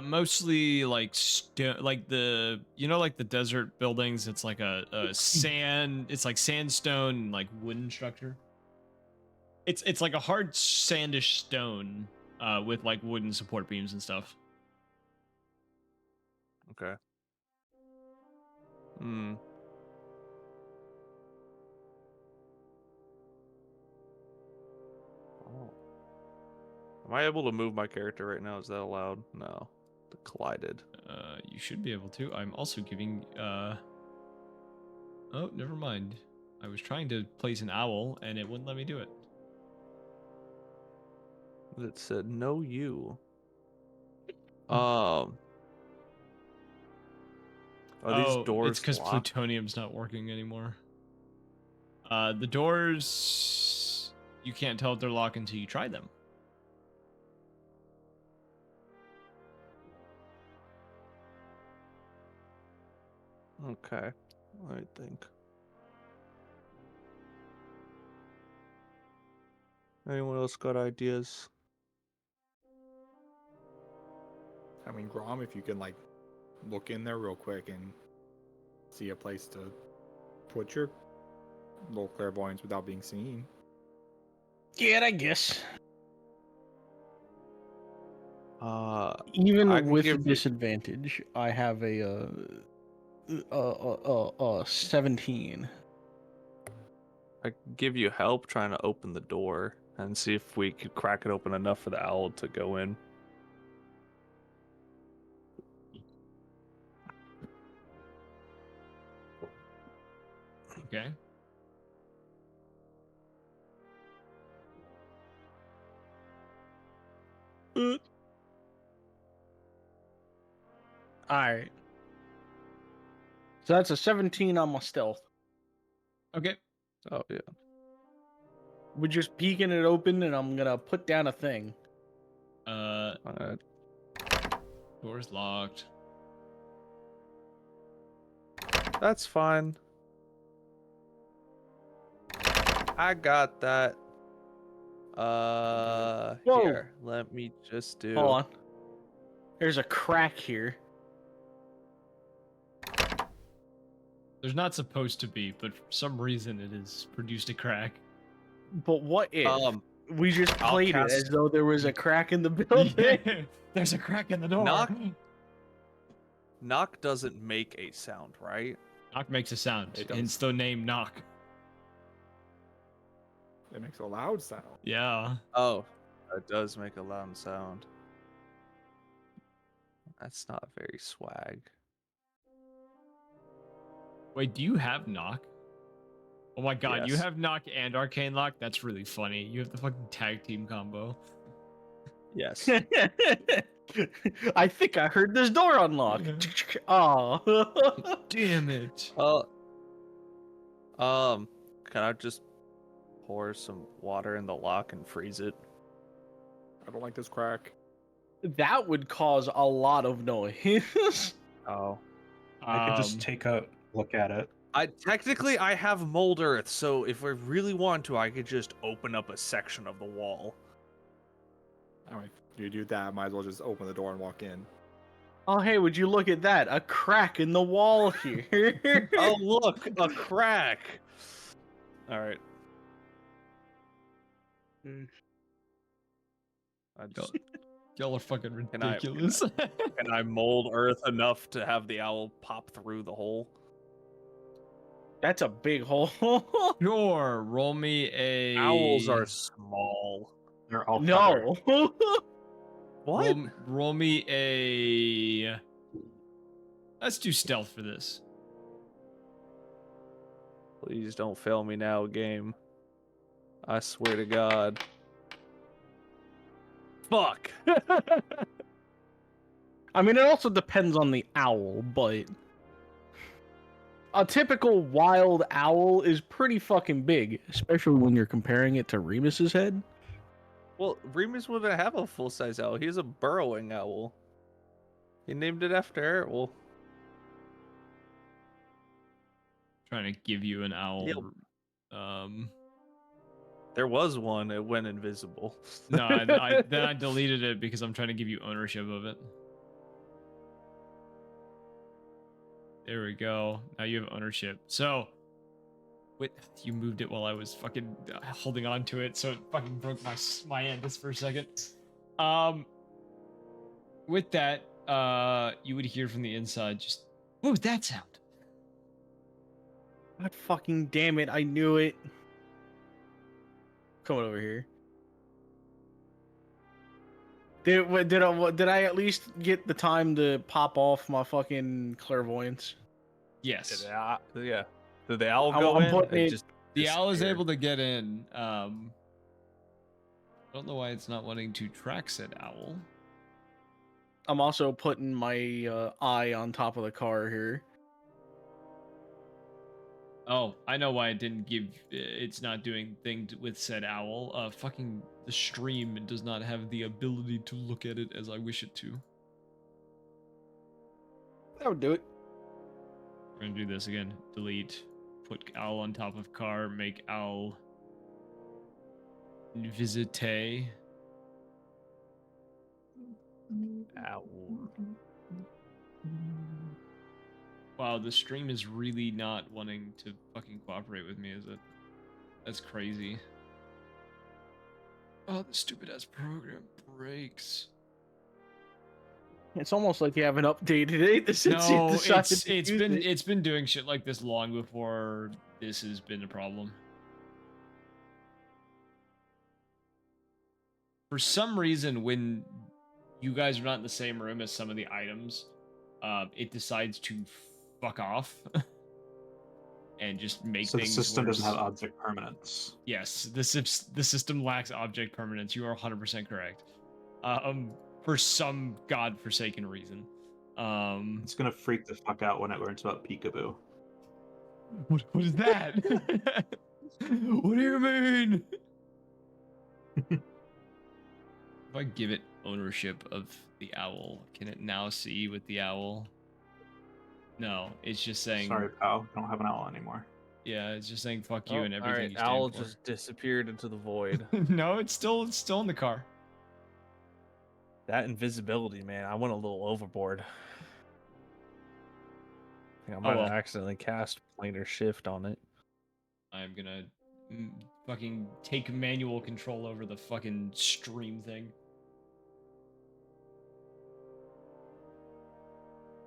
Mostly like like the like the desert buildings. It's like a sand. It's like sandstone, like wooden structure. It's like a hard sandish stone, with like wooden support beams and stuff. Okay. Hmm. Oh. Am I able to move my character right now? Is that allowed? No. The collided. You should be able to. I'm also giving. Oh, never mind. I was trying to place an owl and it wouldn't let me do it. It said no you. Are these doors it's because locked? plutonium's not working anymore. The doors, you can't tell if they're locked until you try them. Okay. I think. Anyone else got ideas? I mean, Grom, if you can like look in there real quick and see a place to put your little clairvoyance without being seen. Yeah, I guess. I can With give you- disadvantage, I have a 17. I could give you help trying to open the door and see if we could crack it open enough for the owl to go in. Okay. Alright. So that's a 17 on my stealth. Okay. Oh yeah. We're just peeking it open, and I'm gonna put down a thing. Door's locked. That's fine. I got that. Whoa. Here, let me just do. Hold on. There's a crack here. There's not supposed to be, but for some reason it has produced a crack. But what if we just I'll played it as though there was a crack in the building? Yeah, there's a crack in the door. Knock doesn't make a sound, right? Knock makes a sound. It does. Hence the name Knock. It makes a loud sound. Yeah. Oh, it does make a loud sound. That's not very swag. Wait, do you have Knock? Oh my god, you Yes. have Knock and Arcane Lock? That's really funny. You have the fucking tag team combo. Yes. I think I heard this door unlock. Oh. Damn it. Can I just pour some water in the lock and freeze it? I don't like this crack. That would cause a lot of noise. Oh, I could just Um, take a look at it. I have mold earth, so if we really want to, I could just open up a section of the wall. Alright, you do that, might as well just open the door and walk in. Oh, hey, would you look at that? A crack in the wall here. Oh, look, a crack. All right. I just, Y'all are fucking Can I- ridiculous. can I mold earth enough to have the owl pop through the hole? That's a big hole. Sure, roll me a. Owls are small. They're all feathered. No. What? Roll me a. Let's do stealth for this. Please don't fail me now, game. I swear to God. Fuck. I mean, it also depends on the owl, but a typical wild owl is pretty fucking big, especially when you're comparing it to Remus's head. Well, Remus wouldn't have a full-size owl. He's a burrowing owl. He named it after Errol. Trying to give you an owl. Yep. There was one. It went invisible. No, then I deleted it because I'm trying to give you ownership of it. There we go. Now you have ownership. So, wait, you moved it while I was fucking holding on to it, so it fucking broke my end just for a second. With that, you would hear from the inside just, what was that sound? God fucking damn it! I knew it. Coming over here. Did I at least get the time to pop off my fucking clairvoyance? Yes. Yeah. Did the owl I'm go in? putting It it- just The owl is disappeared. able to get in. I don't know why it's not wanting to track said owl. I'm also putting my eye on top of the car here. Oh, I know why it didn't give. It's not doing things with said owl. Fucking the stream does not have the ability to look at it as I wish it to. That would do it. We're gonna do this again. Delete. Put owl on top of car. Make owl visite. Owl. Wow, the stream is really not wanting to fucking cooperate with me, is it? That's crazy. Oh, the stupid ass program breaks. It's almost like you haven't updated it since you No, decided to it's use been it. it's been doing shit like this long before this has been a problem. For some reason, when you guys are not in the same room as some of the items, it decides to fuck off and just make So the things system worse. doesn't have object permanence. Yes, the system lacks object permanence. You are 100% correct. For some godforsaken reason. It's gonna freak the fuck out when it learns about peekaboo. What is that? What do you mean? If I give it ownership of the owl, can it now see with the owl? No, it's just saying. Sorry, pal. I don't have an owl anymore. Yeah, it's just saying fuck you Oh, and everything alright, you stand owl for. just disappeared into the void. No, it's still in the car. That invisibility, man, I went a little overboard. I think I might have well. accidentally cast planar shift on it. I'm gonna fucking take manual control over the fucking stream thing.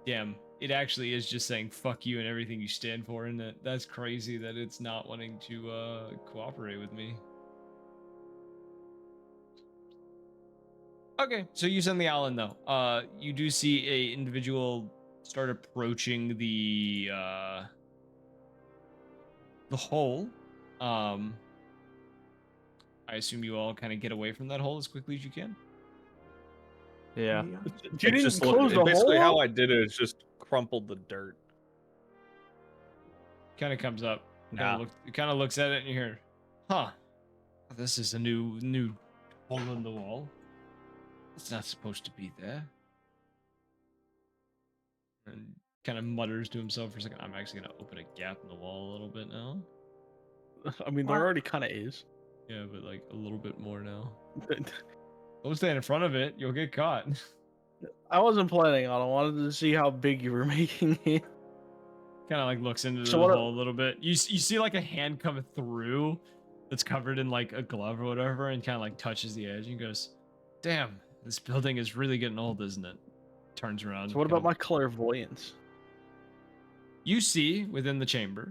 Damn, it actually is just saying fuck you and everything you stand for, isn't it? That's crazy that it's not wanting to cooperate with me. Okay, so you send the owl in though. You do see a individual start approaching the hole. I assume you all kind of get away from that hole as quickly as you can. Yeah. You It's didn't just close the basically hole how up? I did it is just crumpled the dirt. Kind of comes up. Yeah. It kind of looks at it and you hear, huh? This is a new hole in the wall. It's not supposed to be there. And kind of mutters to himself for a second. I'm actually gonna open a gap in the wall a little bit now. I mean, there already kind of is. Yeah, but like a little bit more now. Don't stand in front of it. You'll get caught. I wasn't planning on it. I wanted to see how big you were making it. Kind of like looks into the So what- hole a little bit. You see like a hand come through that's covered in like a glove or whatever and kind of like touches the edge and goes, damn, this building is really getting old, isn't it? Turns around. So what about my clairvoyance? You see within the chamber,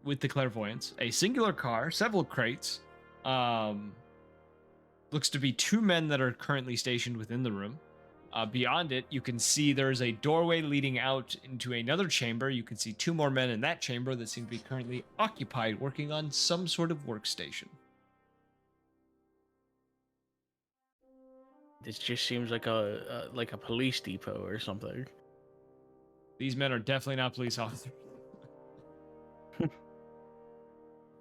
with the clairvoyance, a singular car, several crates. Looks to be 2 men that are currently stationed within the room. Beyond it, you can see there's a doorway leading out into another chamber. You can see 2 more men in that chamber that seem to be currently occupied working on some sort of workstation. This just seems like a police depot or something. These men are definitely not police officers.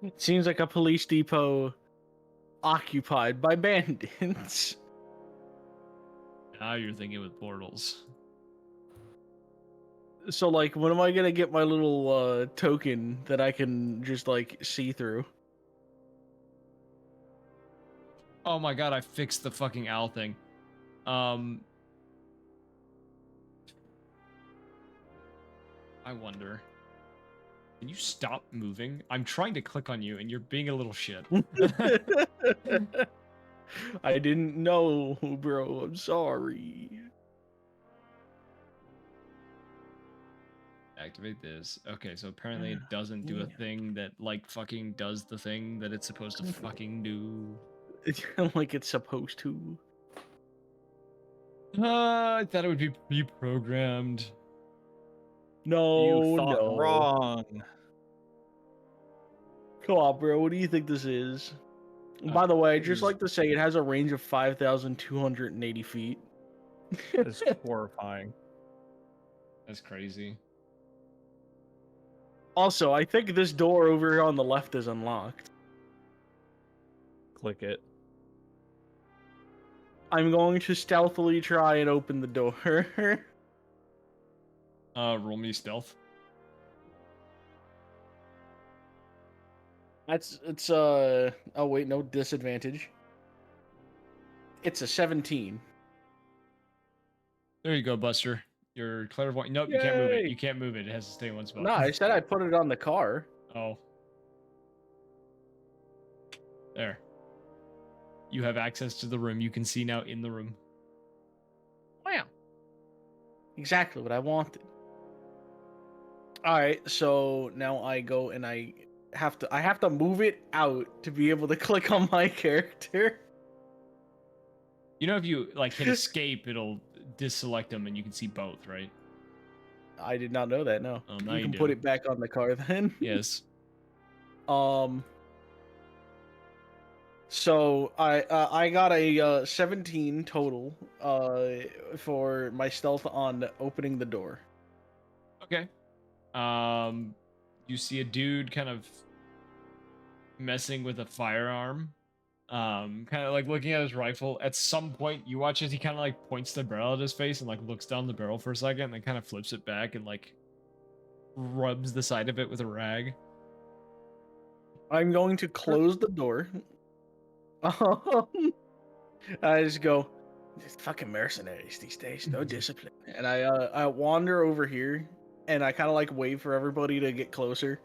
It seems like a police depot occupied by bandits. Now you're thinking with portals. So, like, when am I gonna get my little token that I can just like see through? Oh my god, I fixed the fucking owl thing. I wonder. Can you stop moving? I'm trying to click on you and you're being a little shit. I didn't know, bro. I'm sorry. Activate this. Okay, so apparently it doesn't do a thing that like fucking does the thing that it's supposed to fucking do. Like it's supposed to. I thought it would be pre-programmed. No, You thought no. wrong. Come on, bro. What do you think this is? By the way, I'd just like to say it has a range of 5,280 feet. It's horrifying. That's crazy. Also, I think this door over here on the left is unlocked. Click it. I'm going to stealthily try and open the door. Roll me stealth. It's oh wait, no disadvantage. It's a 17. There you go, Buster. Your clairvoyant. Nope, you can't move it. Yay! You can't move it. It has to stay in one spot. No, I said I put it on the car. Oh. There. You have access to the room. You can see now in the room. Wow. Exactly what I wanted. Alright, so now I go and I have to move it out to be able to click on my character. You know, if you like hit escape, it'll deselect them and you can see both, right? I did not know that, no. Oh, now you you can do. put it back on the car then. Yes. So I got a 17 total for my stealth on opening the door. Okay. You see a dude kind of messing with a firearm. Kind of like looking at his rifle. At some point, you watch as he kind of like points the barrel at his face and like looks down the barrel for a second, and then kind of flips it back and like rubs the side of it with a rag. I'm going to close the door. I just go, "These fucking mercenaries these days, no discipline." And I wander over here, and I kind of like wait for everybody to get closer.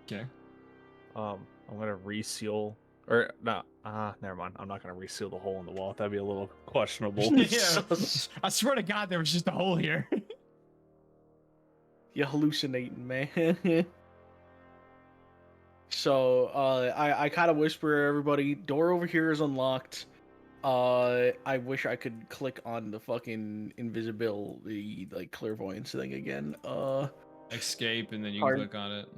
Okay. I'm gonna reseal, or no, never mind. I'm not gonna reseal the hole in the wall. That'd be a little questionable. Yeah. I swear to God, there was just a hole here. You're hallucinating, man. So I kind of whisper to everybody, door over here is unlocked. I wish I could click on the fucking invisibility, like clairvoyance thing again. Escape, and then you Pardon? click on it.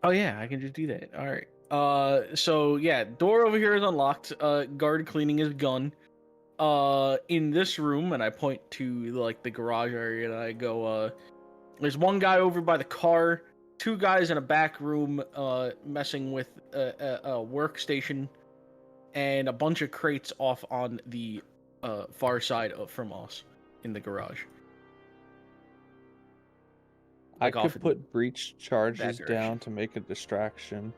Oh yeah, I can just do that. All right. So yeah, door over here is unlocked. Guard cleaning is begun. In this room, and I point to like the garage area, and I go, there's one guy over by the car, 2 guys in a back room, messing with a workstation, and a bunch of crates off on the far side from us in the garage. I Like off could in put breach charges direction. down to make a distraction.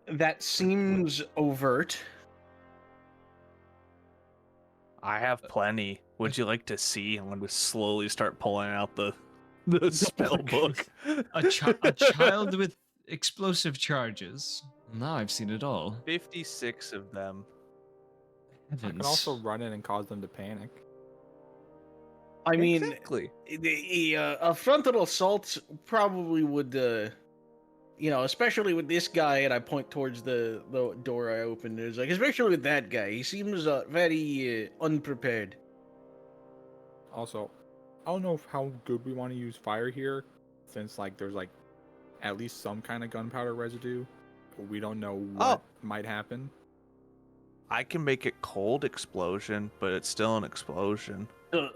That seems overt. I have plenty. Would you like to see? I'm going to slowly start pulling out the spell book. A child with explosive charges. Now I've seen it all. 56 of them. I Heavens. can also run in and cause them to panic. I mean, Exactly. a frontal assault probably would, especially with this guy, and I point towards the door I opened. There's like, especially with that guy, he seems very unprepared. Also, I don't know how good we want to use fire here, since like there's like at least some kind of gunpowder residue. But we don't know what might happen. I can make it cold explosion, but it's still an explosion.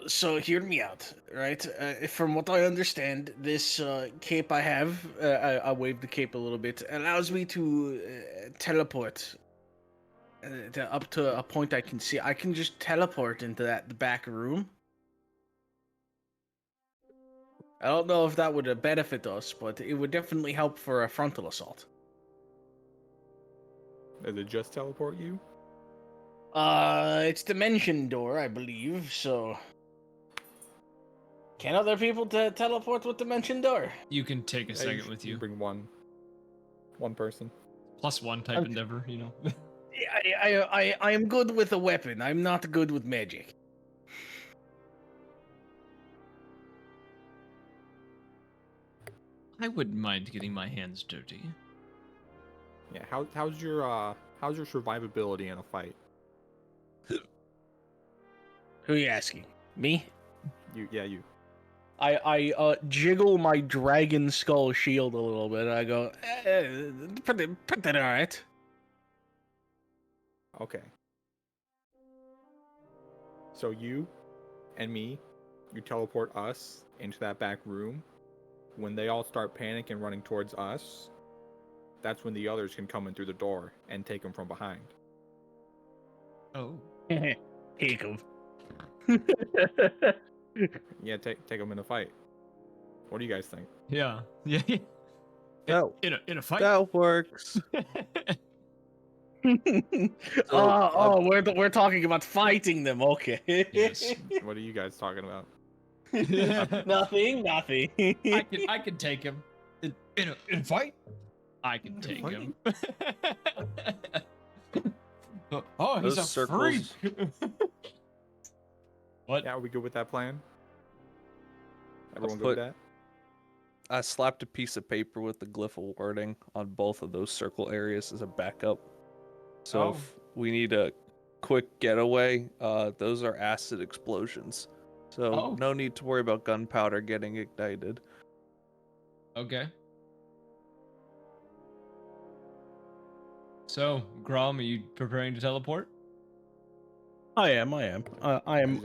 So hear me out, right? From what I understand, this cape I have, I wave the cape a little bit, allows me to teleport up to a point I can see. I can just teleport into the back room. I don't know if that would benefit us, but it would definitely help for a frontal assault. Does it just teleport you? It's dimension door, I believe, so... Can other people teleport with dimension door? You can take a Yeah, second with you. Bring one person. +1 type endeavor, you know. I am good with a weapon. I'm not good with magic. I wouldn't mind getting my hands dirty. Yeah. How's your survivability in a fight? Who are you asking? Me? You. I jiggle my dragon skull shield a little bit. I go, pretty alright. Okay. So you and me, you teleport us into that back room. When they all start panicking running towards us, that's when the others can come in through the door and take them from behind. Oh. Take him. Yeah, take them in a fight. What do you guys think? Yeah. Yeah. No. In a fight. That works. We're talking about fighting them. Okay. Yes. What are you guys talking about? Nothing. I can take him in a fight. I can take him. Oh, he's Those a circles- freak. What? Yeah, are we good with that plan? Everyone put- good with that? I slapped a piece of paper with the glyph of wording on both of those circle areas as a backup. So Oh. if we need a quick getaway, those are acid explosions. So Oh. no need to worry about gunpowder getting ignited. Okay. So, Grom, are you preparing to teleport? I am. I am.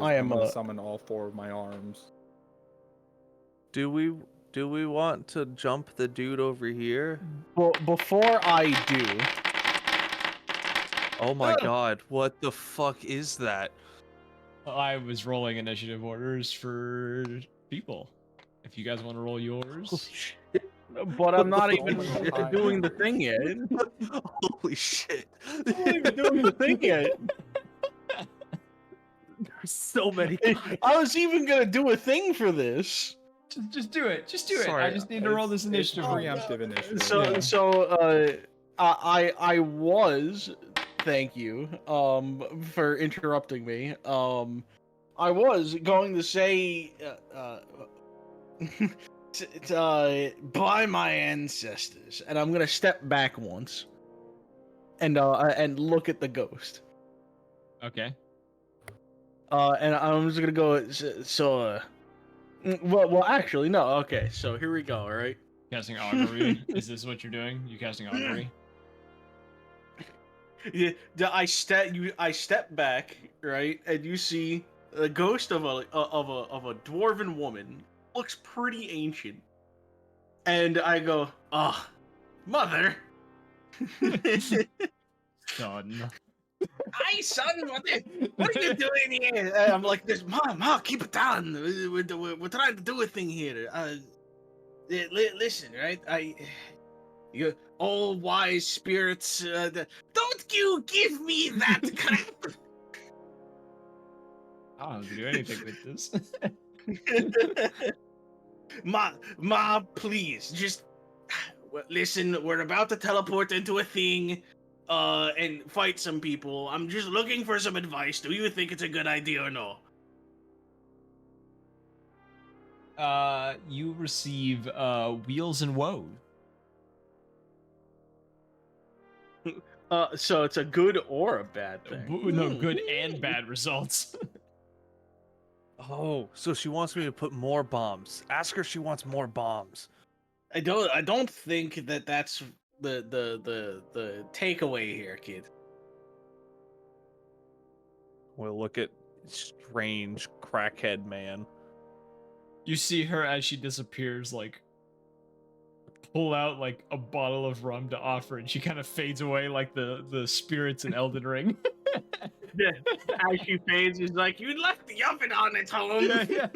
I'm gonna summon all 4 of my arms. Do we want to jump the dude over here? Well, before I do, Oh my god, what the fuck is that? I was rolling initiative orders for people. If you guys want to roll yours. but I'm not even God. doing the thing yet. Holy shit. I'm not even doing the thing yet. There's so many. I was even gonna do a thing for this. Just do it. Just do it. Sorry, I just need to roll this it's initiative. roll. preemptive initiative. So, I was. Thank you, for interrupting me. I was going to say, by my ancestors, and I'm gonna step back once, and look at the ghost. Okay. And I'm just gonna go. Well, actually, no. Okay, so here we go. All right. Casting augury. Is this what you're doing? You casting augury? Yeah, I step back, right, and you see the ghost of a dwarven woman. Looks pretty ancient, and I go, "Oh, mother." Son. Hi, son. What are you doing here? I'm like, "This, mom, keep it down. We're trying to do a thing here. Listen, right? You all wise spirits. Don't you give me that crap." I don't have to do anything with this. Ma, please, just listen, we're about to teleport into a thing, and fight some people. I'm just looking for some advice. Do you think it's a good idea or no? You receive wheels and woe. So it's a good or a bad thing? No, good and bad results. Oh, so she wants me to put more bombs. Ask her if she wants more bombs. I don't think that that's the takeaway here, kid. We'll look at strange crackhead man. You see her as she disappears, like pull out like a bottle of rum to offer, and she kind of fades away like the spirits in Elden Ring. As she fades, he's like, "You left the oven on its home." Yeah.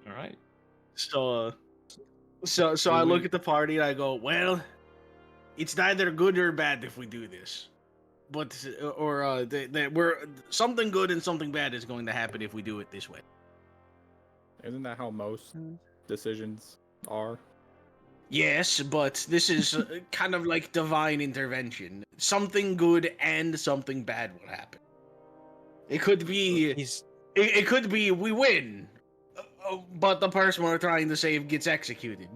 All right. So I look at the party and I go, "Well, it's neither good or bad if we do this, but we're something good and something bad is going to happen if we do it this way." Isn't that how most decisions are? Yes, but this is kind of like divine intervention. Something good and something bad will happen. It could be it could be we win, but the person we're trying to save gets executed.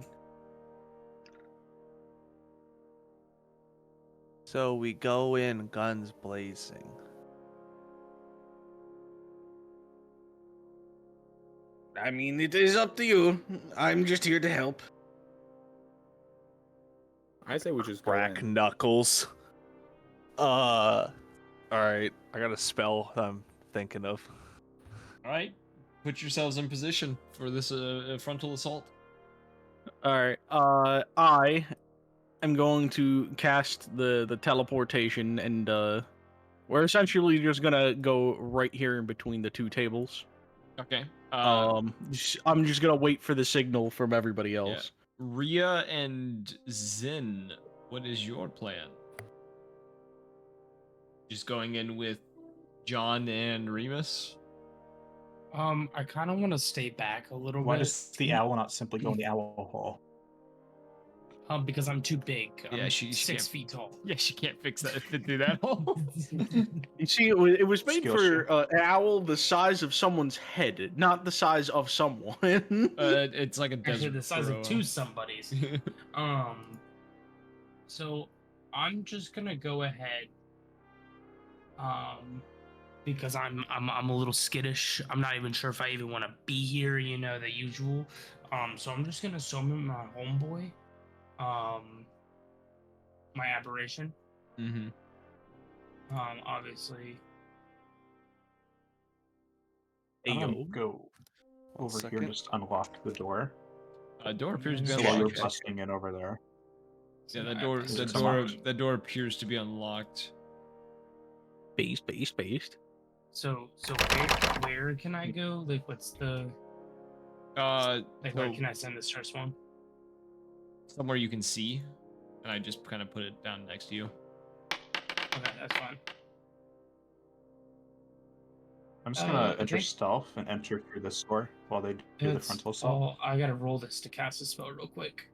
So we go in guns blazing. I mean, it is up to you. I'm just here to help. I say we just go Crack in. knuckles. All right. I got a spell I'm thinking of. All right. Put yourselves in position for this frontal assault. All right. I am going to cast the teleportation, and we're essentially just gonna go right here in between the two tables. Okay. I'm just gonna wait for the signal from everybody else. Rhea and Zin, what is your plan? Just going in with John and Remus? I kind of want to stay back a little Why bit. does the owl not simply go in the owl hole? Because I'm too big. I'm Yeah, she 6 can't- feet tall. Yeah, she can't fix that fit through that hole. You see, it was made Skill for an owl the size of someone's head, not the size of someone. It's like a desert. Actually, the size crow. of 2 somebodies. So I'm just gonna go ahead. Because I'm a little skittish. I'm not even sure if I even want to be here. You know, the usual. So I'm just gonna summon my homeboy. My aberration. Mm-hmm. Obviously. Go over here second. and just unlock the door. Door appears to be So while you're unlocked. busting in over there. Yeah, the door appears to be unlocked. Based. So where can I go? Like, what's the where can I send this first one? Somewhere you can see, and I just kind of put it down next to you. Okay, that's fine. I'm just gonna I enter think- stealth and enter through this door while they do the It's frontal assault. all- I gotta roll this to cast a spell real quick.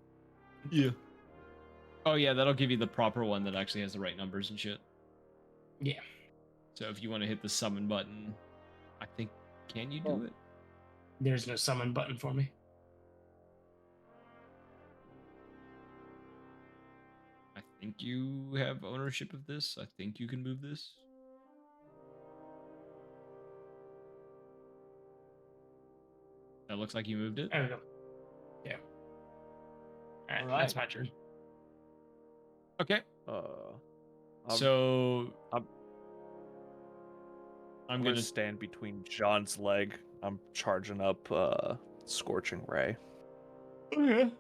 Yeah. Oh yeah, that'll give you the proper one that actually has the right numbers and shit. Yeah. So if you want to hit the summon button, I think, can you do it? There's no summon button for me. I think you have ownership of this. I think you can move this. That looks like you moved it. There we go. Yeah. All right, that's my turn. Okay. I'm- So I'm I'm gonna gonna stand between John's leg. I'm charging up Scorching Ray. Okay.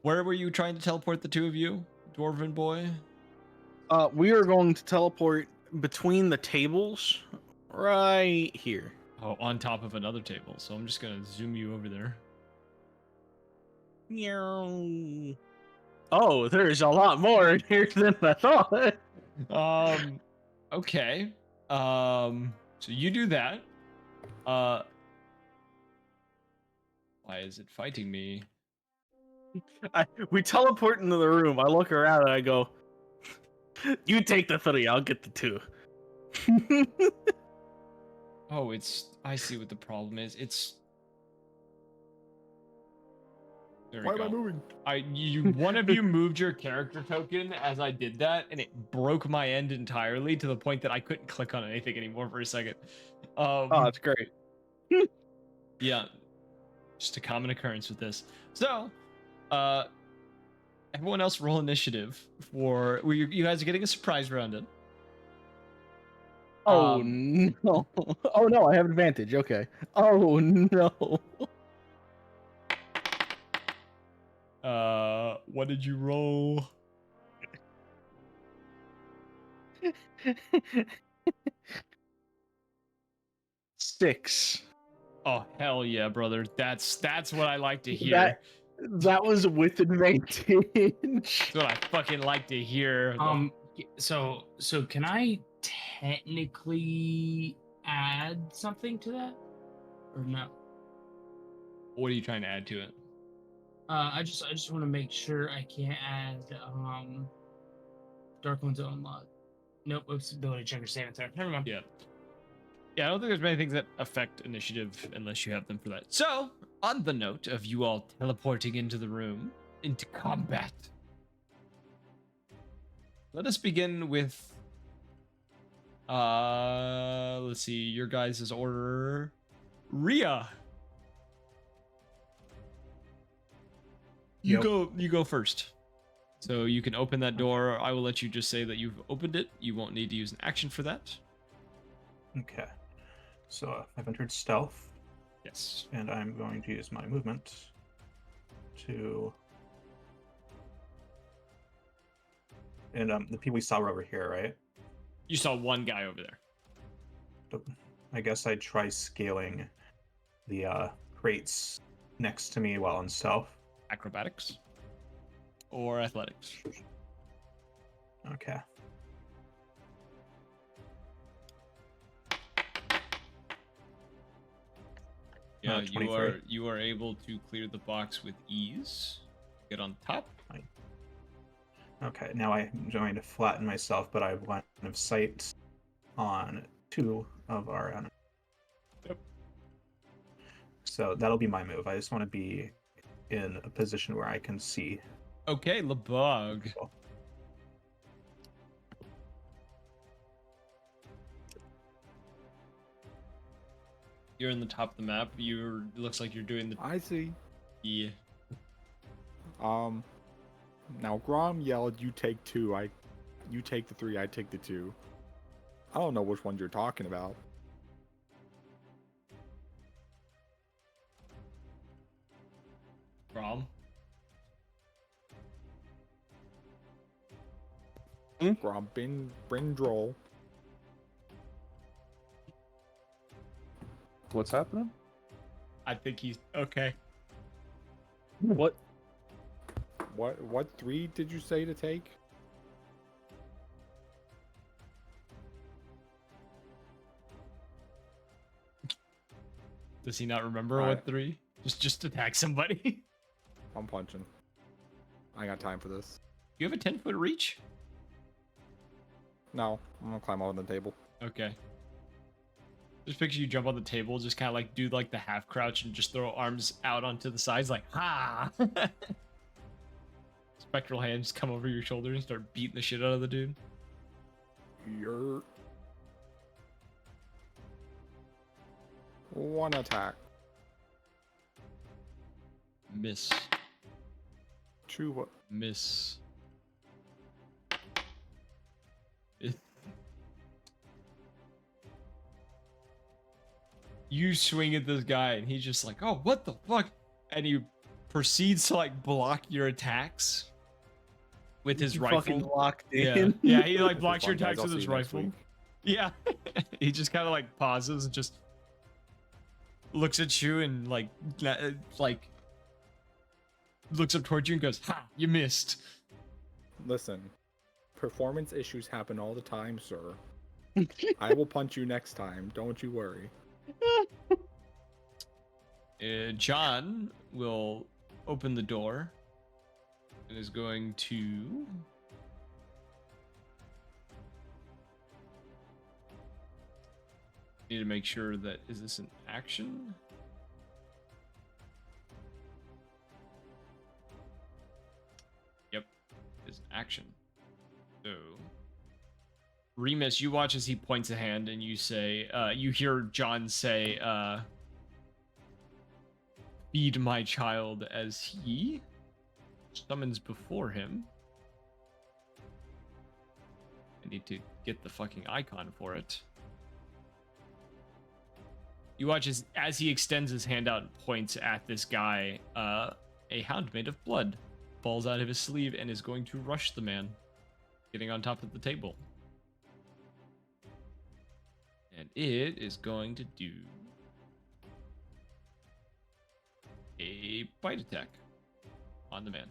Where were you trying to teleport the two of you, Dwarven boy? We are going to teleport between the tables right here. Oh, on top of another table. So I'm just gonna zoom you over there. Oh, there's a lot more in here than I thought. Okay. So you do that. Why is it fighting me? We teleport into the room. I look around and I go, "You take the 3. I'll get the 2." Oh, I see what the problem is. There we Why am I go. moving? One of you moved your character token as I did that, and it broke my end entirely to the point that I couldn't click on anything anymore for a second. Oh, that's great. Yeah, just a common occurrence with this. So, everyone else roll initiative for you guys are getting a surprise round in. Oh no! Oh no! I have advantage. Okay. Oh no! What did you roll? Six. Oh hell yeah, brother! That's what I like to hear. That was with advantage. That's what I fucking like to hear. So can I technically add something to that, or no? What are you trying to add to it? I just want to make sure I can't add Dark One's own log. Nope, oops, ability checker saving throw. Never mind. Yeah. Yeah, I don't think there's many things that affect initiative unless you have them for that. So, on the note of you all teleporting into the room, into combat, let us begin with, let's see, your guys' order. Rhea. You go first. So you can open that door. I will let you just say that you've opened it. You won't need to use an action for that. Okay. So I've entered stealth, Yes. and I'm going to use my movement to. And the people we saw were over here, right? You saw one guy over there. So I guess I'd try scaling the crates next to me while in stealth. Acrobatics or athletics. Okay. Yeah, 23. you are able to clear the box with ease. Get on top. Okay, now I'm going to flatten myself, but I have line of sight on 2 of our enemies. Yep. So that'll be my move. I just want to be in a position where I can see. Okay, LeBug. people. You're in the top of the map. It looks like you're doing the I see. yeah. Now Grom yelled, "You take 2. You take the 3. I take the 2." I don't know which one you're talking about. Grom. Grom, bring Droll. What's happening? I think he's okay. What? What 3 did you say to take? Does he not remember Alright. what 3? Just attack somebody. I'm punching. I ain't got time for this. You have a 10-foot reach? No, I'm gonna climb on the table. Okay. Just picture you jump on the table, just kind of like do like the half crouch and just throw arms out onto the sides like, ha! Spectral hands come over your shoulder and start beating the shit out of the dude. You're... 1 attack. Miss. 2 what? Miss. You swing at this guy and he's just like, oh, what the fuck? And he proceeds to like block your attacks with his Fucking rifle. locked Yeah, in. yeah, he like This blocks is your fun, guys. attacks I'll with see his you next rifle. week. Yeah. He just kind of like pauses and just looks at you and like looks up towards you and goes, ha, you missed. Listen, performance issues happen all the time, sir. I will punch you next time. Don't you worry. John will open the door and is going to need to make sure that is this an action? Yep, it's an action. So Remus, you watch as he points a hand and you say, you hear John say, feed my child, as he summons before him. I need to get the fucking icon for it. You watch as he extends his hand out and points at this guy, a hound made of blood falls out of his sleeve and is going to rush the man, getting on top of the table. And it is going to do a bite attack on the man.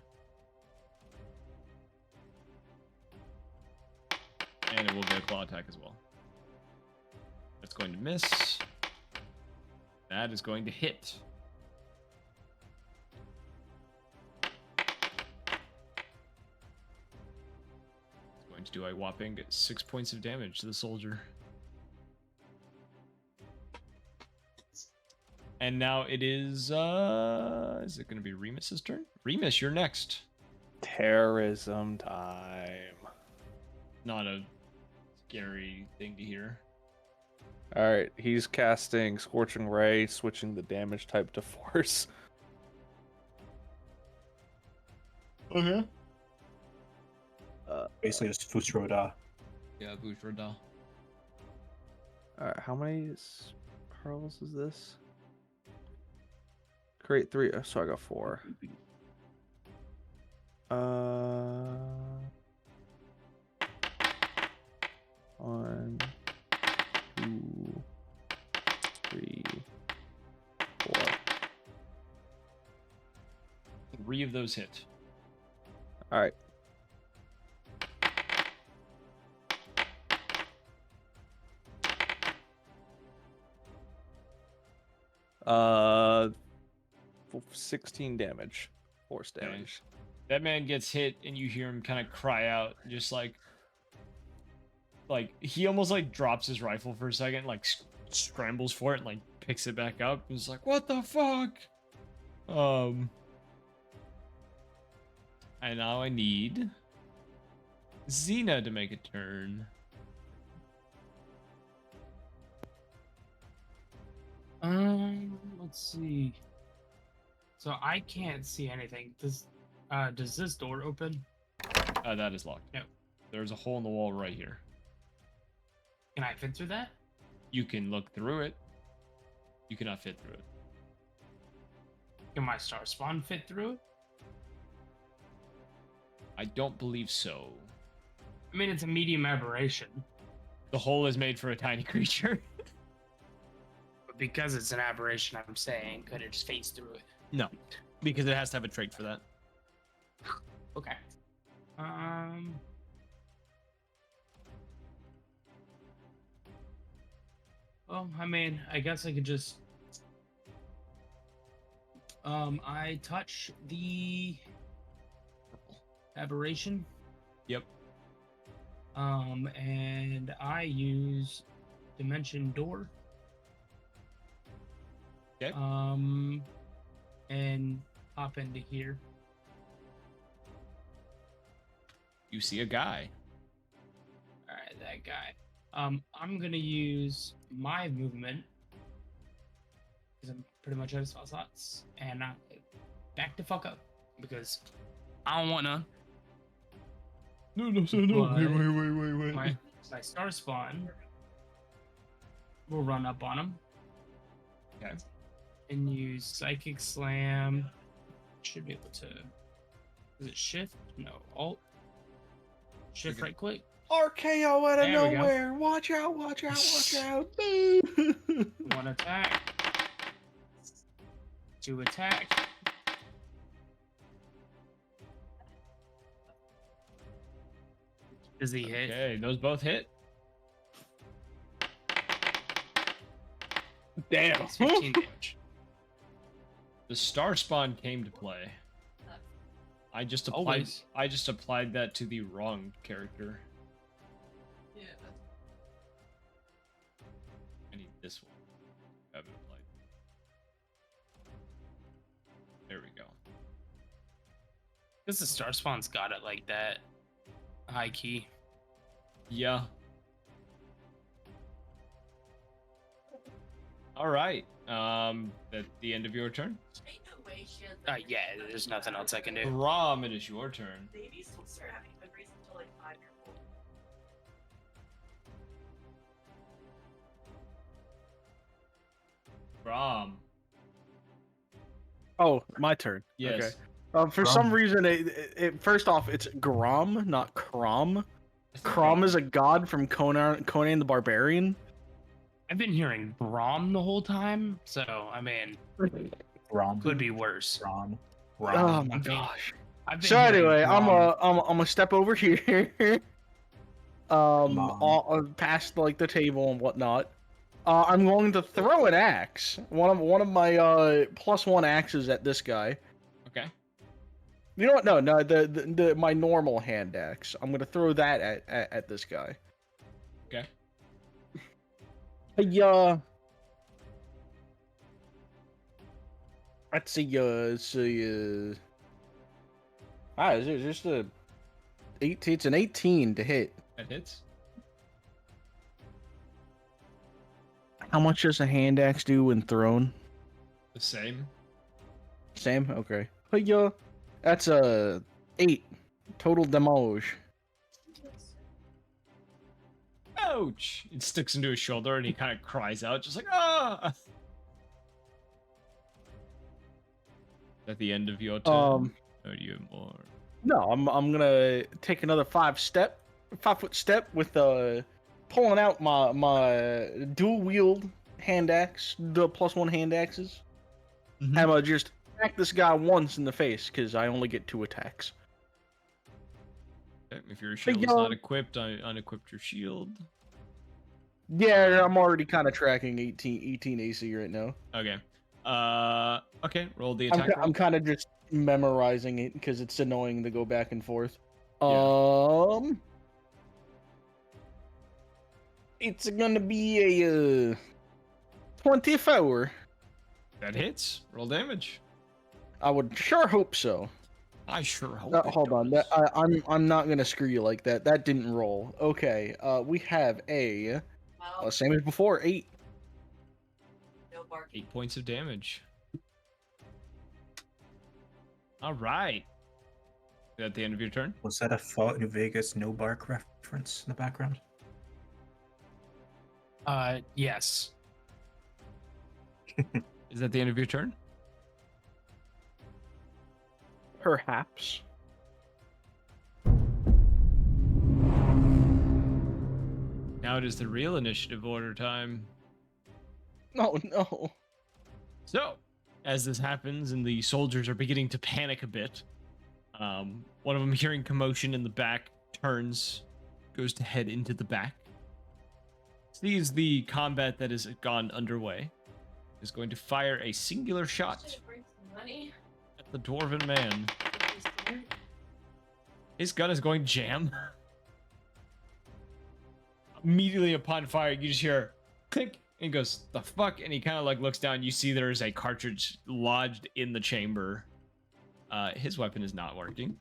And it will get a claw attack as well. That's going to miss. That is going to hit. It's going to do a whopping 6 points of damage to the soldier. And now it is it going to be Remus's turn? Remus, you're next. Terrorism time. Not a scary thing to hear. All right, he's casting Scorching Ray, switching the damage type to Force. Okay. Basically just Fusroda. Yeah, Bushroda. All right, how many pearls is this? Create 3. So I got 4. 1, 2, 3, 4. 3 of those hit. All right. Uh, 16 damage. Force damage. That man gets hit, and you hear him kind of cry out, just like he almost like drops his rifle for a second, like scrambles for it, and like picks it back up, and is like, "What the fuck?" And now I need Xena to make a turn. Let's see. So I can't see anything. Does this door open? That is locked. No. There's a hole in the wall right here. Can I fit through that? You can look through it. You cannot fit through it. Can my star spawn fit through it? I don't believe so. I mean, it's a medium aberration. The hole is made for a tiny creature. But because it's an aberration, I'm saying, could it just phase through it? No, because it has to have a trait for that. Okay. Well, I mean, I guess I could just. I touch the aberration. Yep. And I use Dimension Door. Okay. And hop into here. You see a guy. All right, that guy. I'm gonna use my movement because I'm pretty much out of spell slots, and I back the fuck up because I don't want none. No. Wait. My star spawn will run up on him. Okay. And use Psychic Slam. Should be able to. Is it Shift? No, Alt. Shift right click. RKO out of There we go. nowhere. Watch out. Watch out. One attack. 2 attack. Does he hit? Okay, those both hit. Damn. It's 15 damage. The star spawn came to play. I just applied. Always. I just applied that to the wrong character. Yeah. I need this one. I haven't applied. There we go. Because the star spawn's got it like that. High key. Yeah. All right. At the end of your turn, Ain't no way she has Yeah, there's nothing else I can do. Rom, it is your turn. babies don't start having memories until like 5 years old. Rom. Oh, my turn. Yes. Okay. For some reason, first off, it's Grom, not Crom. Crom is a god from Conan the Barbarian. I've been hearing Brom the whole time, so I mean, Rom. could be worse. Rom. Oh Rom. my gosh. I've been So hearing anyway, I'm Brom. gonna step over here, past like the table and whatnot. I'm going to throw an axe, one of my +1 axes at this guy. Okay. You know what? No, the my normal hand axe. I'm gonna throw that at this guy. Okay. Let's see. It's just a 18. It's an 18 to hit. That hits. How much does a hand axe do when thrown? The same. Same. Okay. That's a 8 total damage. Ouch! It sticks into his shoulder and he kind of cries out, just like, ah! At the end of your turn, or do you have more? No, I'm gonna take another 5-foot step with pulling out my dual wield hand axe, the +1 hand axes. Mhm. I'm gonna just attack this guy once in the face because I only get 2 attacks. Okay, if your shield is yo. not equipped, I unequipped your shield. Yeah, I'm already kind of tracking 18 AC right now. Okay. Okay, roll the attack roll. I'm kind of just memorizing it because it's annoying to go back and forth. Yeah. It's gonna be a 24. That hits. Roll damage. I would sure hope so. I sure hope. Hold on, I'm not gonna screw you like that. That didn't roll. Okay, we have a Well, same as before, 8. no barking. 8 points of damage. All right. At the end of your turn. Was that a Fallout New Vegas no bark reference in the background? Yes. Is that the end of your turn? Perhaps. Now it is the real initiative order time. Oh no. So, as this happens and the soldiers are beginning to panic a bit, one of them, hearing commotion in the back, turns, goes to head into the back, sees the combat that has gone underway, is going to fire a singular shot Should bring some money. at the dwarven man. His gun is going jam. Immediately upon firing, you just hear click, and he goes, "The fuck?" And he kind of like looks down. You see there is a cartridge lodged in the chamber. His weapon is not working.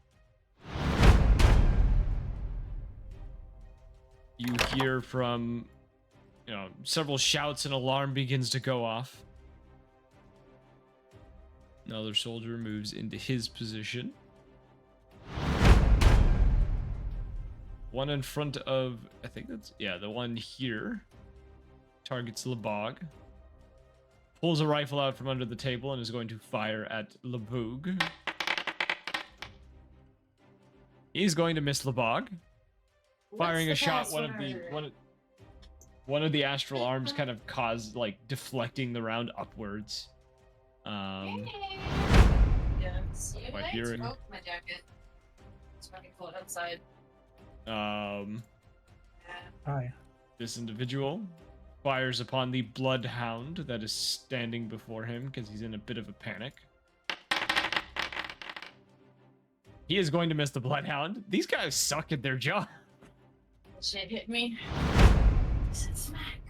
You hear from, several shouts, and alarm begins to go off. Another soldier moves into his position. One in front of, I think that's, the one here. Targets Lebog. Pulls a rifle out from under the table and is going to fire at Lebog. He's going to miss Lebog. Firing a shot, one of the astral arms kind of caused, deflecting the round upwards. Yes. You By guys hearing- broke my jacket. It's fucking cold outside. Hi. This individual fires upon the bloodhound that is standing before him because he's in a bit of a panic. He is going to miss the bloodhound. These guys suck at their job. Shit hit me. Said smack.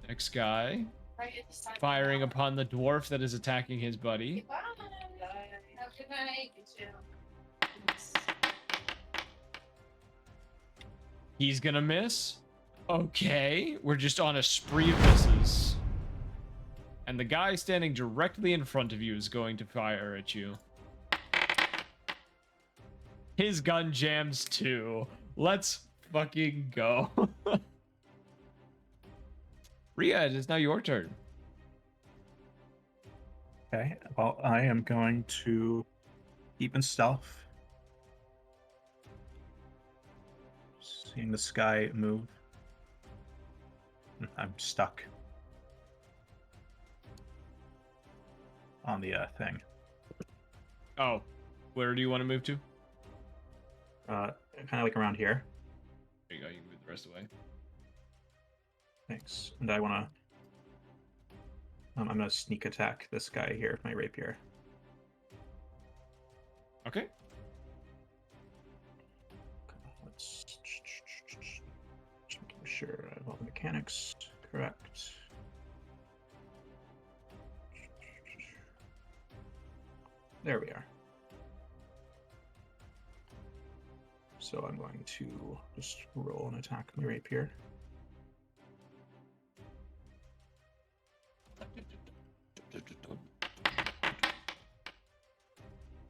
Next guy Right at the side. firing upon the dwarf that is attacking his buddy. Bye. Have a good night. You too. He's gonna miss. Okay, we're just on a spree of misses. And the guy standing directly in front of you is going to fire at you. His gun jams too. Let's fucking go. Ria, it is now your turn. Okay, well, I am going to keep in stealth. Seeing the sky move. I'm stuck on the thing. Oh, where do you want to move to? Kind of like around here. There you go, you can move the rest of the way. Thanks. And I want to... I'm going to sneak attack this guy here with my rapier. Okay. Let's just make sure I have all the mechanics correct. There we are. So I'm going to just roll and attack my rapier.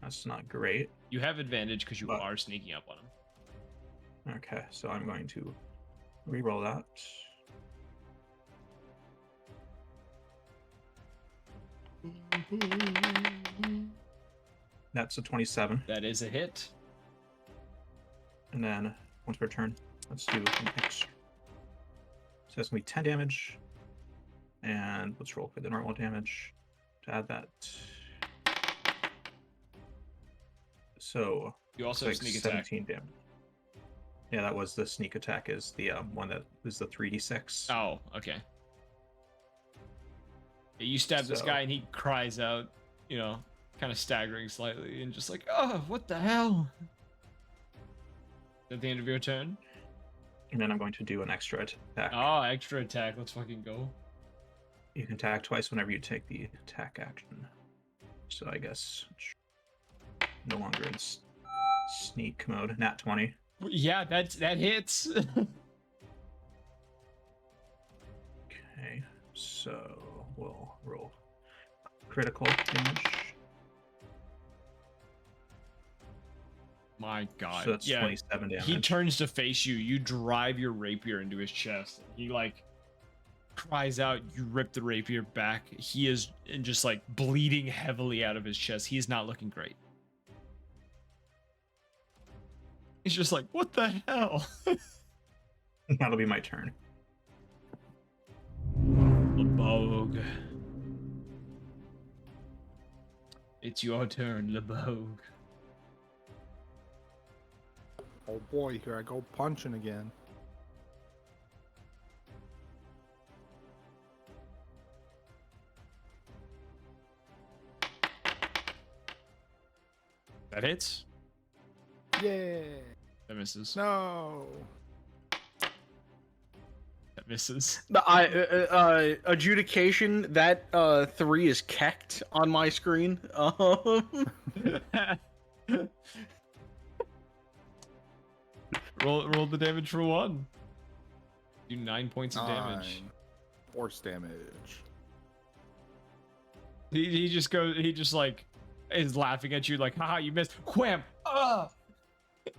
That's not great. You have advantage because you But- are sneaking up on him. Okay, so I'm going to re-roll that. That's a 27. That is a hit. And then once per turn, let's do an extra. So that's gonna be 10 damage. And let's roll for the normal damage to add that. So You also it's have like sneak attack. 17 damage. Yeah, that was the sneak attack, is the one that is the 3d6. Oh, okay. Yeah, you stab this So- guy and he cries out, you know, kind of staggering slightly and just like, oh, what the hell? At the end of your turn? And then I'm going to do an extra attack. Oh, extra attack. Let's fucking go. You can attack twice whenever you take the attack action. So I guess no longer in sneak mode. Nat 20. Yeah, that hits. Okay, so we'll roll critical damage. My God. So that's yeah. 27 damage. He turns to face you. You drive your rapier into his chest. He like cries out. You rip the rapier back. He is just like bleeding heavily out of his chest. He's not looking great. He's just like, what the hell? That'll be my turn. LeBogue. It's your turn, LeBogue. Oh boy, here I go punching again. That hits. Yeah. That misses. No. That misses. Adjudication, that 3 is kecked on my screen. roll the damage for 1. Do 9 points of damage. 9 force damage. He just like is laughing at you like, haha, you missed. Wham! Ah!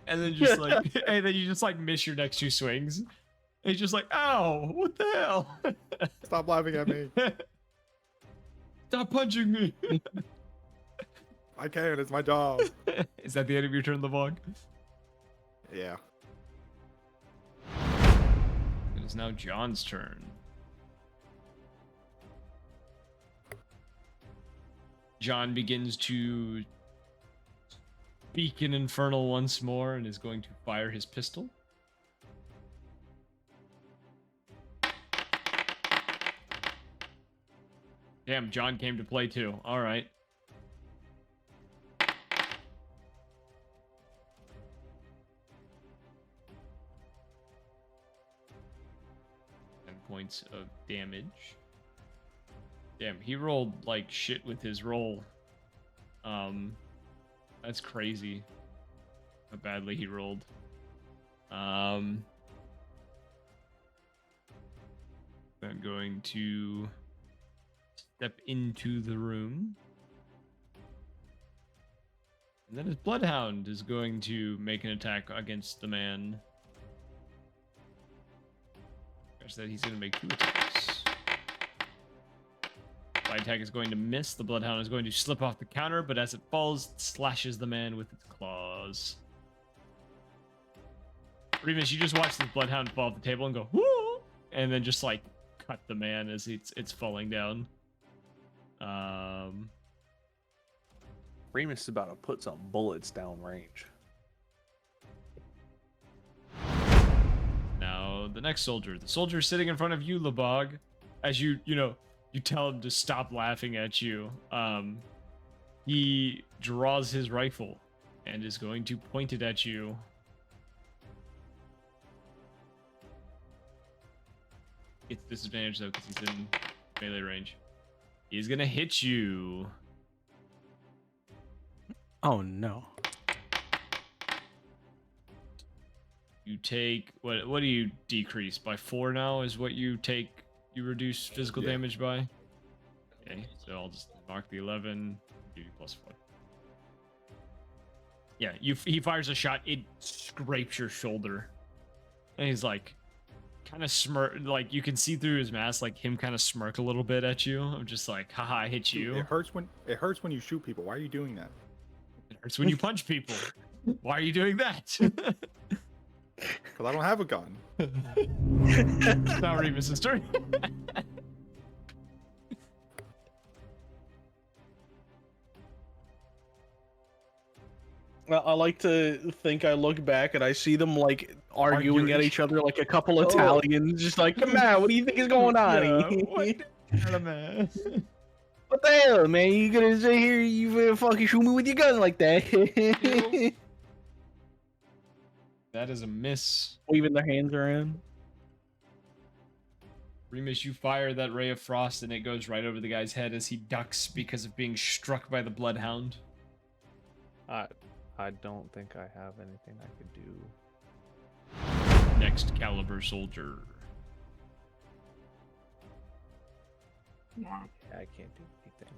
And then just like and then you just like miss your next 2 swings. And he's just like, ow, what the hell? Stop laughing at me. Stop punching me. I can, it's my job. Is that the end of your turn, LeBogue? Yeah. It is now John's turn. John begins to speak in Infernal once more and is going to fire his pistol. damn, John came to play too. All right. 10 points of damage. Damn, he rolled like shit with his roll. That's crazy. How badly he rolled. I'm going to step into the room. And then his Bloodhound is going to make an attack against the man. Guess that he's going to make 2 attacks. My attack is going to miss. The Bloodhound is going to slip off the counter, but as it falls, it slashes the man with its claws. Remus, you just watch this Bloodhound fall off the table and go, whoo! And then just like cut the man as it's falling down. Remus is about to put some bullets down range. Now the next soldier. The soldier sitting in front of you, Labog, as you tell him to stop laughing at you. He draws his rifle and is going to point it at you. It's disadvantage though because he's in melee range. He's gonna hit you. Oh no. You take what do you decrease by 4 now? Is what you take? You reduce physical damage by. Okay, so I'll just mark the 11. Do +4. Yeah, he fires a shot. It scrapes your shoulder, and he's like, kind of smirk. Like you can see through his mask, like him kind of smirk a little bit at you. I'm just like, haha, I hit you. It hurts when you shoot people. Why are you doing that? It hurts when you punch people. Why are you doing that? Because I don't have a gun. It's not Remus's turn. Well, I like to think I look back and I see them like arguing at each other like a couple Italians, just like, come on, what do you think is going on? Man. What the hell, man? You gonna sit here, you fucking shoot me with your gun like that? That is a miss. Waving their hands around. Remus, you fire that ray of frost and it goes right over the guy's head as he ducks because of being struck by the Bloodhound. I don't think I have anything I could do. Next caliber soldier. Yeah, I can't do anything.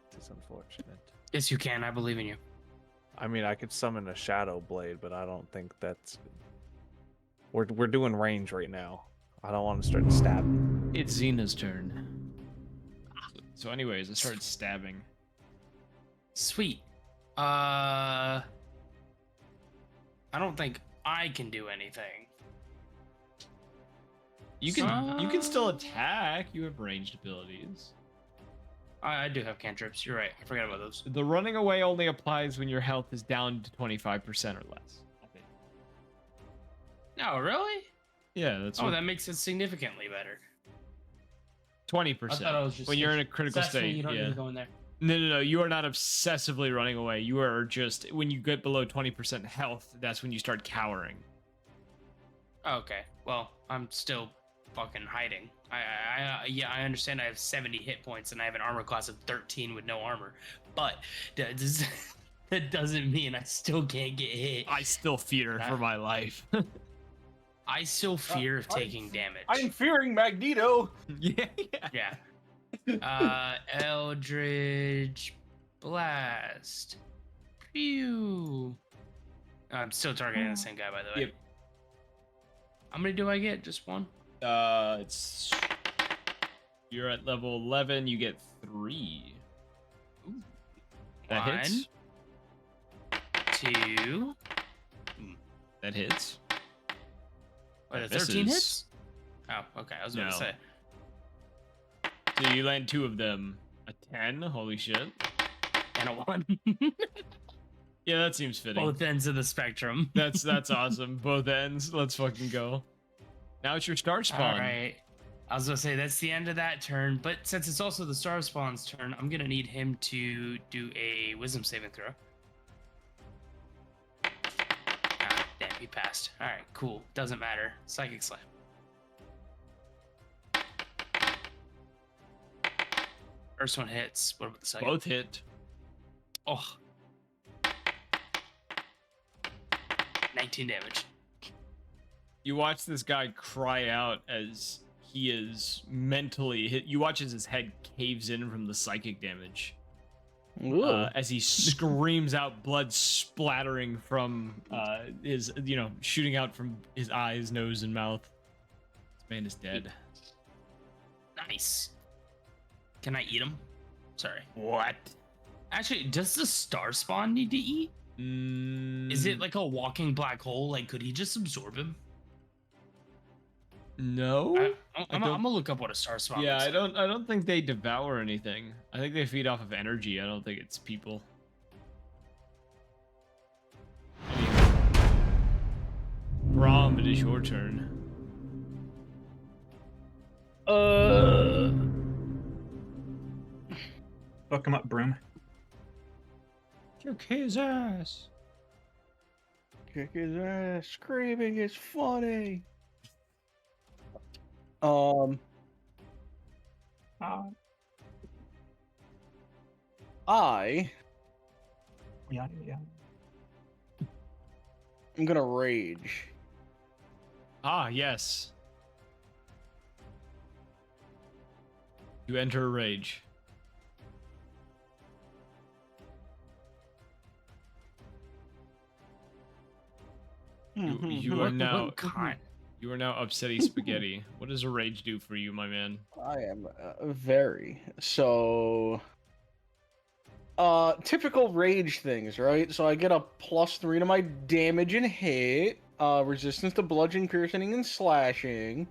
This is unfortunate. Yes, you can. I believe in you. I mean, I could summon a shadow blade, but I don't think that's. We're doing range right now. I don't want to start stabbing. It's Xena's turn. So anyways, I started stabbing. Sweet. I don't think I can do anything. You can still attack. You have ranged abilities. I do have cantrips. You're right. I forgot about those. The running away only applies when your health is down to 25% or less. I think. No, really? Yeah, that's. Oh, that makes it significantly better. 20%. I thought I was just when you're in a critical successfully, state. you don't Yeah. need to go in there. No. You are not obsessively running away. You are just when you get below 20% health. That's when you start cowering. Okay. Well, I'm still fucking hiding. I understand I have 70 hit points and I have an armor class of 13 with no armor, but that doesn't mean I still can't get hit. I still fear for my life. I still fear of taking damage. I'm fearing Magneto. Yeah. Eldridge Blast. Pew. I'm still targeting the same guy, by the way. Yep. How many do I get? Just one? It's you're at level 11. You get 3. Ooh. That hits. 2. That hits. Are That there 13 misses. hits? Oh, okay. I was going to No. say. So you land 2 of them. A 10. Holy shit. And a 1. Yeah, that seems fitting. Both ends of the spectrum. That's awesome. Both ends. Let's fucking go. Now it's your start spawn. All right. I was gonna say that's the end of that turn, but since it's also the Star Spawn's turn, I'm gonna need him to do a Wisdom saving throw. Ah, damn, he passed. All right, cool. Doesn't matter. Psychic Slam. First one hits. What about the second? Both hit. Oh. 19 damage. You watch this guy cry out as he is mentally hit. You watch as his head caves in from the psychic damage. As he screams out, blood splattering from his, shooting out from his eyes, nose, and mouth. This man is dead. Nice. Can I eat him? Sorry. What? Actually, does the Star Spawn need to eat? Is it like a walking black hole? Like, could he just absorb him? No. I'm gonna look up what a Star Spawn Yeah, looks I like. don't think they devour anything. I think they feed off of energy. I don't think it's people. Anyway. Rom, it is your turn. Fuck him up, broom. Kick his ass. Kick his ass. Screaming is funny. Yeah. I'm gonna rage. Ah, yes. You enter a rage. You are now What kind? you are now upsetty spaghetti. What does a rage do for you, my man? I am very so. Typical rage things, right? So I get a +3 to my damage and hit. Resistance to bludgeoning, piercing, and slashing.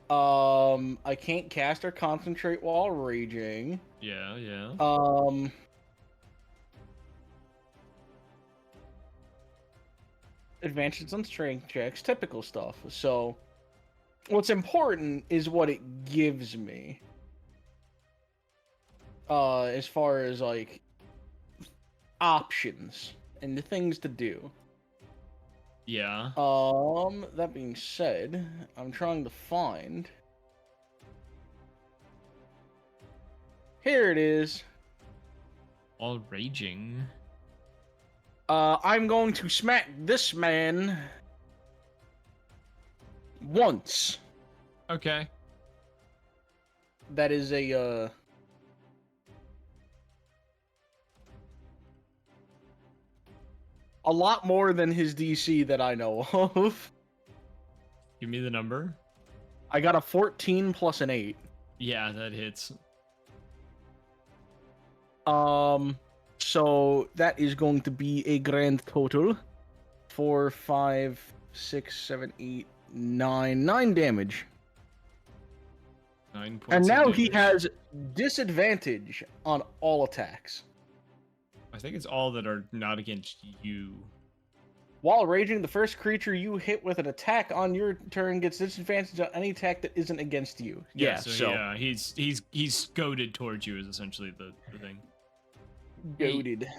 I can't cast or concentrate while raging. Yeah. Advances on strength checks, typical stuff. So, what's important is what it gives me. As far as like options and the things to do. Yeah. That being said, I'm trying to find. Here it is. All raging. I'm going to smack this man once. Okay. That is a lot more than his DC that I know of. Give me the number. I got a 14 plus an 8. Yeah, that hits. So that is going to be a grand total. 4, 5, 6, 7, 8, 9 damage. 9 points. And now of he damage. has disadvantage on all attacks. I think it's all that are not against you. While raging, the first creature you hit with an attack on your turn gets disadvantage on any attack that isn't against you. Yeah, he's goaded towards you is essentially the thing. Goaded.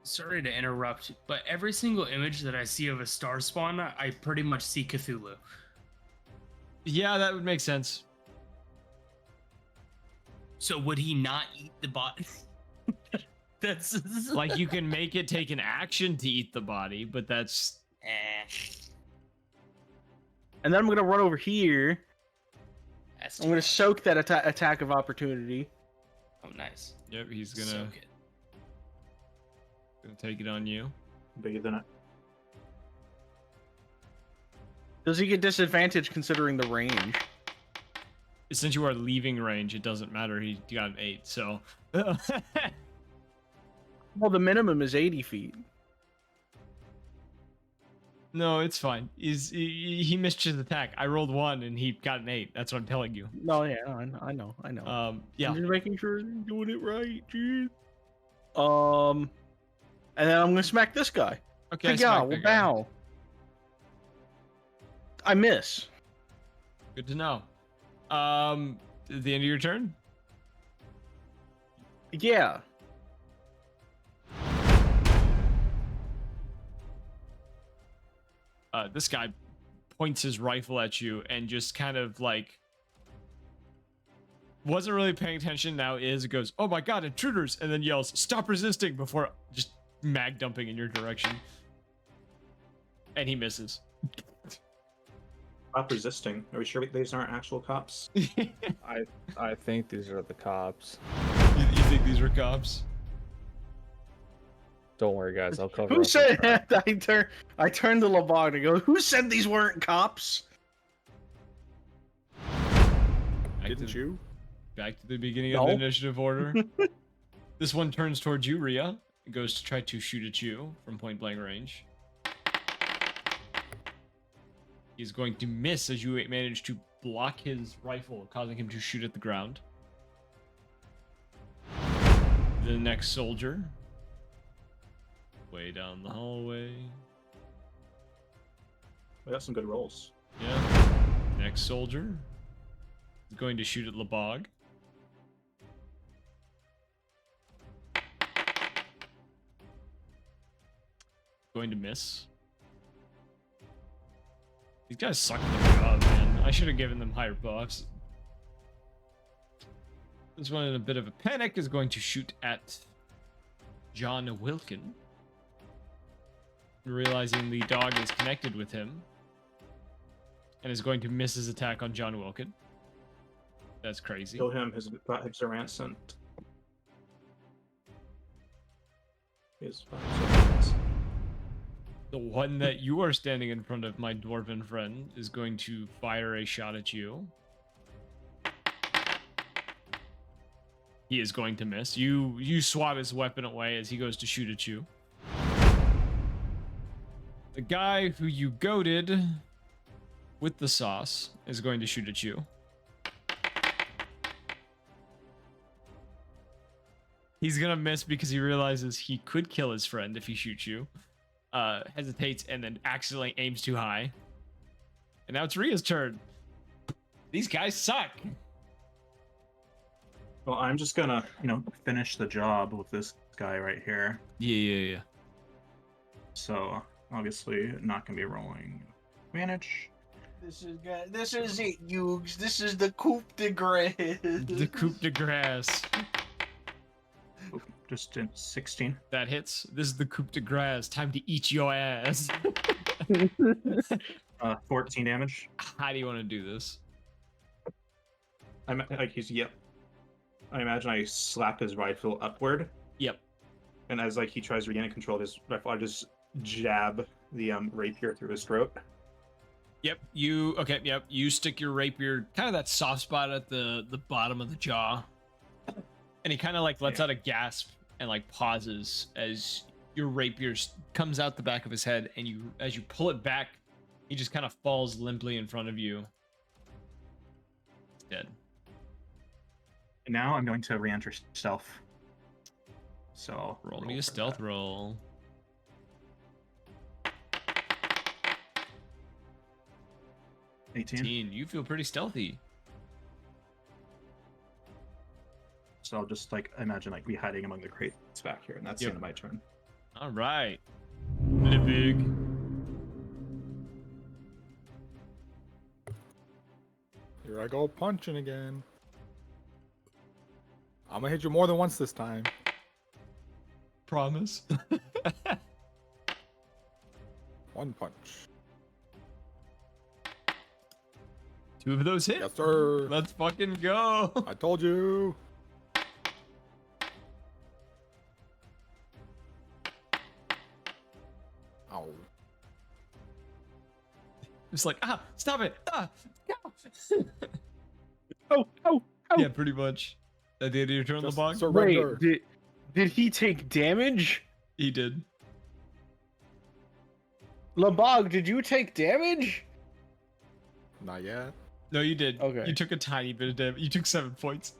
Sorry to interrupt, but every single image that I see of a Star Spawn, I pretty much see Cthulhu. Yeah, that would make sense. So would he not eat the body? That's Like, you can make it take an action to eat the body, but that's... And then I'm going to run over here. That's I'm going to soak that attack of opportunity. Oh, nice. Yep, he's gonna Soak it. take it on you. Bathe in it. Does he get disadvantage considering the range? Since you are leaving range, it doesn't matter. He got an 8, so... Well, the minimum is 80 feet. No, it's fine. He missed his attack. I rolled 1 and he got an 8. That's what I'm telling you. No, yeah, I know. Yeah. I'm just making sure you're doing it right, dude. And then I'm gonna smack this guy. Okay. Yeah, smack that guy. bow. I miss. Good to know. At the end of your turn. Yeah. This guy points his rifle at you and just kind of like wasn't really paying attention. Now is. It goes, "Oh my god, intruders!" and then yells, "Stop resisting!" before just mag dumping in your direction. And he misses. Stop resisting. Are we sure these aren't actual cops? I think these are the cops. You think these were cops? Don't worry, guys. I'll cover. Who up said the that? I turned to Labog and go, "Who said these weren't cops?" Didn't you? Back to the beginning of the No. initiative order. This one turns towards you, Rhea. It goes to try to shoot at you from point blank range. He's going to miss as you manage to block his rifle, causing him to shoot at the ground. The next soldier. Way down the hallway. We got some good rolls. Yeah. Next soldier is going to shoot at Labog. Going to miss. These guys suck at their job, man. I should have given them higher buffs. This one in a bit of a panic is going to shoot at John Wilkin. Realizing the dog is connected with him. And is going to miss his attack on John Wilkin. That's crazy. Kill him. His hips are ransomed. His vibes. The one that you are standing in front of, my dwarven friend, is going to fire a shot at you. He is going to miss. You swat his weapon away as he goes to shoot at you. The guy who you goaded with the sauce is going to shoot at you. He's gonna miss because he realizes he could kill his friend if he shoots you. Hesitates and then accidentally aims too high. And now it's Rhea's turn. These guys suck. Well, I'm just gonna, finish the job with this guy right here. Yeah. So obviously not gonna be rolling advantage. This is it, Yugs. This is the coup de grace. The coup de grace. Just in 16. That hits. This is the coup de grace. Time to eat your ass. 14 damage. How do you want to do this? I'm like yep. I imagine I slap his rifle upward, Yep. and as he tries to regain control of his rifle, I just jab the rapier through his throat. Yep. You stick your rapier kind of that soft spot at the bottom of the jaw. And he kind of lets out a gasp and pauses as your rapier comes out the back of his head, and as you pull it back, he just kind of falls limply in front of you. He's dead. And now I'm going to re-enter stealth. So Roll me a for stealth that. roll. 18. You feel pretty stealthy. So I'll just imagine be hiding among the crates back here, and that's the end of my turn. All right. Big. Here I go punching again. I'm gonna hit you more than once this time. Promise. One punch. 2 of those hit. Yes, sir. Let's fucking go. I told you. Ow. It's stop it. Oh. Yeah, pretty much. At the end of your turn, Just LeBlanc? surrender. Wait, did he take damage? He did. Labog, did you take damage? Not yet. No, you did. Okay. You took a tiny bit of damage. You took 7 points.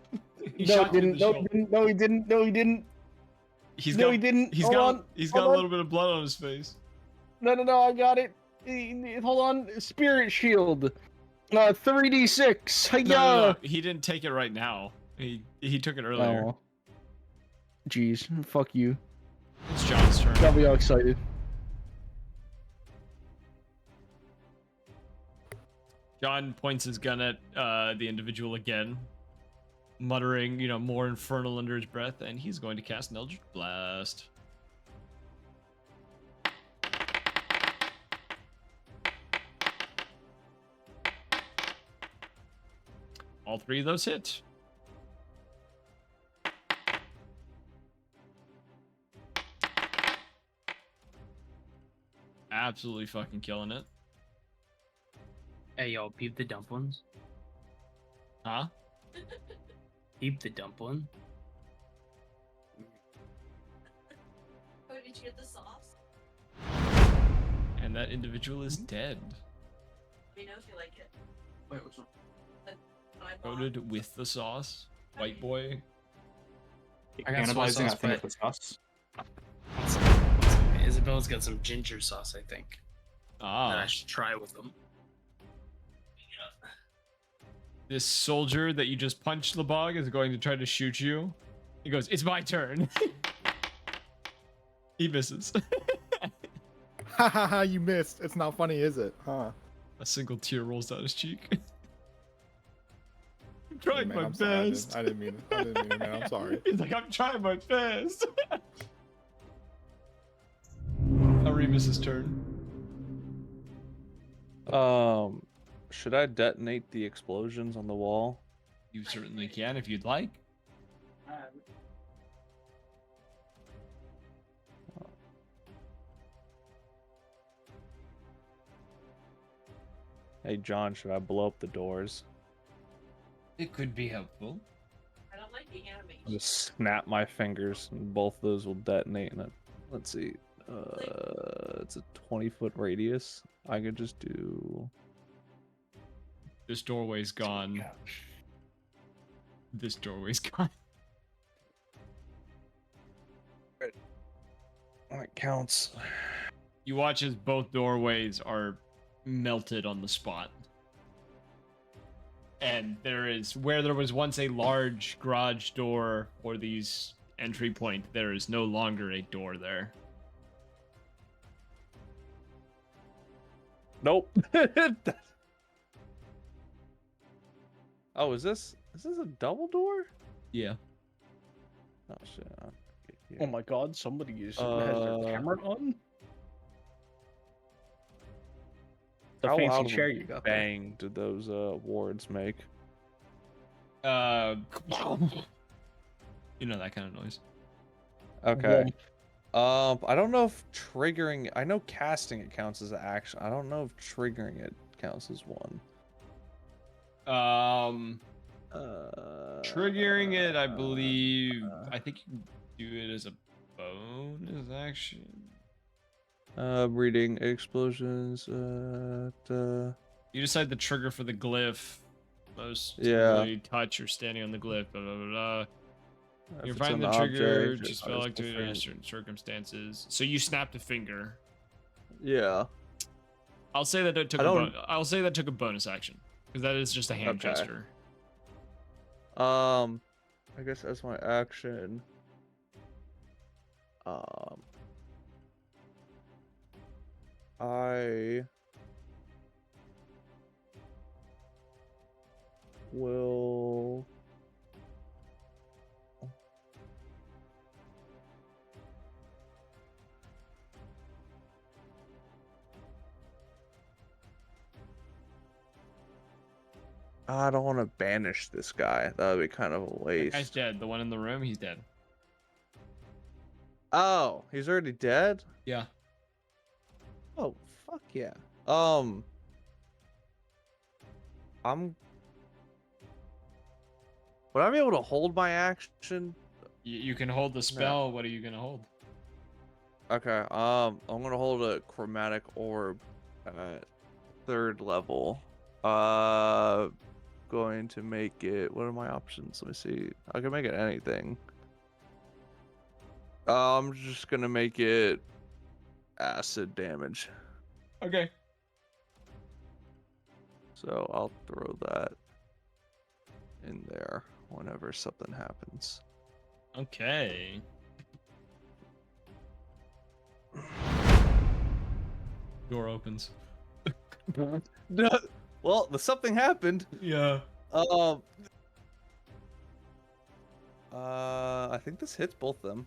He No, shot he you in didn't. the No, shoulder. he didn't. No, he didn't. No, he didn't. He's No, got, he didn't. He's Hold got on. he's Hold got a on. little bit of blood on his face. No, I got it. Hold on. Spirit shield. 3d6. No, Hiya! no, no, he didn't take it right now. He took it earlier. Oh. Jeez, fuck you. It's John's turn. Got me all excited. John points his gun at the individual again, muttering, more infernal under his breath, and he's going to cast an Eldritch Blast. All three of those hit. Absolutely fucking killing it. Hey, yo, peep the dumplings. Huh? Peep the dumpling. Oh, did you get the sauce? And that individual is dead. Let me know if you like it. Wait, what's wrong? Coated with the sauce. White boy. I got soy Cannibalizing sauce, that thing but- with the sauce. Isabella's got some ginger sauce, I think. That I Ah. should try with them. This soldier that you just punched, Lebog, is going to try to shoot you. He goes, "It's my turn." He misses. Ha ha ha! You missed. It's not funny, is it? Huh? A single tear rolls down his cheek. I'm Hey, trying man, my I'm sorry. best. I didn't mean it. I didn't mean it, man. I'm sorry. He's like, "I'm trying my best." Remus's turn. Should I detonate the explosions on the wall? You certainly can if you'd like. Hey, John, should I blow up the doors? It could be helpful. I don't like the animation. I'll just snap my fingers, and both of those will detonate. And let's see, it's a 20-foot radius. I could just do. This doorway's gone. This doorway's gone. That counts. You watch as both doorways are melted on the spot. And there is, where there was once a large garage door or these entry point, there is no longer a door there. Nope. Oh, is this a double door? Yeah. Oh shit. Okay, Oh my god, somebody has Uh, their camera on? The How fancy loud of a chair you got there. bang did those wards make? You know that kind of noise. Okay. I don't know if triggering. I know casting it counts as an action. I don't know if triggering it counts as one. Triggering it, I believe. I think you can do it as a bonus action. Reading explosions. You decide the trigger for the glyph. Most Yeah. typically touch or standing on the glyph. Blah blah blah. If You it's find an the trigger object, just I fell just activated prefer- under certain circumstances. So you snapped a finger. Yeah. I'll say that it took I don't- I'll say that took a bonus action because that is just a hand Okay. gesture. I guess as my action. I will. I don't want to banish this guy. That would be kind of a That waste. guy's dead. The one in the room, he's dead. Oh, he's already dead? Yeah. Oh, fuck yeah. Would I be able to hold my action? You can hold the spell. What are you gonna hold? Okay, I'm gonna hold a chromatic orb at 3rd level. Going to make it. What are my options? Let me see. I can make it anything. I'm just gonna make it acid damage. Okay. So I'll throw that in there whenever something happens. Okay. Door opens. Well, the something happened. Yeah. I think this hits both of them.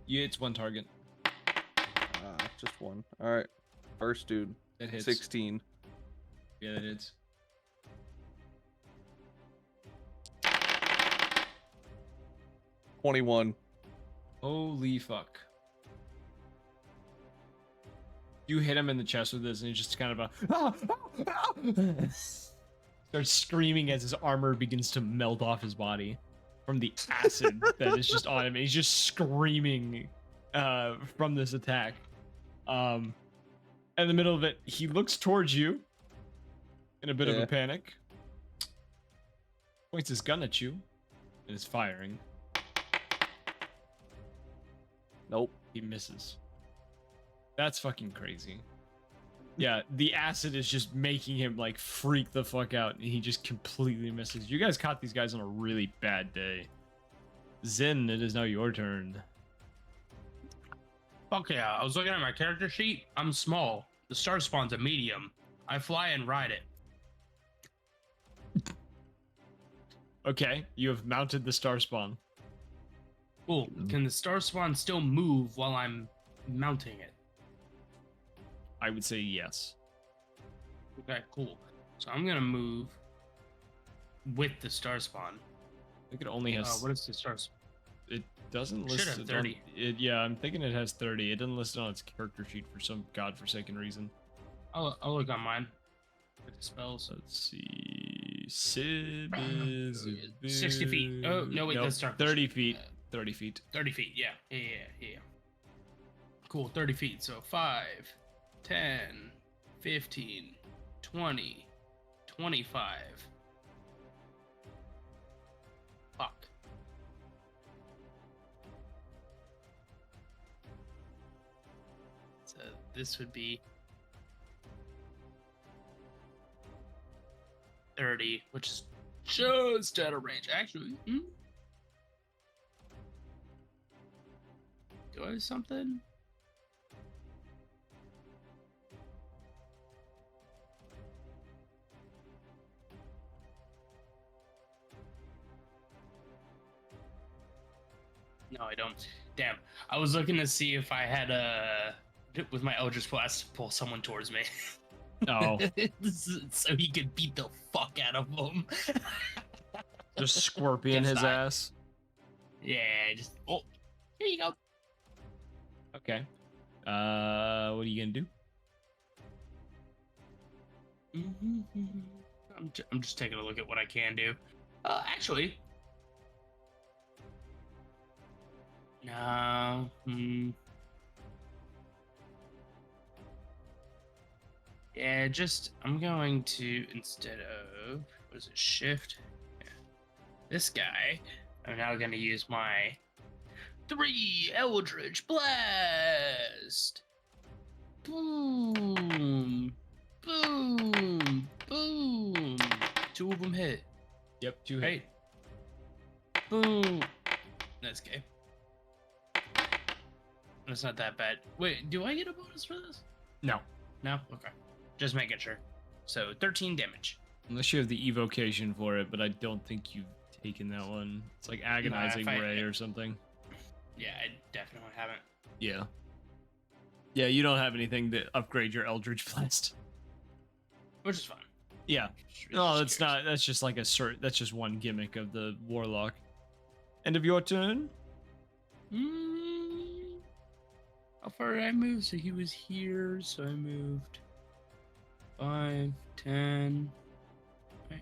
Yeah, it's one target. Just one. All right. First dude. It hits. 16. Yeah, it is. $21. Holy fuck. You hit him in the chest with this, and he's just kind of starts screaming as his armor begins to melt off his body from the acid that is just on him. He's just screaming from this attack. In the middle of it, he looks towards you in a bit of a panic, points his gun at you, and is firing. Nope. He misses. That's fucking crazy. Yeah, the acid is just making him like freak the fuck out, and he just completely misses. You guys caught these guys on a really bad day. Zen, it is now your turn. Fuck yeah, I was looking at my character sheet. I'm small. The star spawn's a medium. I fly and ride it. Okay, you have mounted the star spawn. Cool. Can the star spawn still move while I'm mounting it? I would say yes. Okay, cool. So I'm gonna move with the star spawn. I think it only has. What is the star spawn? It doesn't Should list have it 30. Yeah, I'm thinking it has 30. It doesn't list it on its character sheet for some godforsaken reason. I'll look on mine. With the spells. Let's see. Sib is 60 feet. Oh no, wait, nope, that's not 30 feet. 30 feet. 30 feet. Yeah. Cool. 30 feet. So 5, 10, 15, 20, 25. Fuck. So this would be 30, which is just out of range. Actually, do I have something? No, I don't. Damn. I was looking to see if I had with my Eldritch Blast pull someone towards me. Oh. So he could beat the fuck out of them. Just scorpion Guess his not. ass. Yeah, just here you go. Okay. What are you gonna do? I'm just taking a look at what I can do. Actually, no. Yeah, I'm going to, instead of, what is it, shift? Yeah. This guy, I'm now going to use my 3 Eldritch Blast. Boom. Boom. Boom. 2 of them hit. Yep, 2 hit. Right? Boom. That's okay. That's not that bad. Wait, do I get a bonus for this? No. No? Okay. Just making sure. So 13 damage. Unless you have the evocation for it, but I don't think you've taken that one. It's like agonizing ray or something. Yeah, I definitely haven't. Yeah. Yeah, you don't have anything to upgrade your Eldritch Blast. Which is fine. Yeah. Just No, that's curious. not. That's just like that's just one gimmick of the Warlock. End of your turn. How far did I move? So he was here, so I moved 5, 10. Wait.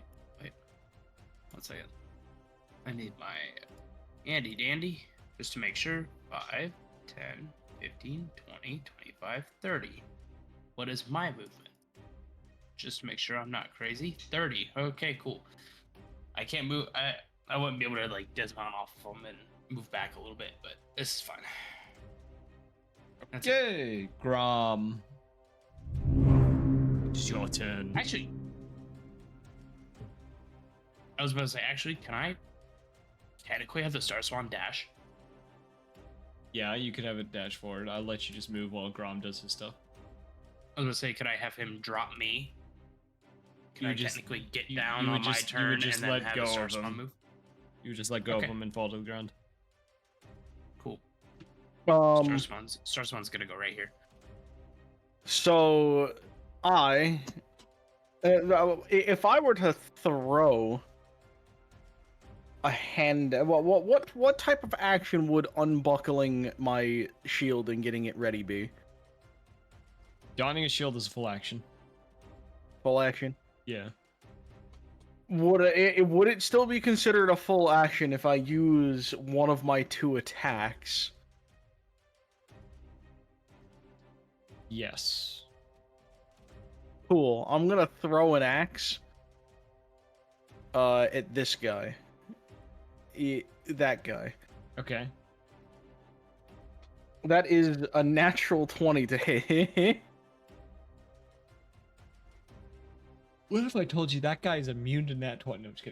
1 second. I need my handy dandy just to make sure. 5, 10, 15, 20, 25, 30. What is my movement? Just to make sure I'm not crazy. 30. Okay, cool. I can't move. I wouldn't be able to like dismount off of them and move back a little bit, but this is fine. That's it. Okay, Grom. It's your turn. Actually, I was about to say, actually, can I technically have the Star Swan dash? Yeah, you could have it dash forward. I'll let you just move while Grom does his stuff. I was gonna say, could I have him drop me? Can You I just- technically get you- down you would on just- my you would turn just and then let have go a Star of Swan him. move? You just let go Okay. of him and fall to the ground. Cool. Um, Star Swan's gonna go right here. so if I were to throw a hand, what type of action would unbuckling my shield and getting it ready be? Donning a shield is a full action. Full action. Yeah. Would it still be considered a full action if I use one of my 2 attacks? Yes. Cool. I'm gonna throw an axe at this guy. That guy. Okay. That is a natural 20 to hit. What if I told you that guy is immune to nat 20? No, I'm just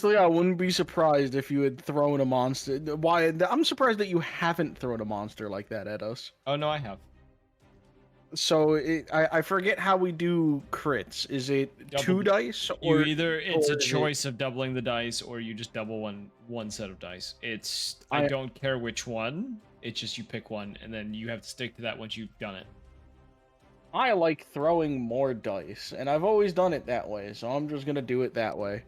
kidding. I wouldn't be surprised if you had thrown a monster. Why? I'm surprised that you haven't thrown a monster like that at us. Oh no, I have. So I forget how we do crits. Is it Double- 2 dice You or either it's or a is it- choice of doubling the dice or you just double one set of dice. I I- don't care which one. It's just you pick one and then you have to stick to that once you've done it. I like throwing more dice, and I've always done it that way, so I'm just gonna do it that way.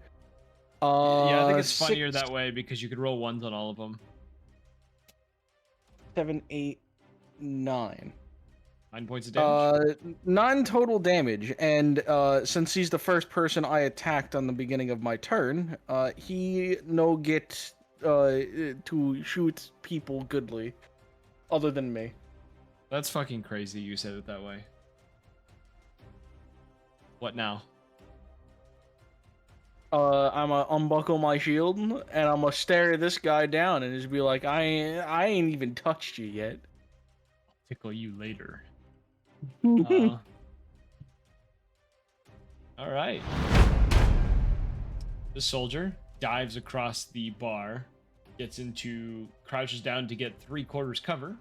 Yeah, I think it's Six, funnier that way because you could roll ones on all of them. 7, 8, 9. 9 points of damage. 9 total damage, and since he's the first person I attacked on the beginning of my turn, he no get to shoot people goodly, other than me. That's fucking crazy you said it that way. What now? I'ma unbuckle my shield, and I'ma stare this guy down and just be like, I ain't even touched you yet. Tickle you later. Uh, All right. The soldier dives across the bar, crouches down to get 3/4 cover,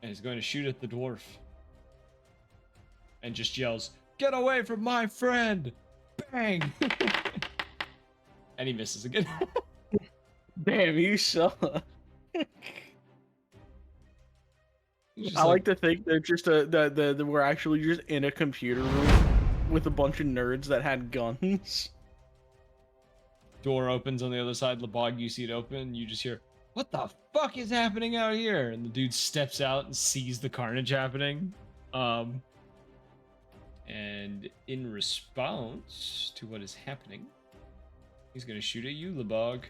and is going to shoot at the dwarf. And just yells, "Get away from my friend!" Bang! And he misses again. Damn, you suck. He's just I like to think they're just that we're actually just in a computer room with a bunch of nerds that had guns. Door opens on the other side. Lebog, you see it open. You just hear, "What the fuck is happening out here?" And the dude steps out and sees the carnage happening. And in response to what is happening, he's gonna shoot at you, Lebog.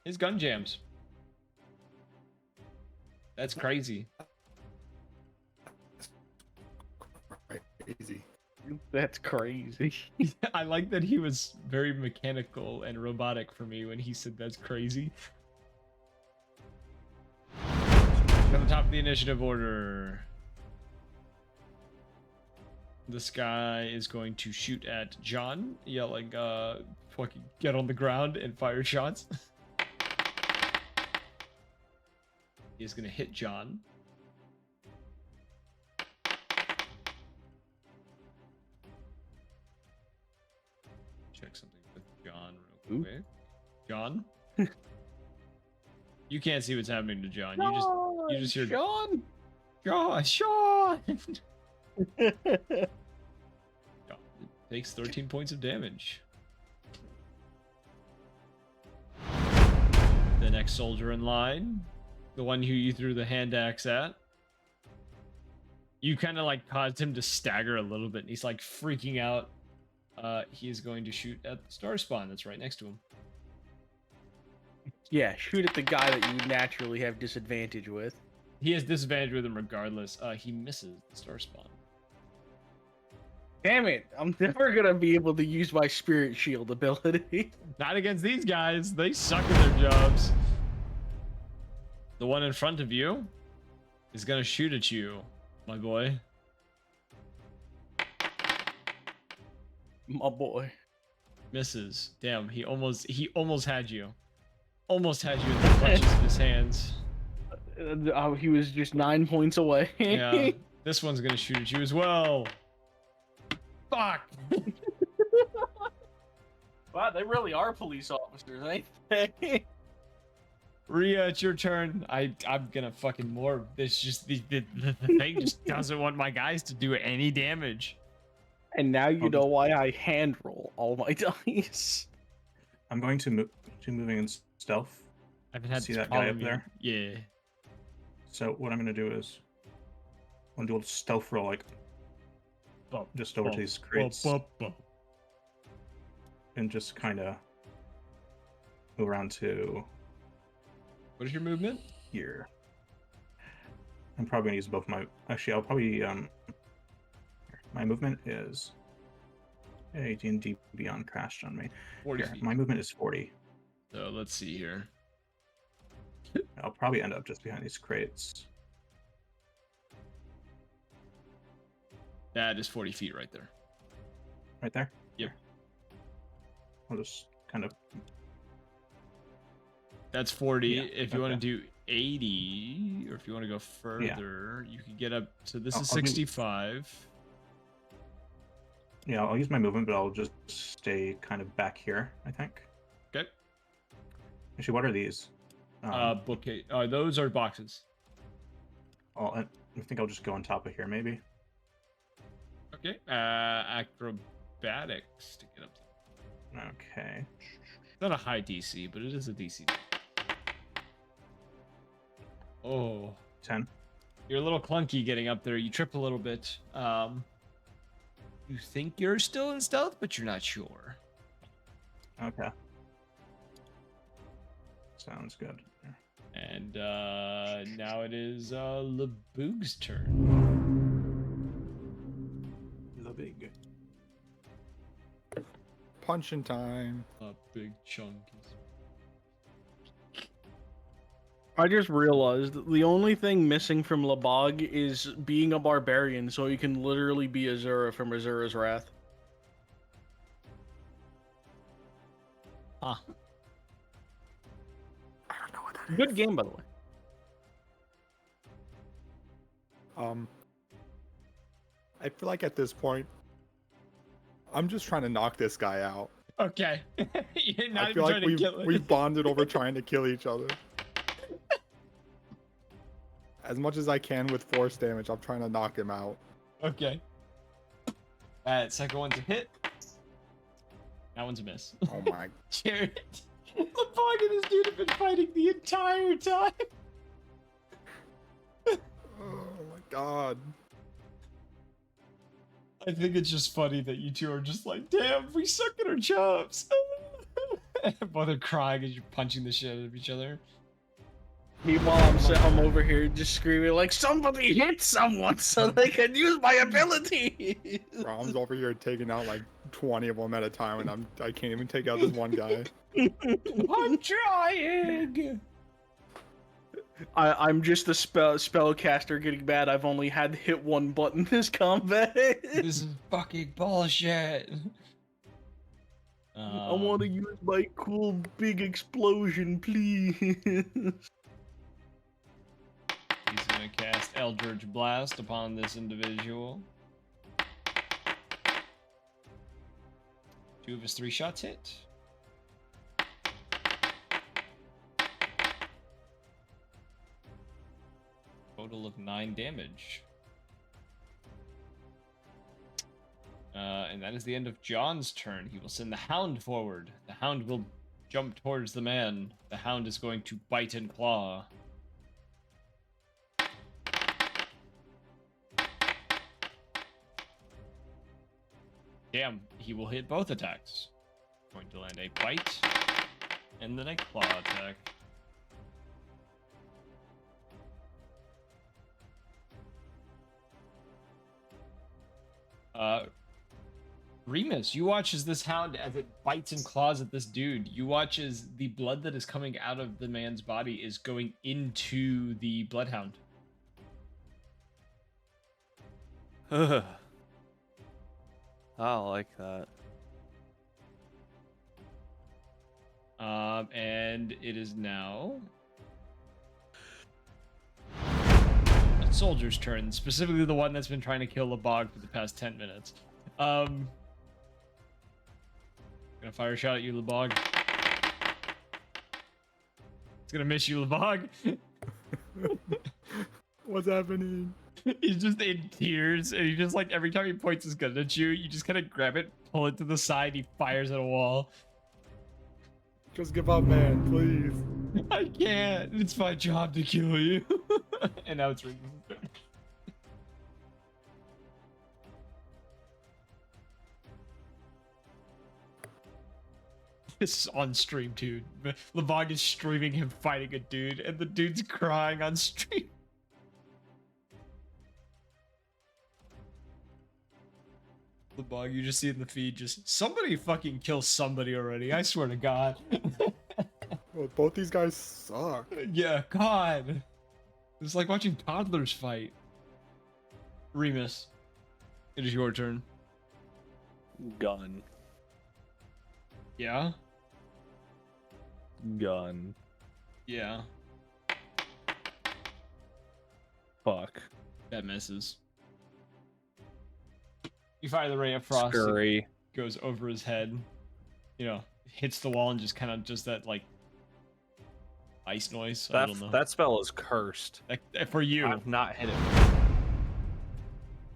His gun jams. That's crazy. Crazy. That's crazy. I like that he was very mechanical and robotic for me when he said that's crazy. At the top of the initiative order, this guy is going to shoot at John, yelling, fucking get on the ground and fire shots. He's gonna hit John. Check something with John real Ooh. quick. John? You can't see what's happening to John. You just hear Sean. Sean! John takes 13 points of damage. The next soldier in line, the one who you threw the hand axe at, you kind of like caused him to stagger a little bit, and he's like freaking out. He is going to shoot at the star spawn that's right next to him. Yeah, shoot at the guy that you naturally have disadvantage with. He has disadvantage with him regardless. He misses the star spawn. Damn it! I'm never gonna be able to use my spirit shield ability. Not against these guys. They suck at their jobs. The one in front of you is gonna shoot at you, my boy. My boy. Misses. Damn, he almost had you. Almost had you in the clutches of his hands. He was just 9 points away. Yeah. This one's gonna shoot at you as well. Fuck! Wow, they really are police officers, ain't they? Rhea, it's your turn. I'm gonna fucking morph. This just the thing just doesn't want my guys to do any damage. And now you know why I hand roll all my dice. I'm going to moving in stealth. I haven't had See this that guy problem up there? yet. Yeah. So what I'm going to do is I'm going to do a little stealth roll, like just over to these crates, and just kind of move around to What is your movement? here. I'm probably going to use both my. Actually, I'll probably my movement is 18 Beyond crashed on me. 40 Here, feet. my movement is 40. So let's see here. I'll probably end up just behind these crates. That is 40 feet right there. Right there? Yep. I'll just kind of. That's 40. Yeah, If you want to do 80, or if you want to go further, you can get up to this is I'll do- 65. Yeah, I'll use my movement, but I'll just stay kind of back here, I think. Okay. Actually, what are these? Bookcase. Those are boxes. I think I'll just go on top of here, maybe. Okay. Acrobatics to get up there. Okay. It's not a high DC, but it is a DC. Oh. 10. You're a little clunky getting up there. You trip a little bit. You think you're still in stealth, but you're not sure. Okay. Sounds good. And now it is Laboog's turn. The big. Punching time. A big chunk. I just realized the only thing missing from Labog is being a barbarian, so he can literally be Azura from Azura's Wrath. Huh. I don't know what that Good game, by the way. I feel like at this point, I'm just trying to knock this guy out. Okay. You're not I even feel like trying to kill it. we've bonded over trying to kill each other. As much as I can with force damage, I'm trying to knock him out. Okay. Second one's a hit. That one's a miss. Oh my. Jared. Labog and this dude have been fighting the entire time. Oh my god. I think it's just funny that you two are just like, damn, we suck at our jobs. Both are crying as you're punching the shit out of each other. Meanwhile, I'm over here just screaming like, somebody hit someone so they can use my ability. Rom's over here taking out like 20 of them at a time, and I can't even take out this one guy. I'm trying. I'm just a spellcaster getting mad. I've only had to hit one button this combat. This is fucking bullshit. I want to use my cool big explosion, please. He's gonna cast Eldritch Blast upon this individual. 2 of his 3 shots hit. Total of 9 damage. And that is the end of John's turn. He will send the Hound forward. The Hound will jump towards the man. The Hound is going to bite and claw. Damn, he will hit both attacks. Going to land a bite and then a claw attack. Remus, you watch as this hound, as it bites and claws at this dude, you watch as the blood that is coming out of the man's body is going into the bloodhound. I don't like that. And it is now a soldier's turn, specifically the one that's been trying to kill Lebog for the past 10 minutes. Gonna fire a shot at you, Lebog. It's gonna miss you, Lebog. What's happening? He's just in tears, and he just like every time he points his gun at you, you just kind of grab it, pull it to the side, he fires at a wall. Just give up, man, please. I can't. It's my job to kill you. And now it's Remus' turn. This is on stream too. Lebog is streaming him fighting a dude, and the dude's crying on stream. Lebog, you just see in the feed, just somebody fucking kill somebody already. I swear to God. Well, both these guys suck. Yeah, God. It's like watching toddlers fight. Remus, it is your turn. Gun. Yeah? Gun. Yeah. Fuck. That misses. You fire the ray of frost. Scurry. Goes over his head. You know, hits the wall and just kind of just that like ice noise. I don't know. That spell is cursed. For you. I've not hit it.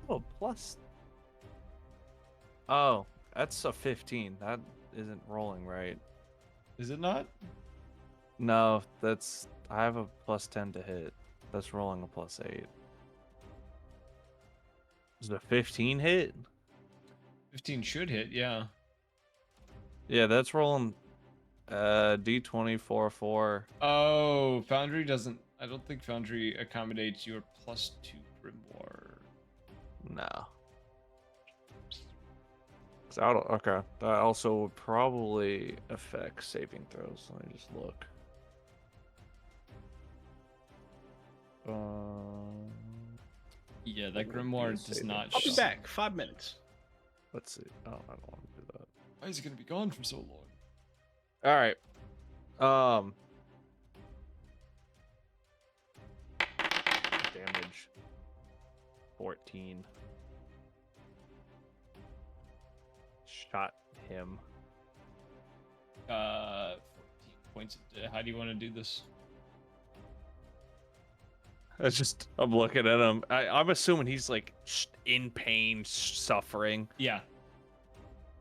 Oh, plus. Oh, that's a 15. That isn't rolling right. Is it not? No, that's. I have a plus 10 to hit. That's rolling a plus 8. Is it a 15 hit? 15 should hit, yeah. Yeah, that's rolling D20 4. Oh, Foundry doesn't. I don't think Foundry accommodates your +2 Grimoire. No. Okay. That also would probably affect saving throws. Let me just look. Yeah, that Grimoire does not. I'll be back. 5 minutes. Let's see. Oh, I don't want to do that. Why is it gonna be gone for so long? All right. Damage. 14. Shot him. 14 points. How do you want to do this? I'm looking at him. I'm assuming he's like in pain, suffering. Yeah.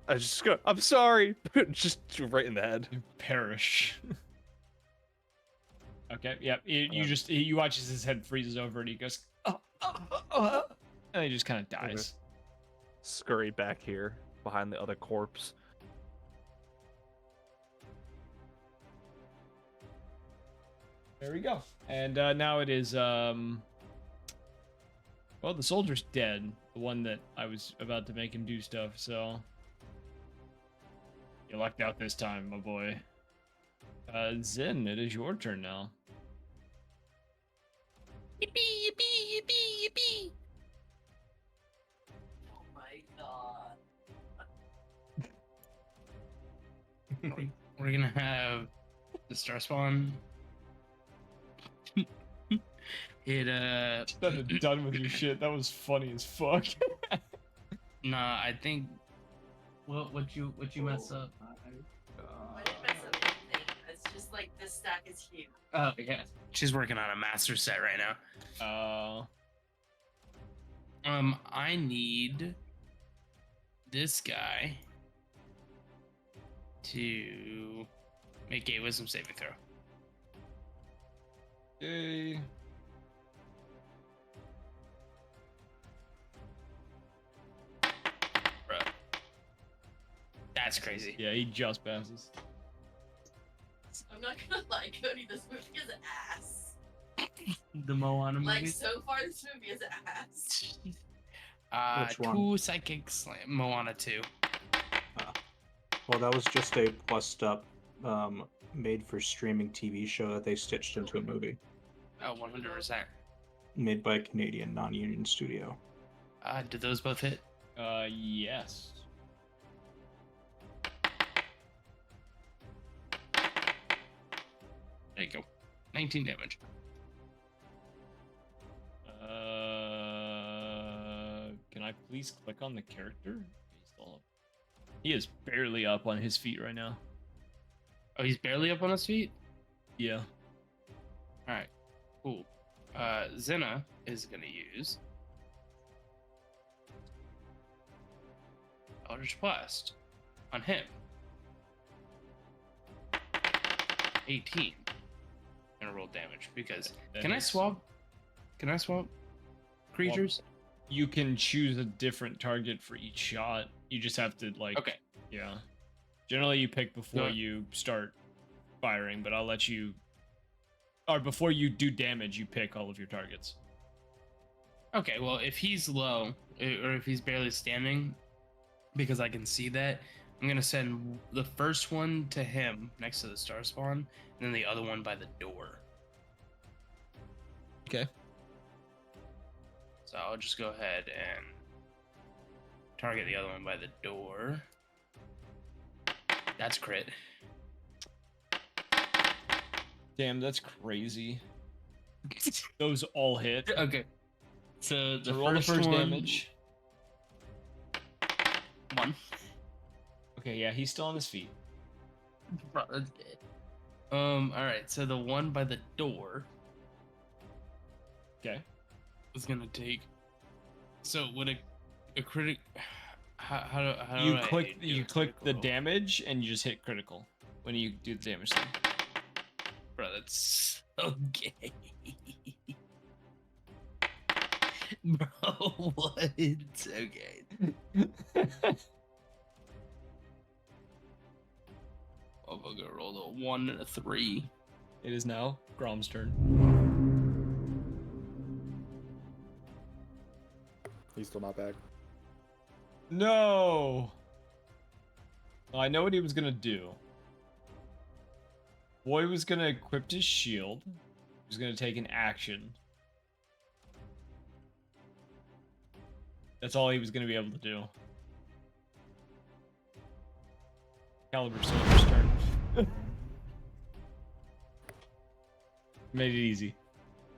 I just go, I'm sorry. Just right in the head. You perish. Okay, yeah. You watch as his head freezes over and he goes, and he just kind of dies. Okay. Scurry back here behind the other corpse. There we go. And now it is, well, the soldier's dead. The one that I was about to make him do stuff, so. You lucked out this time, my boy. Zen, it is your turn now. Yippee, yippee, yippee, yippee. Oh my god. We're gonna have the star spawn. Done with your shit. That was funny as fuck. Nah, I think. What you mess up? I didn't mess up anything. It's just like this stack is huge. Oh yeah, she's working on a master set right now. I need this guy to make a wisdom saving throw. Yay. Bro. That's crazy. Yeah, he just passes. I'm not gonna lie, Cody, this movie is ass. The Moana movie. Like, so far, this movie is ass. Which one? 2 psychic slam. Moana 2. Well, that was just a plussed up, made for streaming TV show that they stitched into a movie, Oh, 100%. made by a Canadian non-union studio. Did those both hit? Yes. There you go. 19 damage. Can I please click on the character? He is barely up on his feet right now. Oh, he's barely up on his feet? Yeah. Alright. Cool. Zena is going to use Eldritch Blast on him. 18. Gonna roll damage because can I swap creatures? You can choose a different target for each shot. You just have to like. Okay. Yeah. Generally, you pick before No. you start firing, but I'll let you. Or before you do damage, you pick all of your targets. Okay, well, if he's low or if he's barely standing, because I can see that, I'm gonna send the first one to him next to the star spawn, and then the other one by the door. Okay. So I'll just go ahead and target the other one by the door. That's crit. Damn, that's crazy. Those all hit. Okay. So the So roll the first one, damage. 1. Okay, yeah, he's still on his feet. Bro, that's good. Alright, so the one by the door Okay. is gonna take. So would a critic? How do You I click do you a click the critical? damage and you just hit critical when you do the damage thing. Bro, that's so gay. Bro, what? Okay. I'm gonna roll a 1 and a 3. It is now Grom's turn. He's still not back. No. Well, I know what he was gonna do. Boy was gonna equip his shield. He was gonna take an action. That's all he was gonna be able to do. Caliber Soldier's turn. Made it easy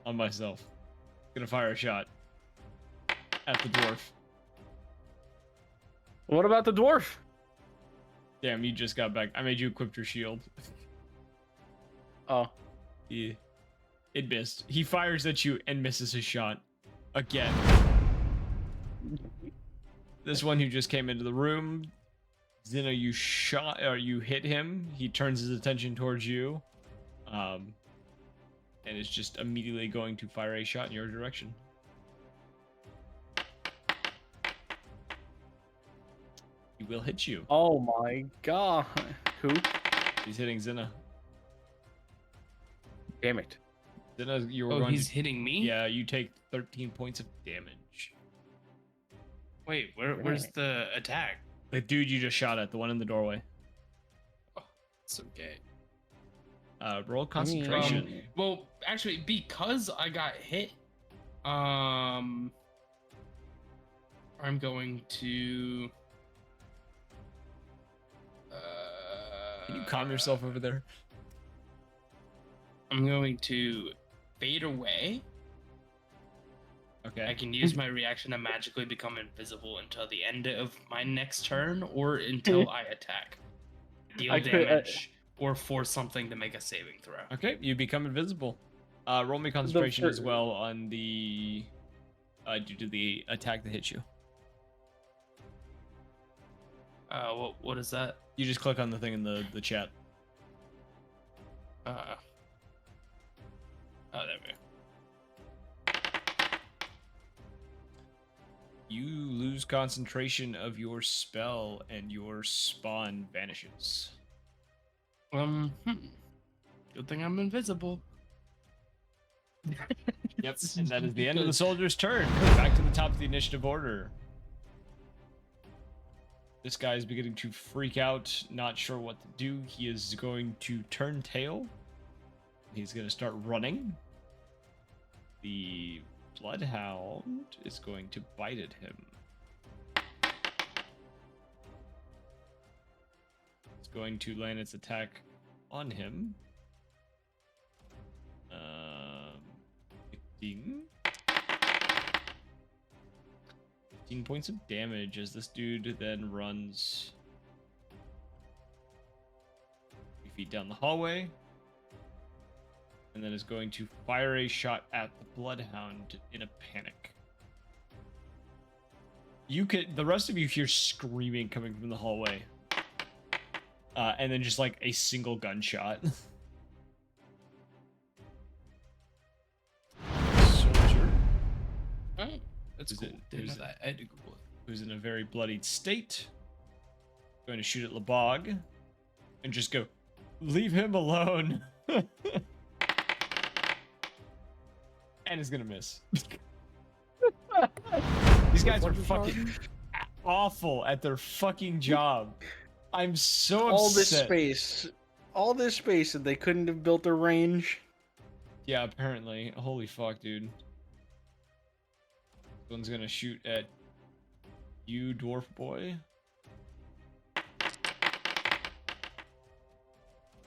on myself. Gonna fire a shot at the dwarf. What about the dwarf? Damn, you just got back. I made you equip your shield. Oh. Yeah. It missed. He fires at you and misses his shot. Again. This one who just came into the room. Zeno, you shot or you hit him. He turns his attention towards you. And is just immediately going to fire a shot in your direction. He will hit you. Oh my god. Who? He's hitting Zena. Damn it. Zena, you were Oh, going he's to... hitting me? Yeah, you take 13 points of damage. Wait, where's the attack? The dude you just shot at, the one in the doorway. Oh, it's okay. Roll concentration. Well, actually, because I got hit, I'm going to. Can you calm yourself over there? I'm going to fade away. Okay. I can use my reaction to magically become invisible until the end of my next turn, or until I attack, deal I could- damage, or force something to make a saving throw. Okay, you become invisible. Roll me concentration as fir- well on the due to the attack that hit you. What is that? You just click on the thing in the chat. Oh, there we go. You lose concentration of your spell and your spawn vanishes. Good thing I'm invisible. Yep, and that is the end of the soldier's turn. Back to the top of the initiative order. This guy is beginning to freak out, not sure what to do. He is going to turn tail. He's going to start running. The Bloodhound is going to bite at him. It's going to land its attack on him. 15. 15 points of damage as this dude then runs 3 feet down the hallway. And then is going to fire a shot at the Bloodhound in a panic. The rest of you hear screaming coming from the hallway. And then just like a single gunshot. Soldier. That's Who's cool. it- There's who's- that Edgar boy. Who's in a very bloodied state. Going to shoot at Lebog. And just go, leave him alone. And is gonna miss. These guys are fucking awful at their fucking job. I'm so upset. All this space, and they couldn't have built a range. Yeah, apparently. Holy fuck, dude. One's gonna shoot at you, dwarf boy.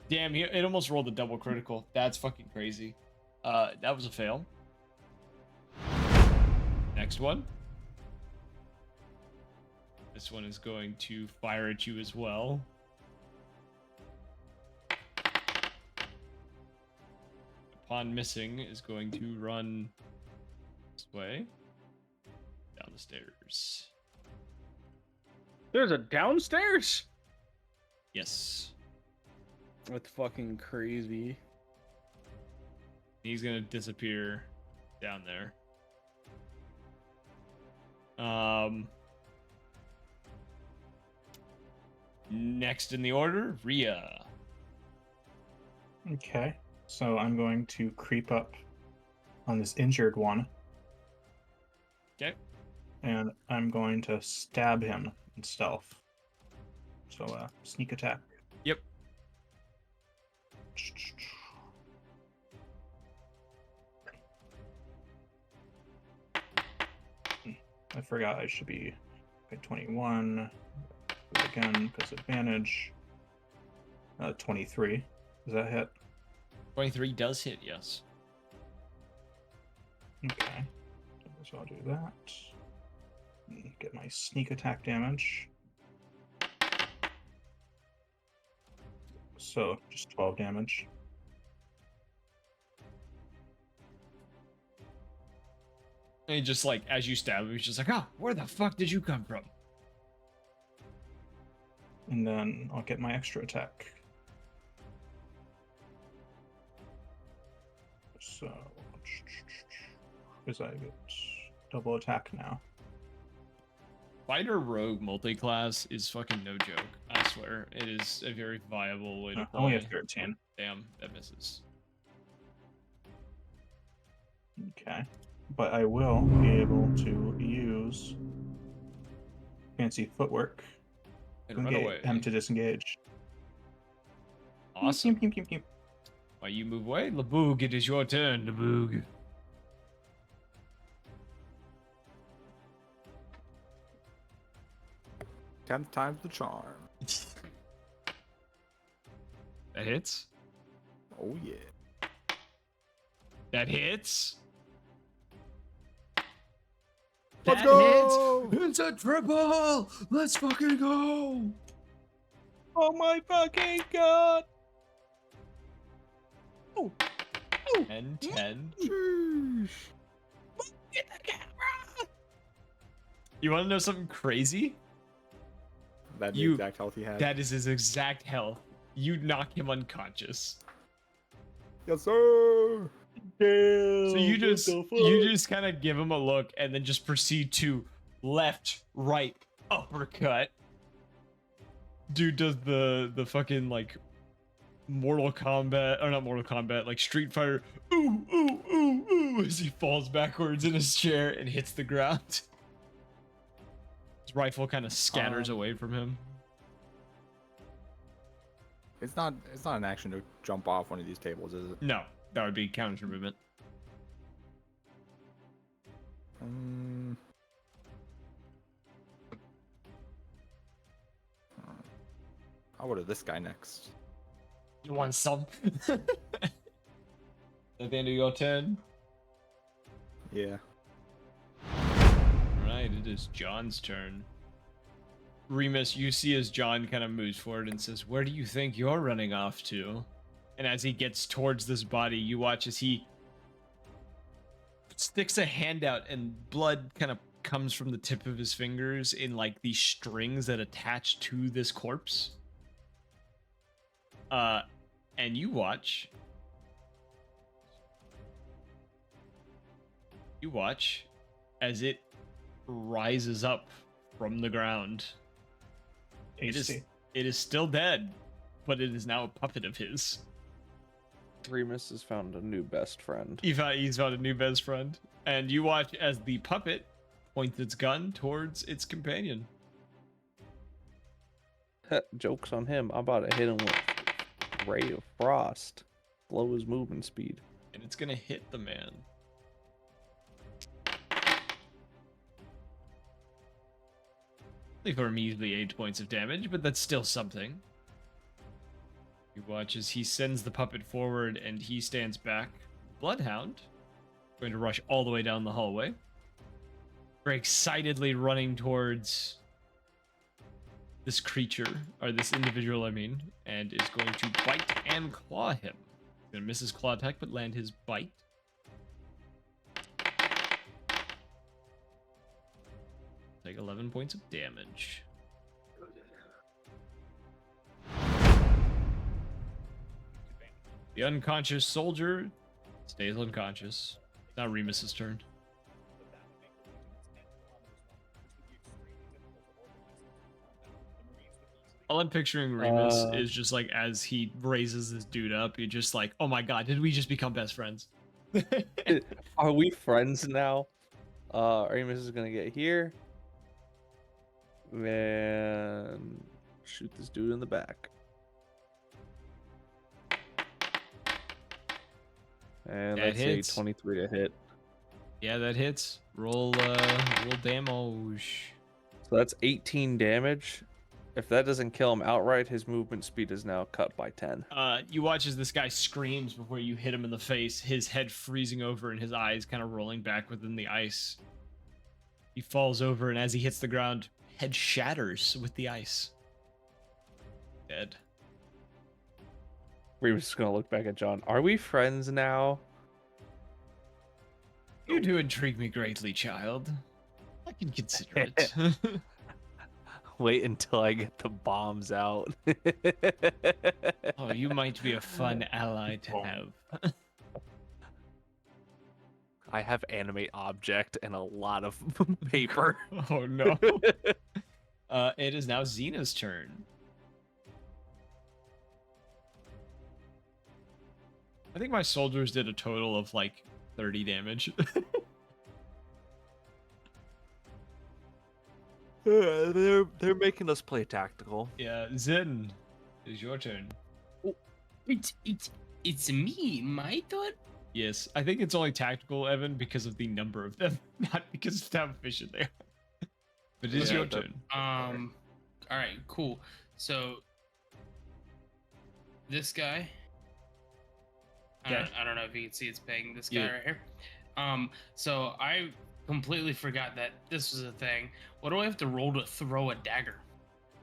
Damn, it almost rolled a double critical. That's fucking crazy. That was a fail. Next one. This one is going to fire at you as well. Upon missing, is going to run this way. Down the stairs. There's a downstairs? Yes. That's fucking crazy. He's gonna disappear down there. Next in the order, Rhea. Okay, so I'm going to creep up on this injured one. Okay. And I'm going to stab him in stealth. So, sneak attack. Yep. I forgot I should be at 21. Again, because advantage. 23. Does that hit? 23 does hit, yes. Okay. So I'll do that. And get my sneak attack damage. So, just 12 damage. And he just like, as you stab him, he's just like, oh, where the fuck did you come from? And then I'll get my extra attack. So, because I get double attack now. Fighter Rogue multiclass is fucking no joke. I swear. It is a very viable way to I play. only have 13. Damn, that misses. Okay. But I will be able to use fancy footwork And run away. him to disengage. Awesome. Pew, pew, pew, pew. While you move away, Laboog, it is your turn, Laboog. Tenth time's the charm. That hits. Oh yeah. That hits. Let's That go! hits. It's a triple. Let's fucking go. Oh my fucking god! 10, 10. Sheesh. Get the camera! You want to know something crazy? That's the You- exact health he had. That is his exact health. You knock him unconscious. Yes, sir. So you just kind of give him a look and then just proceed to left, right, uppercut. Dude does the fucking like Mortal Kombat, or not Mortal Kombat, like Street Fighter, ooh, ooh, ooh, ooh, as he falls backwards in his chair and hits the ground. His rifle kind of scatters away from him. It's not an action to jump off one of these tables, is it? No, that would be counter movement. I'll go to this guy next. You want some? At the end of your turn. Yeah. Right, it is John's turn. Remus, you see as John kind of moves forward and says, "Where do you think you're running off to?" And as he gets towards this body, you watch as he sticks a hand out and blood kind of comes from the tip of his fingers in like these strings that attach to this corpse. And you watch as it rises up from the ground. It is still dead, but it is now a puppet of his. Remus has found a new best friend. He's found a new best friend. And you watch as the puppet points its gun towards its companion. Joke's on him. I'm about to hit him with Ray of Frost. Slow his movement speed. And it's gonna hit the man. Only for a measly 8 points of damage, but that's still something. You watch as he sends the puppet forward and he stands back. Bloodhound, going to rush all the way down the hallway. Very excitedly running towards this creature, or this individual, I mean, and is going to bite and claw him. Gonna miss his claw attack, but land his bite. Take 11 points of damage. The unconscious soldier stays unconscious. Now Remus's turn. All I'm picturing Remus is just like as he raises this dude up, you're just like, oh my god, did we just become best friends? Are we friends now? Remus is gonna get here. And shoot this dude in the back. And That that's hits. a 23 to hit. Yeah, that hits. Roll damage. So that's 18 damage. If that doesn't kill him outright, his movement speed is now cut by 10. You watch as this guy screams before you hit him in the face, his head freezing over and his eyes kind of rolling back within the ice. He falls over, and as he hits the ground, head shatters with the ice. Dead. We're just gonna look back at John. Are we friends now? You do intrigue me greatly, child. I can consider it. Wait until I get the bombs out. Oh, you might be a fun ally to have. I have animate object and a lot of paper. Oh no. It is now Xena's turn. I think my soldiers did a total of like 30 damage. They're making us play tactical. Yeah, Zen, it is your turn. It's me, my thought. Yes, I think it's only tactical, Evan, because of the number of them, not because of how efficient they are. But it is your turn. All right, cool. So this guy. I don't know if you can see it's paying this guy right here. So I completely forgot that this was a thing. What do I have to roll to throw a dagger?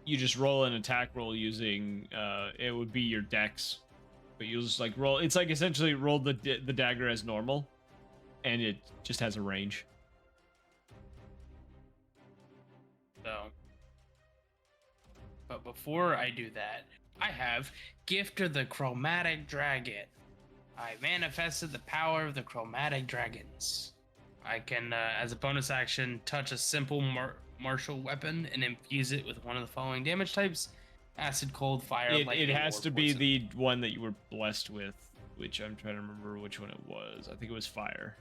You just roll an attack roll using it would be your dex, but you'll just like roll. It's like essentially roll the dagger as normal, and it just has a range. So, but before I do that, I have Gift of the Chromatic Dragon. I manifested the power of the Chromatic Dragons. I can, as a bonus action, touch a simple martial weapon and infuse it with one of the following damage types: acid, cold, fire, lightning. It has or to be poison. the one that you were blessed with, which I'm trying to remember which one it was. I think it was fire.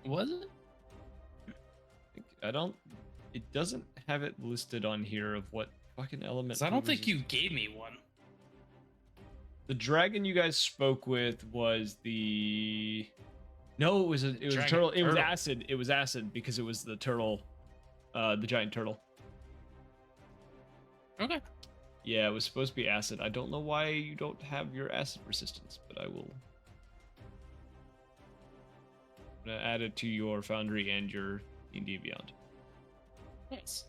Was it? I don't It doesn't have it listed on here of what fucking element. 'Cause I don't think you gave me one. The dragon you guys spoke with was the. No, it was a Dragon turtle. It was turtle. acid. It was acid because it was the turtle, the giant turtle. Okay. Yeah, it was supposed to be acid. I don't know why you don't have your acid resistance, but I will. I'm gonna add it to your foundry and your D&D Beyond. Nice.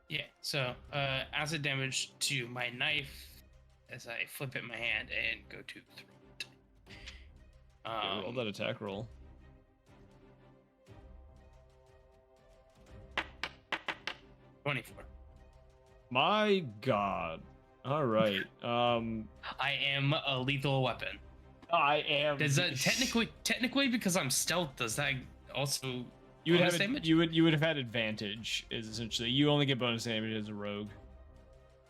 Yeah. So, acid damage to my knife as I flip it in my hand and go to throw it. Yeah, roll that attack roll. $24. My God. All right. I am a lethal weapon. I am. Does that technically because I'm stealth? Does that also You would bonus have damage? you would have had advantage. Is essentially you only get bonus damage as a rogue.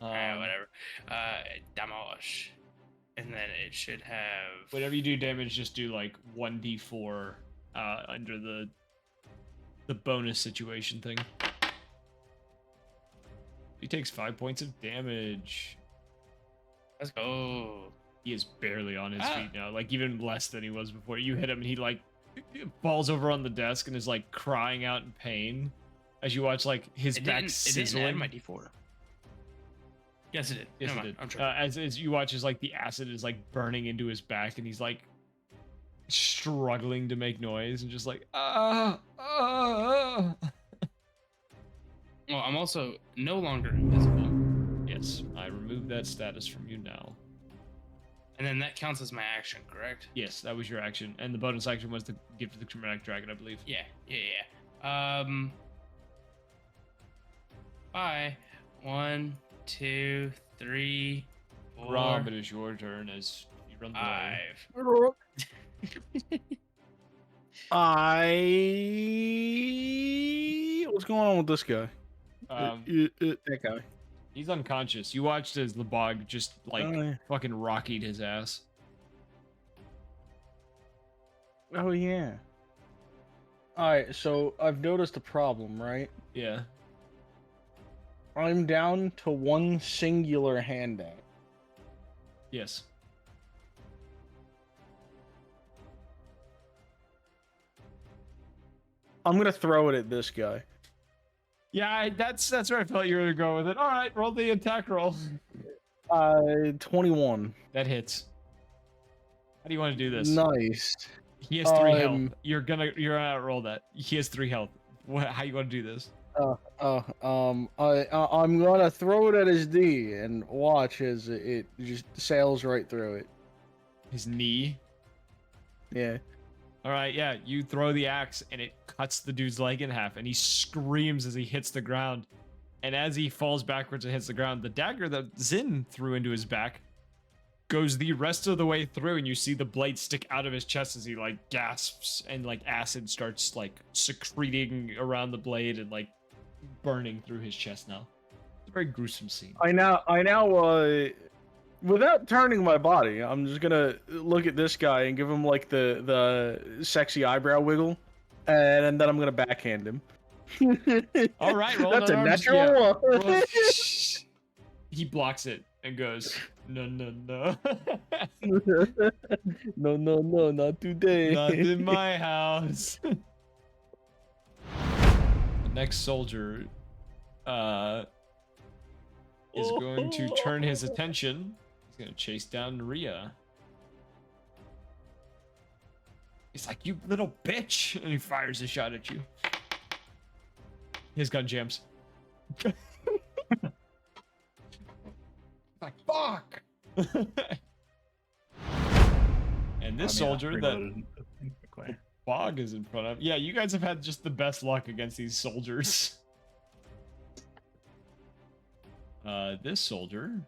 Whatever. Damage, and then it should have Whenever you do damage, just do like 1d4 under the bonus situation thing. He takes 5 points of damage. Let's go. He is barely on his feet now, like even less than he was before. You hit him, and he like falls over on the desk and is like crying out in pain as you watch like his back It sizzling. didn't add my D4. Yes, it did. Yes, Never it mind. did. I'm tripping. As you watch as like the acid is like burning into his back, and he's like struggling to make noise and just like Well, I'm also no longer invisible, Yes, I removed that status from you now. and then that counts as my action, correct? Yes, that was your action, and the bonus action was to give to the Chromatic Dragon, I believe. Yeah. Bye. 1, 2, 3, 4, Rob, it is your turn as you run the way. 5. What's going on with this guy? That guy. He's unconscious. You watched as the bog just like fucking rockied his ass. Oh yeah. All right, so I've noticed a problem, right? Yeah. I'm down to one singular hand axe. Yes. I'm gonna throw it at this guy. Yeah, that's where I felt you were gonna go with it. All right, roll the attack roll. 21. That hits. How do you want to do this? Nice. He has 3 health. You're gonna roll that. He has 3 health. How you want to do this? I'm gonna throw it at his D and watch as it just sails right through it. His knee. Yeah. All right, yeah. You throw the axe and it cuts the dude's leg in half, and he screams as he hits the ground. And as he falls backwards and hits the ground, the dagger that Zin threw into his back goes the rest of the way through, and you see the blade stick out of his chest as he like gasps, and like acid starts like secreting around the blade and like burning through his chest now. It's a very gruesome scene. I now without turning my body, I'm just gonna look at this guy and give him like the sexy eyebrow wiggle, and then I'm gonna backhand him. All right, roll That's an a arms- natural. yeah, roll- He blocks it and goes, no. No, not today. Not in my house. The next soldier is going to turn his attention. He's going to chase down Rhea. He's like, you little bitch! And he fires a shot at you. His gun jams. Like, fuck! And this soldier that Bog is in front of. Yeah, you guys have had just the best luck against these soldiers. This soldier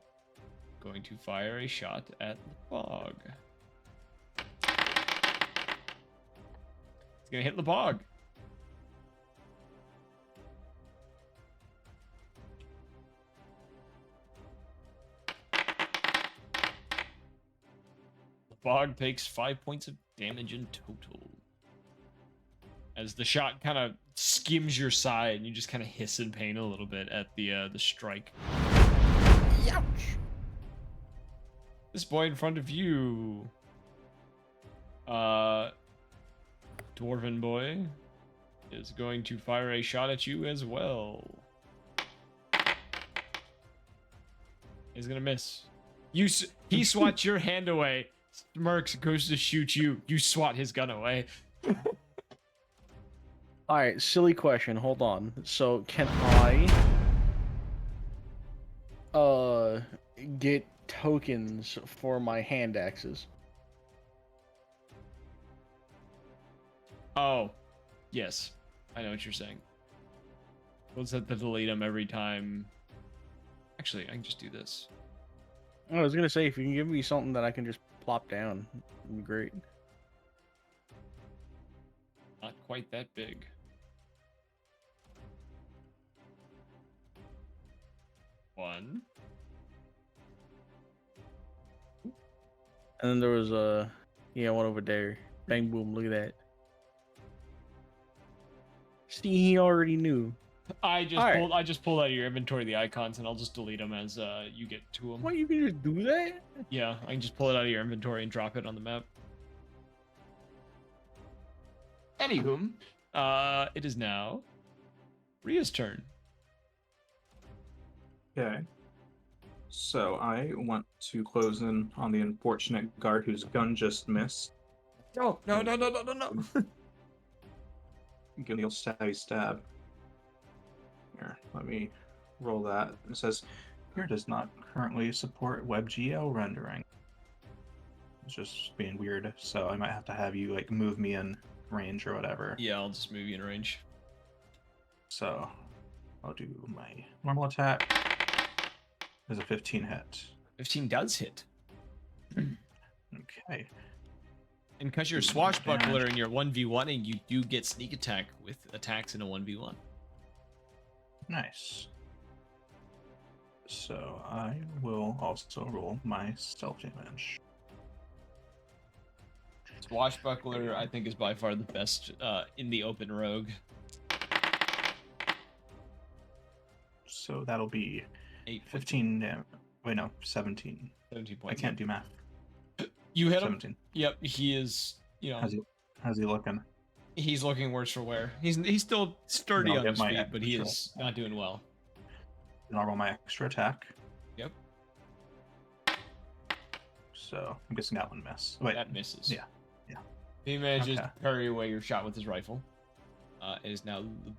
going to fire a shot at the Bog. It's gonna hit the Bog. The Bog takes 5 points of damage in total. as the shot kind of skims your side, and you just kind of hiss in pain a little bit at the strike. Ouch. This boy in front of you, Dwarven boy, is going to fire a shot at you as well. He's gonna miss. He swats your hand away. Smirks, goes to shoot you. You swat his gun away. All right, silly question. Hold on. So can I get tokens for my hand axes? Oh, yes. I know what you're saying. We'll set the delete them every time. Actually, I can just do this. I was gonna say, if you can give me something that I can just plop down, it'd be great. Not quite that big. One. And then there was one over there. Bang boom, look at that. See, he already knew. I Alright. just pulled out of your inventory the icons, and I'll just delete them as you get to them. What, you can just do that? Yeah, I can just pull it out of your inventory and drop it on the map. Anywho, it is now Ria's turn. Okay. So I want to close in on the unfortunate guard whose gun just missed. No. Give the old stabby stab. Here, let me roll that. It says, here does not currently support WebGL rendering. It's just being weird, so I might have to have you like move me in range or whatever. Yeah, I'll just move you in range. So I'll do my normal attack. There's a 15 hit. 15 does hit. Okay. And because you're a swashbuckler and you're 1v1ing, you do get sneak attack with attacks in a 1v1. Nice. So I will also roll my stealth damage. Swashbuckler, I think, is by far the best in the open rogue. So that'll be 8, 15 damage. Wait, no, 17. 17 I points. can't do math. You hit him? 17. Yep, he is, you know, How's he looking? he's looking worse for wear. He's still sturdy I'll on get his my feet, but he extra. is not doing well. And I'll roll my extra attack. Yep, So I'm guessing that one miss. Wait, that misses. yeah. He manages Okay. to parry away your shot with his rifle. It is now the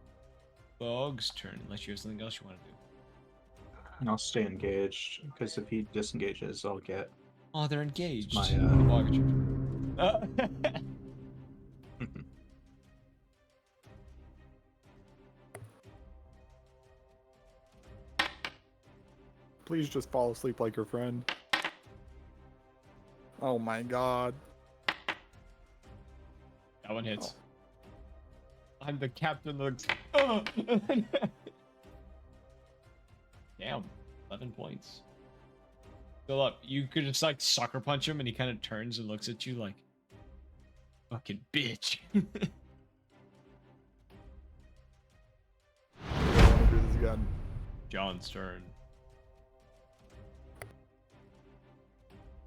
dog's turn, unless you have something else you want to do. and I'll stay engaged because if he disengages, I'll get Oh, they're engaged. my. The dog is your turn. Please just fall asleep like your friend. Oh my god. That one hits. I'm the captain of the... Oh! Damn. 11 points. Still up. You could just like sucker punch him and he kind of turns and looks at you like... Fucking bitch. I want to do this again. John's turn.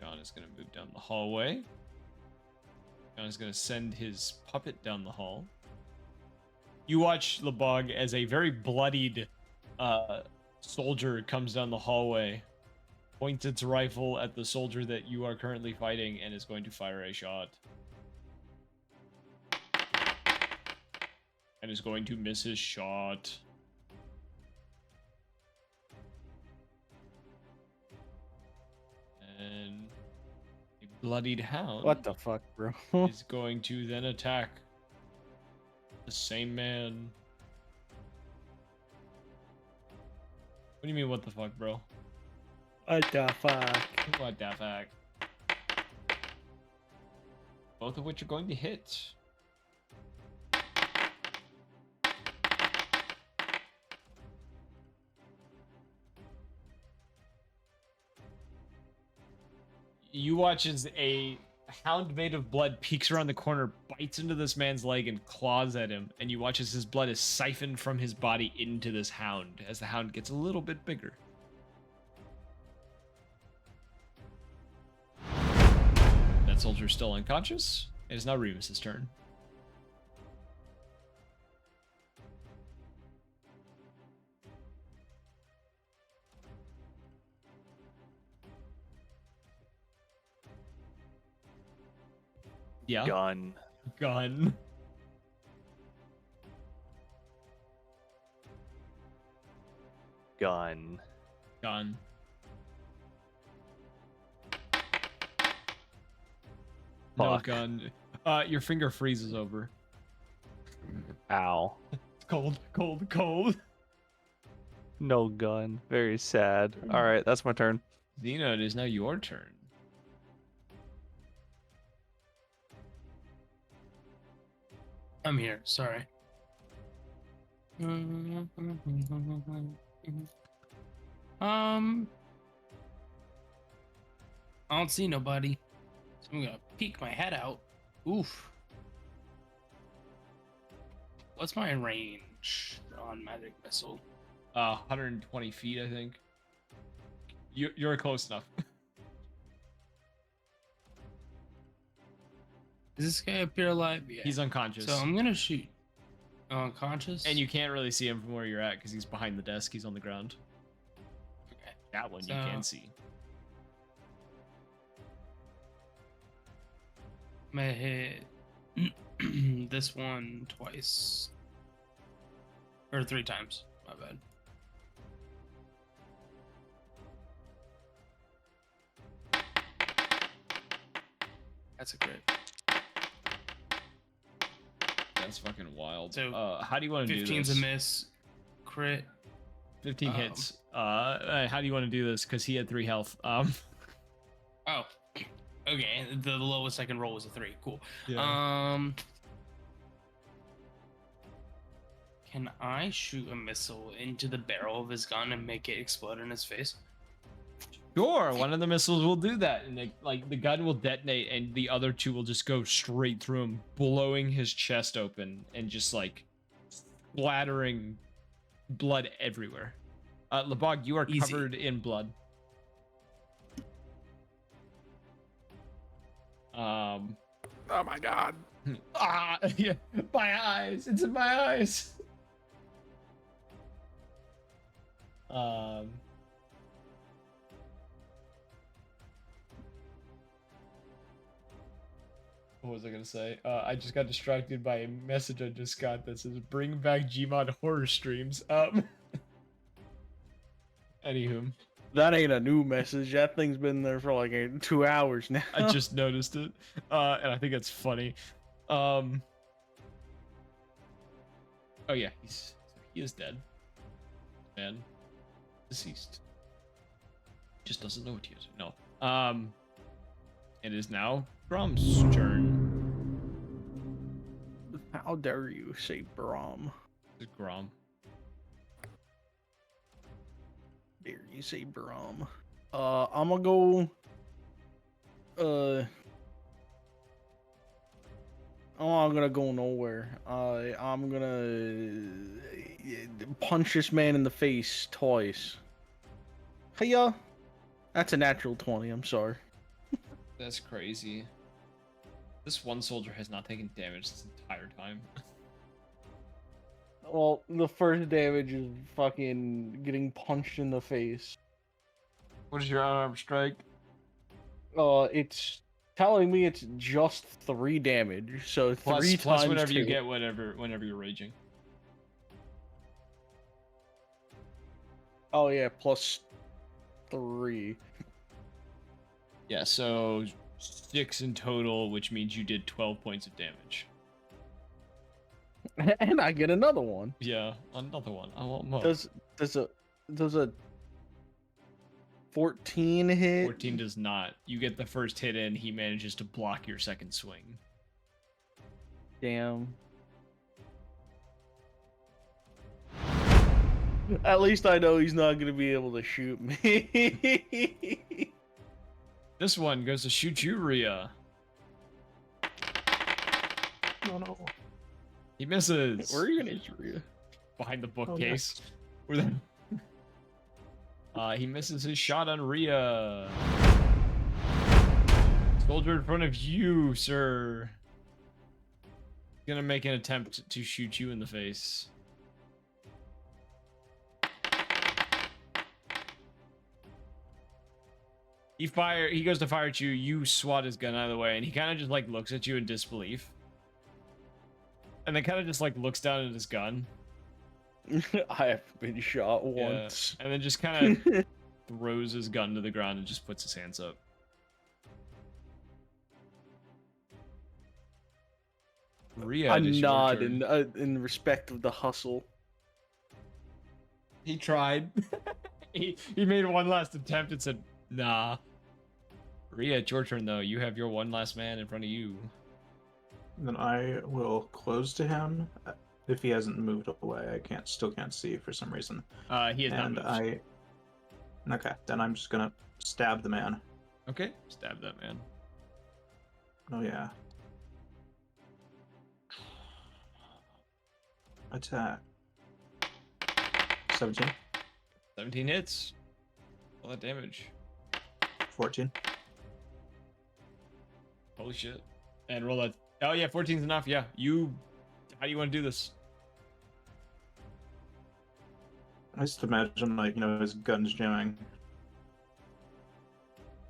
John is going to move down the hallway. John is going to send his puppet down the hall. You watch Lebog as a very bloodied soldier comes down the hallway, points its rifle at the soldier that you are currently fighting, and is going to fire a shot. And is going to miss his shot. And a bloodied hound What the fuck, bro? is going to then attack the same man. What do you mean, what the fuck, bro? What the fuck? What the fuck? Both of which are going to hit. You watch as a hound made of blood peeks around the corner, bites into this man's leg, and claws at him. And you watch as his blood is siphoned from his body into this hound, as the hound gets a little bit bigger. That soldier's still unconscious. It is now Remus's turn. Yeah. Gun. Gun. Gun. Gun. No Fuck. gun. Your finger freezes over. Ow. Cold, cold, cold. No gun. Very sad. All right, that's my turn. Xeno, it is now your turn. I'm here. Sorry. I don't see nobody, so I'm gonna peek my head out. Oof. What's my range on magic missile? 120 feet, I think. You're close enough. Does this guy appear alive? Yeah. He's unconscious. So I'm gonna shoot. Unconscious. And you can't really see him from where you're at because he's behind the desk. He's on the ground. Okay. That one you So- can see. I'm gonna hit this one twice. Or 3 times. My bad. That's a crit. That's fucking wild. So, how do you want to do 15's this? a miss. Crit. 15 hits. How do you want to do this? Because he had 3 health. Oh. Okay, the lowest I can roll was a 3. Cool. Yeah. Can I shoot a missile into the barrel of his gun and make it explode in his face? Sure, one of the missiles will do that, and the gun will detonate, and the other 2 will just go straight through him, blowing his chest open and just like splattering blood everywhere. Lebog, you are Easy. covered in blood. Oh my god. Yeah, my eyes. It's in my eyes. What was I gonna say? I just got distracted by a message I just got that says "Bring back Gmod horror streams." Anywho, That ain't a new message. That thing's been there for like 2 hours now. I just noticed it, and I think it's funny. Oh yeah, he is dead. Man, deceased. Just doesn't know what he is. No. It is now Brom's turn. How dare you say Brom? It's Grom. Dare you say Brom? I'm gonna go. I'm gonna go nowhere. I'm gonna punch this man in the face twice. Hiya! That's a natural 20. I'm sorry. That's crazy. This one soldier has not taken damage this entire time. Well, the first damage is fucking getting punched in the face. What is your unarmed strike? It's telling me it's just 3 damage, so Plus 3 times whatever you 2. get whenever you're raging. Oh yeah, plus 3. Yeah, so 6 in total, which means you did 12 points of damage. And I get another one. Yeah, another one. I want more. Does a 14 hit? 14 does not. You get the first hit in, he manages to block your second swing. Damn. At least I know he's not gonna be able to shoot me. This one goes to shoot you, Rhea. no. He misses. Where are you gonna Rhea? Behind the Oh, bookcase. Where the... he misses his shot on Rhea. Soldier in front of you, sir. He's gonna make an attempt to shoot you in the face. He goes to fire at you, you swat his gun out of the way, and he kind of just like looks at you in disbelief. And then kind of just like looks down at his gun. I have been shot once. And then just kind of throws his gun to the ground and just puts his hands up. Rhea, I it is your nod turn. in respect of the hustle. He tried. he made one last attempt and said, nah. Rhea, it's your turn though. You have your one last man in front of you. Then I will close to him. If he hasn't moved away, I still can't see for some reason. He has not moved. Okay, then I'm just gonna stab the man. Okay, stab that man. Oh yeah. Attack. 17. 17 hits. All that damage. 14. Holy shit. And roll that. Oh yeah, 14's enough. Yeah. How do you want to do this? I just imagine, like, his gun's jamming.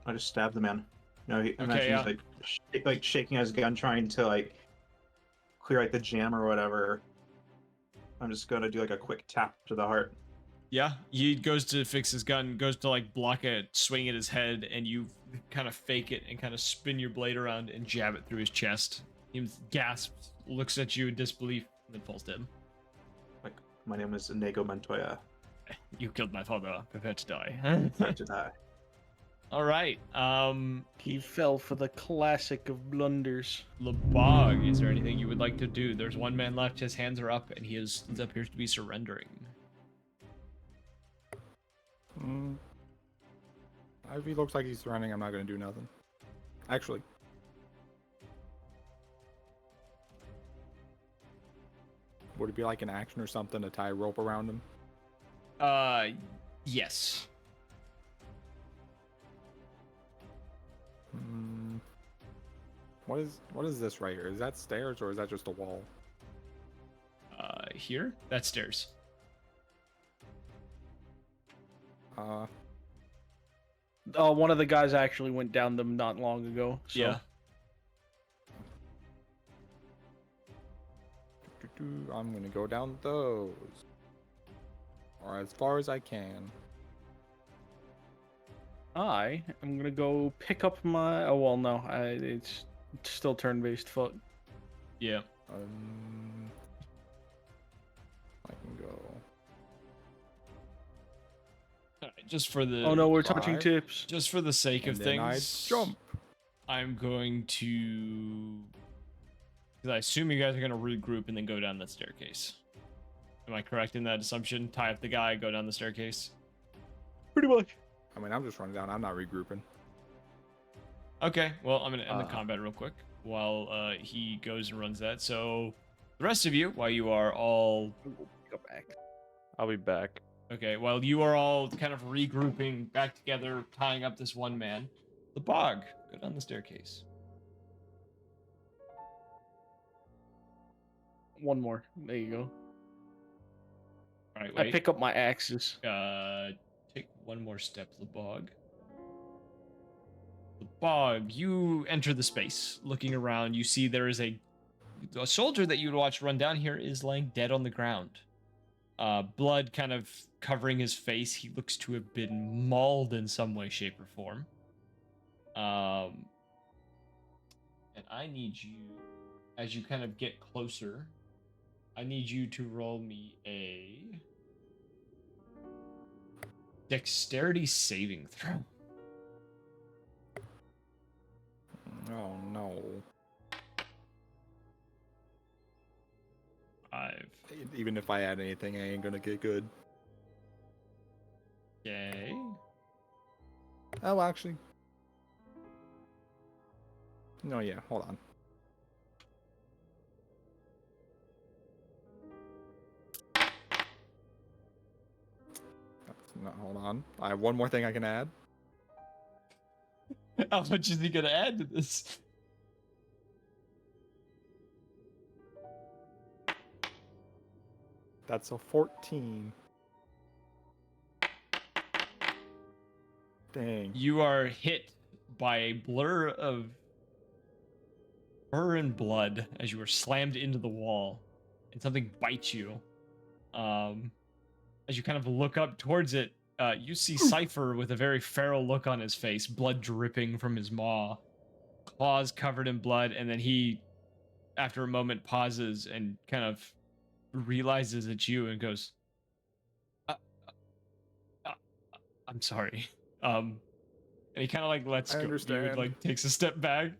I just stab the man. Imagine he's like shaking his gun, trying to like clear like the jam or whatever. I'm just gonna do like a quick tap to the heart. Yeah, he goes to fix his gun, goes to like block a swing at his head, and you kind of fake it and kind of spin your blade around and jab it through his chest. He gasps, looks at you in disbelief, and then falls dead. Like, my name is Inigo Montoya. You killed my father. Prepare to die. Prepare to die. All right. He fell for the classic of blunders. Lebog, is there anything you would like to do? There's one man left. His hands are up, and he appears to be surrendering. If he looks like he's surrendering, I'm not gonna do nothing. Actually. Would it be like an action or something to tie a rope around him? Yes. What is this right here? Is that stairs or is that just a wall? Here? That's stairs. One of the guys actually went down them not long ago. So. Yeah. I'm gonna go down those. Or as far as I can. I am gonna go pick up my. Oh well, no, it's still turn-based. Fuck. Yeah. I can go. All right, just for the. Oh no, we're touching 5. tips. Just for the sake of And then I things. jump. I'm going to. Because I assume you guys are gonna regroup and then go down that staircase. Am I correct in that assumption? Tie up the guy, go down the staircase. Pretty much. I mean, I'm just running down. I'm not regrouping. Okay, well, I'm gonna end the combat real quick while he goes and runs that. So, the rest of you, while you are all Go back. I'll be back. okay, while you are all kind of regrouping back together, tying up this one man, the bog, go down the staircase. One more. There you go. All right, I wait. pick up my axes. Take one more step, Lebog. Lebog, you enter the space. Looking around, you see there is a soldier that you would watch run down here is laying dead on the ground. Blood kind of covering his face. He looks to have been mauled in some way, shape, or form. And I need you, as you kind of get closer, I need you to roll me a dexterity saving throw. Oh no. 5. Even if I add anything, I ain't gonna get good. Okay. Oh, actually. No, yeah, hold on. No, hold on. I have one more thing I can add. How much is he gonna add to this? That's a 14. Dang. You are hit by a blur of fur and blood as you were slammed into the wall, and something bites you. As you kind of look up towards it, you see Cypher with a very feral look on his face, blood dripping from his maw, claws covered in blood, and then he, after a moment, pauses and kind of realizes it's you and goes, I'm sorry. And he kind of like lets I go. He understand. like takes a step back.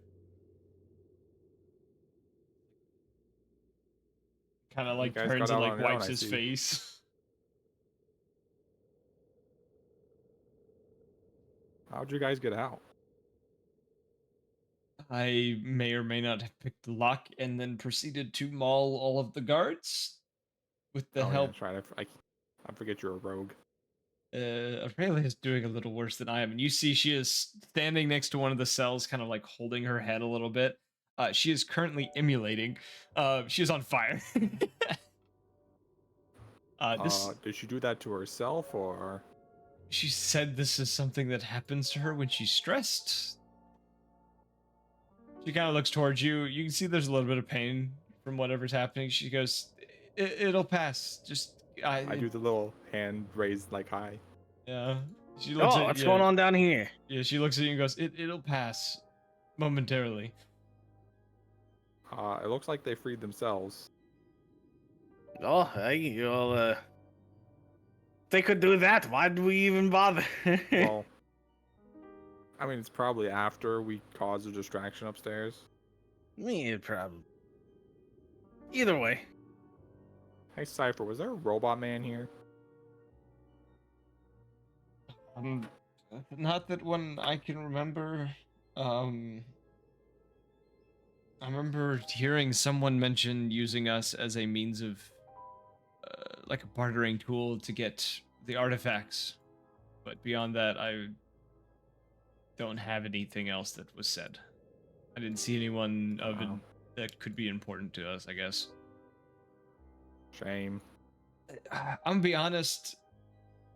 Kind of like guys turns got and out like on your own, wipes I his see. face. How'd you guys get out? I may or may not have picked the lock and then proceeded to maul all of the guards with the Oh, help. Yeah, that's right. I forget you're a rogue. Aurelia is doing a little worse than I am, and you see she is standing next to one of the cells, kind of like holding her head a little bit. She is currently emulating. She is on fire. This Did she do that to herself or? She said this is something that happens to her when she's stressed. She kind of looks towards you. You can see there's a little bit of pain from whatever's happening. She goes, "It'll pass. Just I do the little hand raised like high. Yeah. She looks at what's yeah, going on down here? Yeah, she looks at you and goes, "It'll pass, momentarily." It looks like they freed themselves. Oh, hey, well, they could do that. Why'd we even bother? Well, I mean, it's probably after we caused a distraction upstairs. Yeah, probably. Either way. Hey, Cypher, was there a robot man here? Not that one I can remember. I remember hearing someone mention using us as a means of, like a bartering tool to get the artifacts. But beyond that, I don't have anything else that was said. I didn't see anyone of it that could be important to us, I guess. Shame. I'm gonna be honest,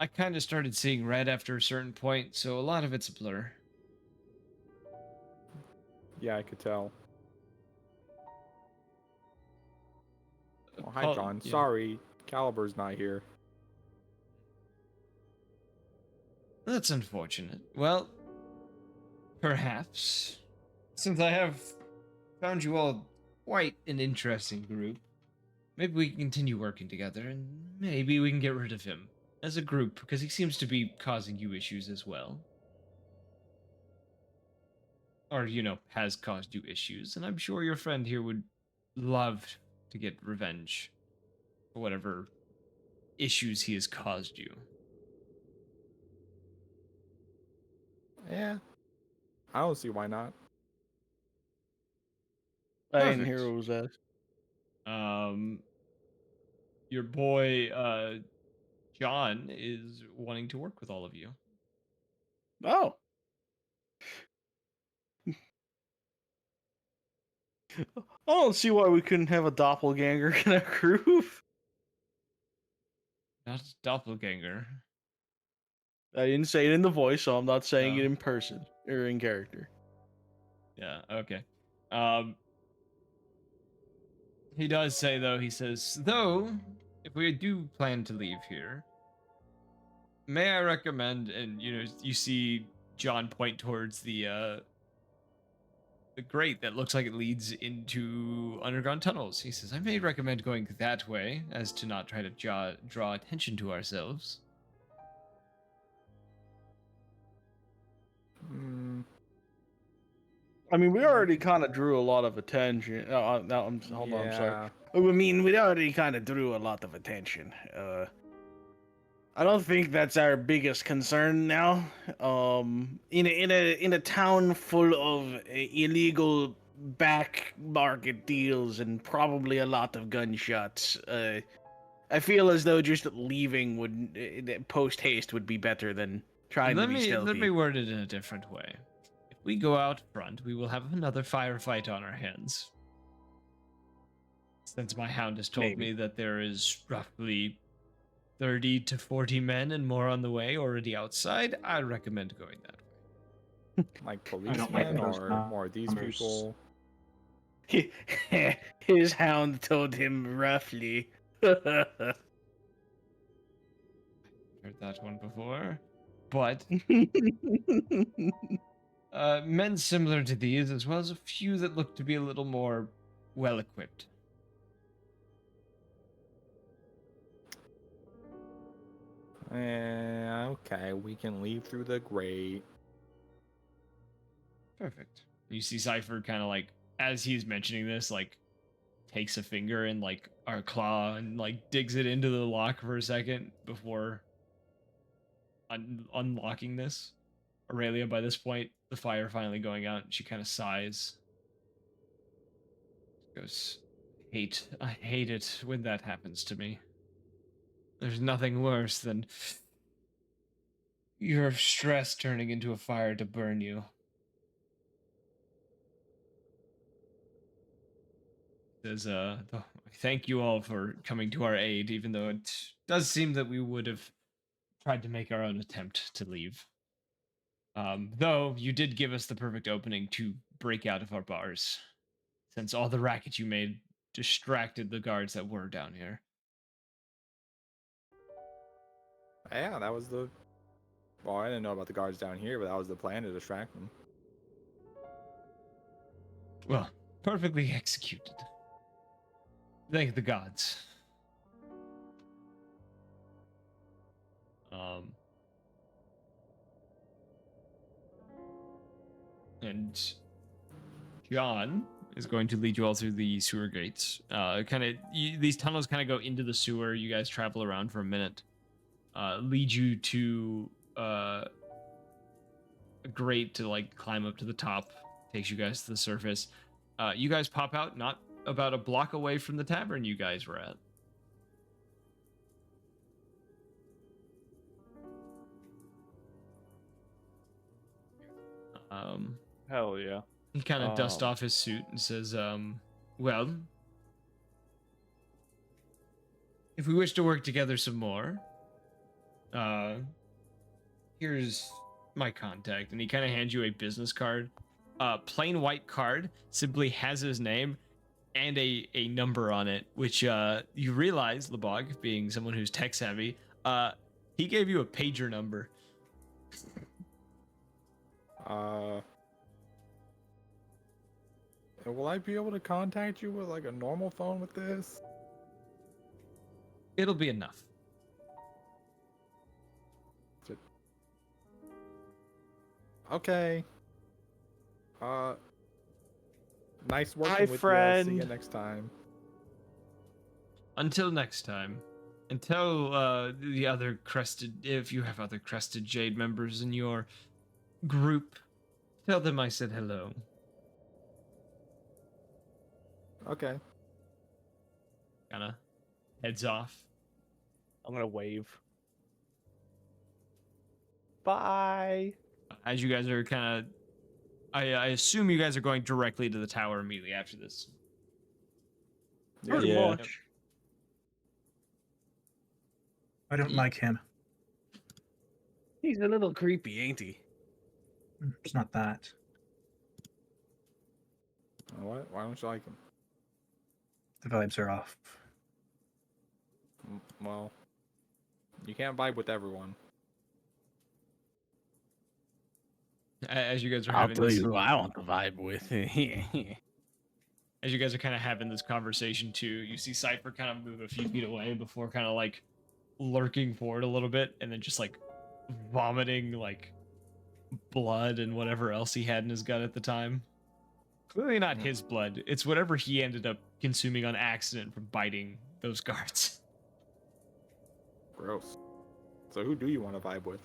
I kind of started seeing red after a certain point, so a lot of it's a blur. Yeah, I could tell. Oh, hi, Call- John. yeah. Sorry, Caliber's not here. That's unfortunate. Well, perhaps, since I have found you all quite an interesting group, maybe we can continue working together, and maybe we can get rid of him as a group, because he seems to be causing you issues as well. Or, has caused you issues, and I'm sure your friend here would love to get revenge for whatever issues he has caused you. Yeah. I don't see why not. I didn't Perfect. hear what was asked. Your boy, John is wanting to work with all of you. Oh. I don't see why we couldn't have a doppelganger in our group. Not doppelganger. I didn't say it in the voice, so I'm not saying No. it in person or in character. Yeah, okay. He does say, though, he says, though, if we do plan to leave here, may I recommend, and, you see John point towards the grate that looks like it leads into underground tunnels. He says, I may recommend going that way, as to not try to draw attention to ourselves. I mean, we already kind of drew a lot of attention. Hold on, I'm sorry. I mean, we already kind of drew a lot of attention. I don't think that's our biggest concern now. In a town full of illegal back market deals and probably a lot of gunshots, I feel as though just leaving would post haste would be better than trying to be stealthy. Let me word it in a different way. If we go out front, we will have another firefight on our hands. Since my hound has told Maybe. me that there is roughly 30 to 40 men and more on the way already outside, I recommend going that way. Like don't like policemen those or more these numbers. people? His hound told him roughly. Heard that one before. But men similar to these, as well as a few that look to be a little more well equipped. Okay, we can leave through the grate. Perfect. You see Cypher kind of like, as he's mentioning this, like takes a finger and like our claw and like digs it into the lock for a second before unlocking this. Aurelia, by this point, the fire finally going out, and she kind of sighs. Goes, I hate it when that happens to me. There's nothing worse than your stress turning into a fire to burn you. Says, thank you all for coming to our aid, even though it does seem that we would have tried to make our own attempt to leave. Though you did give us the perfect opening to break out of our bars, since all the racket you made distracted the guards that were down here. Yeah, that was the. Well, I didn't know about the guards down here, but that was the plan to distract them. Well, perfectly executed. Thank the gods. And John is going to lead you all through the sewer gates. These tunnels kind of go into the sewer. You guys travel around for a minute. Lead you to a grate to like climb up to the top. Takes you guys to the surface. You guys pop out, not about a block away from the tavern you guys were at. Hell yeah. He kind of dusts off his suit and says, well, if we wish to work together some more, here's my contact. And he kind of hands you a business card. Plain white card, simply has his name and a number on it, which you realize, Lebog, being someone who's tech savvy, he gave you a pager number. Will I be able to contact you with like a normal phone with this? It'll be enough. Okay. Nice working Hi, with you. See friend. you next time. Until next time. And tell the other crested, if you have other crested jade members in your group, tell them I said hello. Okay. Kinda heads off. I'm gonna wave. Bye. As you guys are kind of, I assume you guys are going directly to the tower immediately after this. Pretty Yeah. much. I don't like him. He's a little creepy, ain't he? It's not that. What? Why don't you like him? The vibes are off. Well, you can't vibe with everyone. As you guys are I'll having tell this, you who I want to vibe with. as you guys are kind of having this conversation too, you see Cypher kind of move a few feet away before kind of like lurking forward a little bit and then just like vomiting like blood and whatever else he had in his gut at the time. Clearly not his blood. It's whatever he ended up consuming on accident from biting those guards. Gross. So who do you want to vibe with?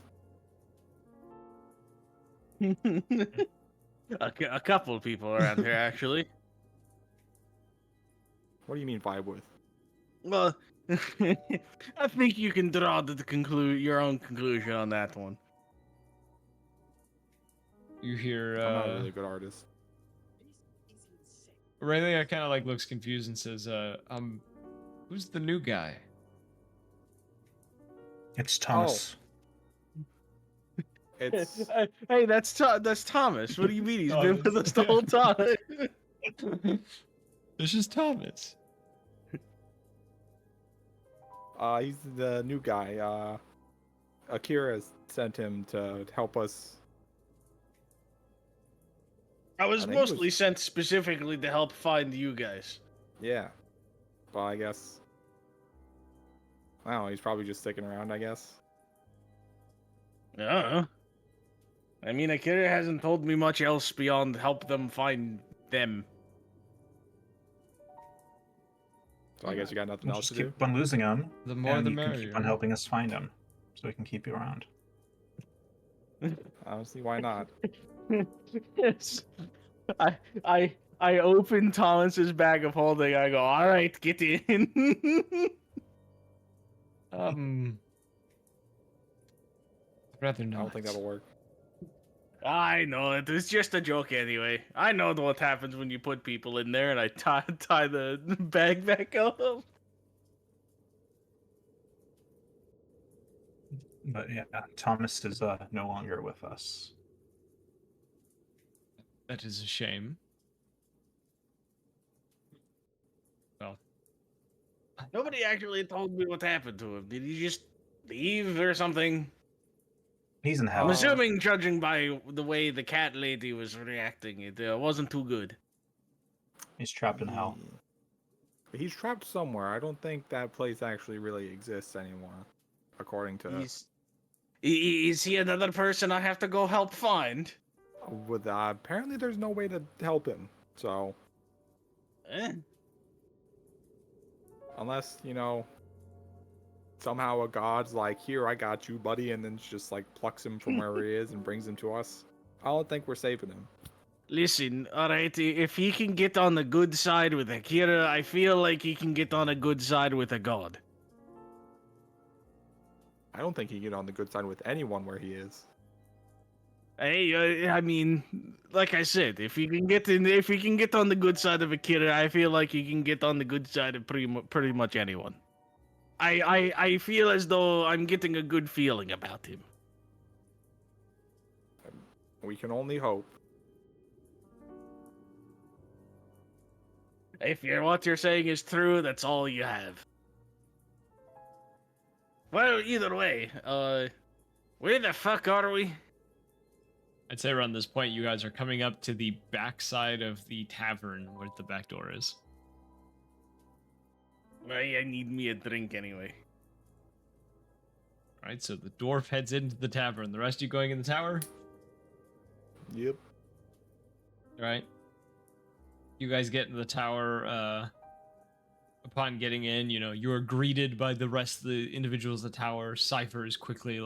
A couple of people around here, actually. What do you mean vibe with? Well, I think you can draw your own conclusion on that one. You hear I'm not a really good artist. Aurelia kind of like looks confused and says, who's the new guy? It's Thomas. It's Hey, that's Thomas. What do you mean? He's been with Thomas. us the whole time. This is Thomas. he's the new guy. Akira sent him to help us. I was I think it mostly sent specifically to help find you guys. Yeah. Well, I guess. Wow, he's probably just sticking around, I guess. I mean, Akira hasn't told me much else beyond help them find them. So I guess you got nothing We'll else just to do. keep on losing him. The more and the you can merrier. keep on helping us find him, so we can keep you around. Honestly, why not? Yes. I open Thomas's bag of holding. I go, all right, get in. Rather I not. don't think that'll work. I know it. It's just a joke anyway. I know what happens when you put people in there, and I tie the bag back up. But yeah, Thomas is no longer with us. That is a shame. Well, Nobody actually told me what happened to him. Did he just leave or something? He's in hell. I'm assuming, judging by the way the cat lady was reacting, it wasn't too good. He's trapped in hell. He's trapped somewhere. I don't think that place actually really exists anymore, according to. Is he another person I have to go help find? With apparently there's no way to help him. So unless somehow a god's like, here, I got you, buddy, and then just like plucks him from where he is and brings him to us, I don't think we're saving him. Listen, alright, if he can get on the good side with Akira, I feel like he can get on a good side with a god. I don't think he can get on the good side with anyone where he is. Hey, I mean, like I said, if he can get on the good side of Akira, I feel like he can get on the good side of pretty much anyone. I feel as though I'm getting a good feeling about him. We can only hope. If what you're saying is true, that's all you have. Well, either way, where the fuck are we? I'd say around this point, you guys are coming up to the backside of the tavern where the back door is. I need me a drink anyway. All right, so the dwarf heads into the tavern. The rest of you going in the tower? Yep. All right. You guys get into the tower. Upon getting in, you are greeted by the rest of the individuals of the tower. Cypher is quickly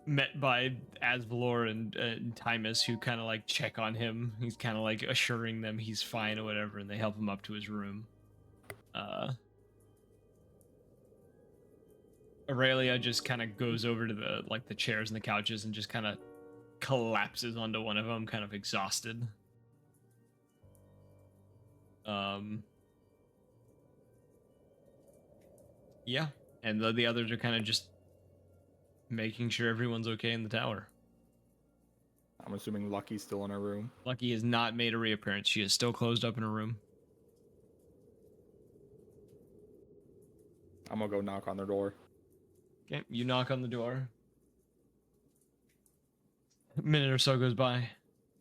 met by Asvalor and Timus, who kind of check on him. He's kind of assuring them he's fine or whatever, and they help him up to his room. Aurelia just kind of goes over to the chairs and the couches and just kind of collapses onto one of them, kind of exhausted. Yeah, and the others are kind of just making sure everyone's okay in the tower. I'm assuming Lucky's still in her room. Lucky has not made a reappearance. She is still closed up in her room. I'm gonna go knock on their door. Okay, you knock on the door. A minute or so goes by.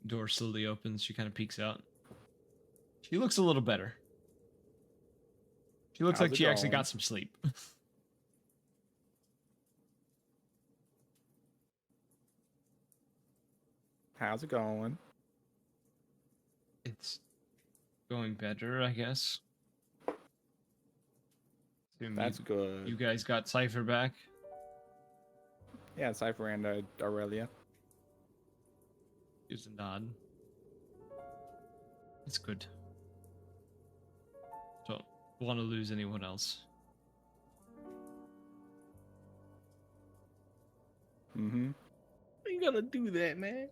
Door slowly opens. She kind of peeks out. She looks a little better. She looks How's like it she actually going? got some sleep. How's it going? It's going better, I guess. Assume That's good. You guys got Cypher back? Yeah, Cypher and Aurelia. Gives a nod. It's good. Don't want to lose anyone else. Mm-hmm. You gotta do that, man.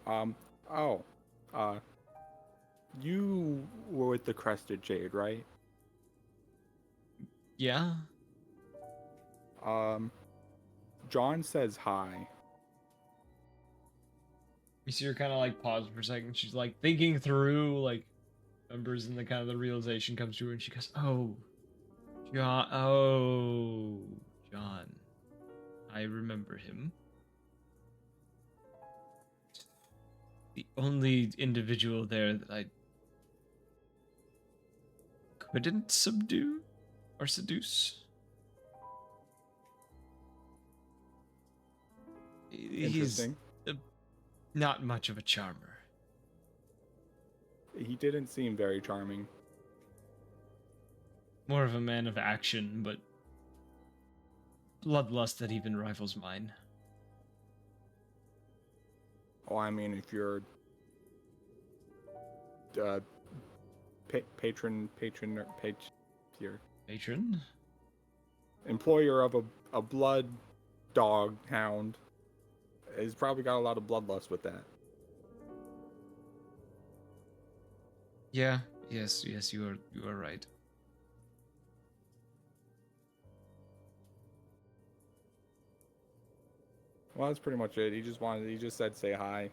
Oh. You were with the Crested Jade, right? Yeah. John says hi. You see her kind of like pause for a second. She's like thinking through like numbers, and the kind of the realization comes to her, and she goes, "Oh, John. Oh, John. I remember him. The only individual there that I couldn't subdue or seduce. He's Interesting. not much of a charmer. He didn't seem very charming. More of a man of action, but bloodlust that even rivals mine. Oh, I mean, if you're patron, your Patron? employer of a blood dog hound, has probably got a lot of bloodlust with that. Yeah, yes, you are right. Well, that's pretty much it. He just said say hi.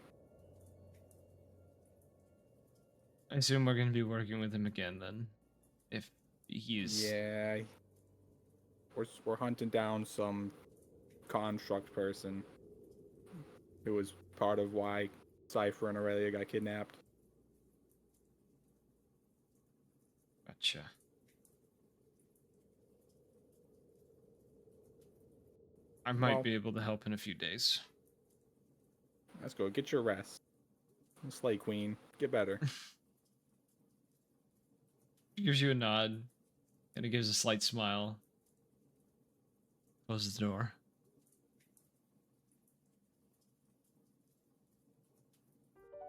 I assume we're gonna be working with him again then. If he's Yeah. We're hunting down some construct person who was part of why Cypher and Aurelia got kidnapped. Gotcha. I might Well- be able to help in a few days. Let's go. Get your rest. Slay Queen. Get better. He gives you a nod, and he gives a slight smile. Closes the door.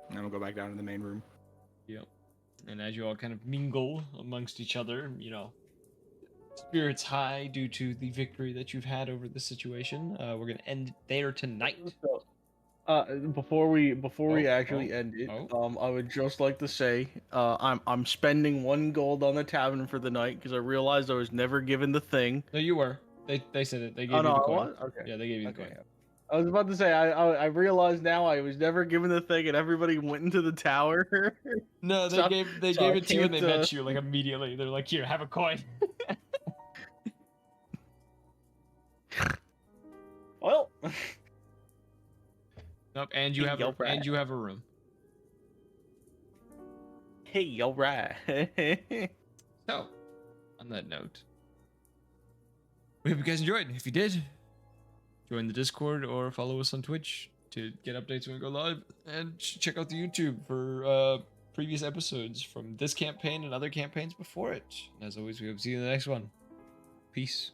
And then we'll go back down to the main room. Yep. And as you all kind of mingle amongst each other, you know, spirits high due to the victory that you've had over the situation. We're gonna end it there tonight. Before we actually oh, end it, oh. I would just like to say, I'm spending 1 gold on the tavern for the night because I realized I was never given the thing. No, you were. They said it. They gave Oh you no, the I coin. was? Okay. Yeah, they gave you the Okay. coin. I was about to say I realized now I was never given the thing and everybody went into the tower. No, So- they so I gave it to you and they can't, met you like immediately. They're like, here, have a coin. Well, Nope, and you Hey, have yo, Brad. and you have a room. hey, all right. So, on that note, we hope you guys enjoyed. If you did, join the Discord or follow us on Twitch to get updates when we go live, and check out the YouTube for previous episodes from this campaign and other campaigns before it. And as always, we hope to see you in the next one. Peace.